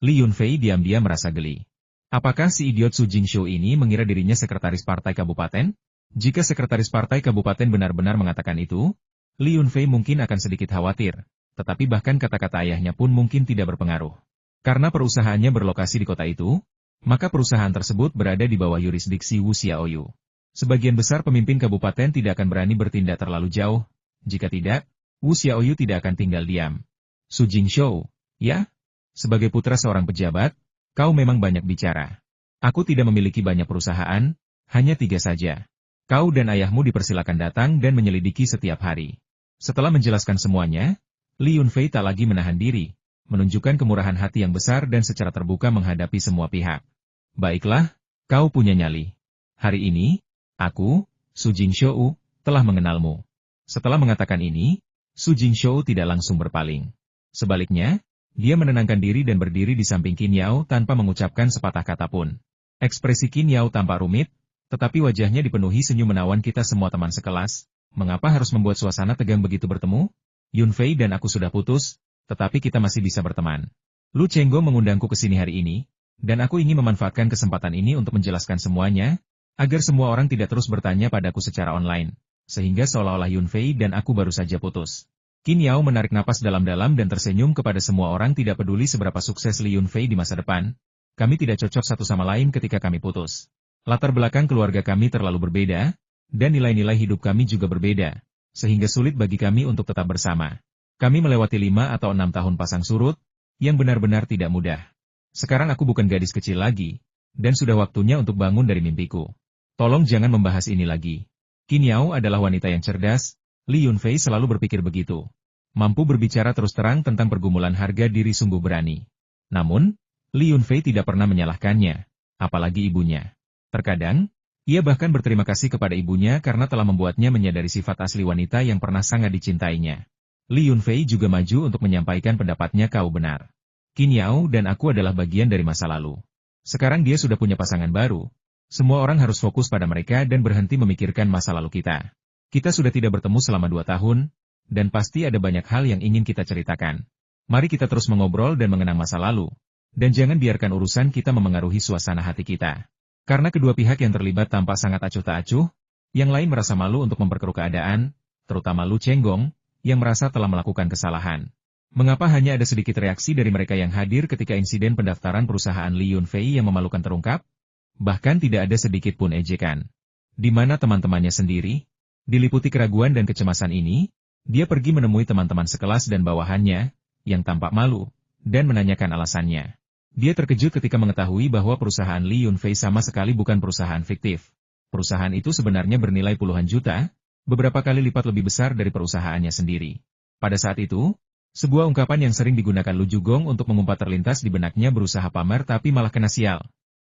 Li Yunfei diam-diam merasa geli. Apakah si idiot Su Jingshou ini mengira dirinya sekretaris partai kabupaten? Jika sekretaris partai kabupaten benar-benar mengatakan itu, Li Yunfei mungkin akan sedikit khawatir. Tetapi bahkan kata-kata ayahnya pun mungkin tidak berpengaruh. Karena perusahaannya berlokasi di kota itu, maka perusahaan tersebut berada di bawah yurisdiksi Wu Xiaoyu. Sebagian besar pemimpin kabupaten tidak akan berani bertindak terlalu jauh. Jika tidak, Wu Xiaoyu tidak akan tinggal diam. "Su Jingshou, ya? Sebagai putra seorang pejabat, kau memang banyak bicara. Aku tidak memiliki banyak perusahaan, hanya 3 saja. Kau dan ayahmu dipersilakan datang dan menyelidiki setiap hari. Setelah menjelaskan semuanya, Li Yunfei tak lagi menahan diri, menunjukkan kemurahan hati yang besar dan secara terbuka menghadapi semua pihak. Baiklah, kau punya nyali. Hari ini, aku, Su Jingshou, telah mengenalmu. Setelah mengatakan ini, Su Jingshou tidak langsung berpaling. Sebaliknya, dia menenangkan diri dan berdiri di samping Qin Yao tanpa mengucapkan sepatah kata pun. Ekspresi Qin Yao tampak rumit, tetapi wajahnya dipenuhi senyum menawan. Kita semua teman sekelas, mengapa harus membuat suasana tegang begitu bertemu? Yunfei dan aku sudah putus, tetapi kita masih bisa berteman. Lu Chenggo mengundangku ke sini hari ini, dan aku ingin memanfaatkan kesempatan ini untuk menjelaskan semuanya, agar semua orang tidak terus bertanya padaku secara online, sehingga seolah-olah Yunfei dan aku baru saja putus. Qin Yao menarik napas dalam-dalam dan tersenyum kepada semua orang. Tidak peduli seberapa sukses Li Yunfei di masa depan, kami tidak cocok satu sama lain ketika kami putus. Latar belakang keluarga kami terlalu berbeda, dan nilai-nilai hidup kami juga berbeda, sehingga sulit bagi kami untuk tetap bersama. Kami melewati 5 atau 6 tahun pasang surut, yang benar-benar tidak mudah. Sekarang aku bukan gadis kecil lagi, dan sudah waktunya untuk bangun dari mimpiku. Tolong jangan membahas ini lagi. Qin Yao adalah wanita yang cerdas, Li Yunfei selalu berpikir begitu. Mampu berbicara terus terang tentang pergumulan harga diri sungguh berani. Namun, Li Yunfei tidak pernah menyalahkannya, apalagi ibunya. Terkadang, ia bahkan berterima kasih kepada ibunya karena telah membuatnya menyadari sifat asli wanita yang pernah sangat dicintainya. Li Yunfei juga maju untuk menyampaikan pendapatnya. Kau benar. Qin Yao dan aku adalah bagian dari masa lalu. Sekarang dia sudah punya pasangan baru. Semua orang harus fokus pada mereka dan berhenti memikirkan masa lalu kita. Kita sudah tidak bertemu selama 2 tahun, dan pasti ada banyak hal yang ingin kita ceritakan. Mari kita terus mengobrol dan mengenang masa lalu, dan jangan biarkan urusan kita memengaruhi suasana hati kita. Karena kedua pihak yang terlibat tampak sangat acuh tak acuh, yang lain merasa malu untuk memperkeruh keadaan, terutama Lu Chenggong, yang merasa telah melakukan kesalahan. Mengapa hanya ada sedikit reaksi dari mereka yang hadir ketika insiden pendaftaran perusahaan Li Yunfei yang memalukan terungkap? Bahkan tidak ada sedikit pun ejekan. Di mana teman-temannya sendiri? Diliputi keraguan dan kecemasan ini, dia pergi menemui teman-teman sekelas dan bawahannya, yang tampak malu, dan menanyakan alasannya. Dia terkejut ketika mengetahui bahwa perusahaan Li Yunfei sama sekali bukan perusahaan fiktif. Perusahaan itu sebenarnya bernilai puluhan juta, beberapa kali lipat lebih besar dari perusahaannya sendiri. Pada saat itu, sebuah ungkapan yang sering digunakan Lu Jugong untuk mengumpat terlintas di benaknya. Berusaha pamer tapi malah kena sial.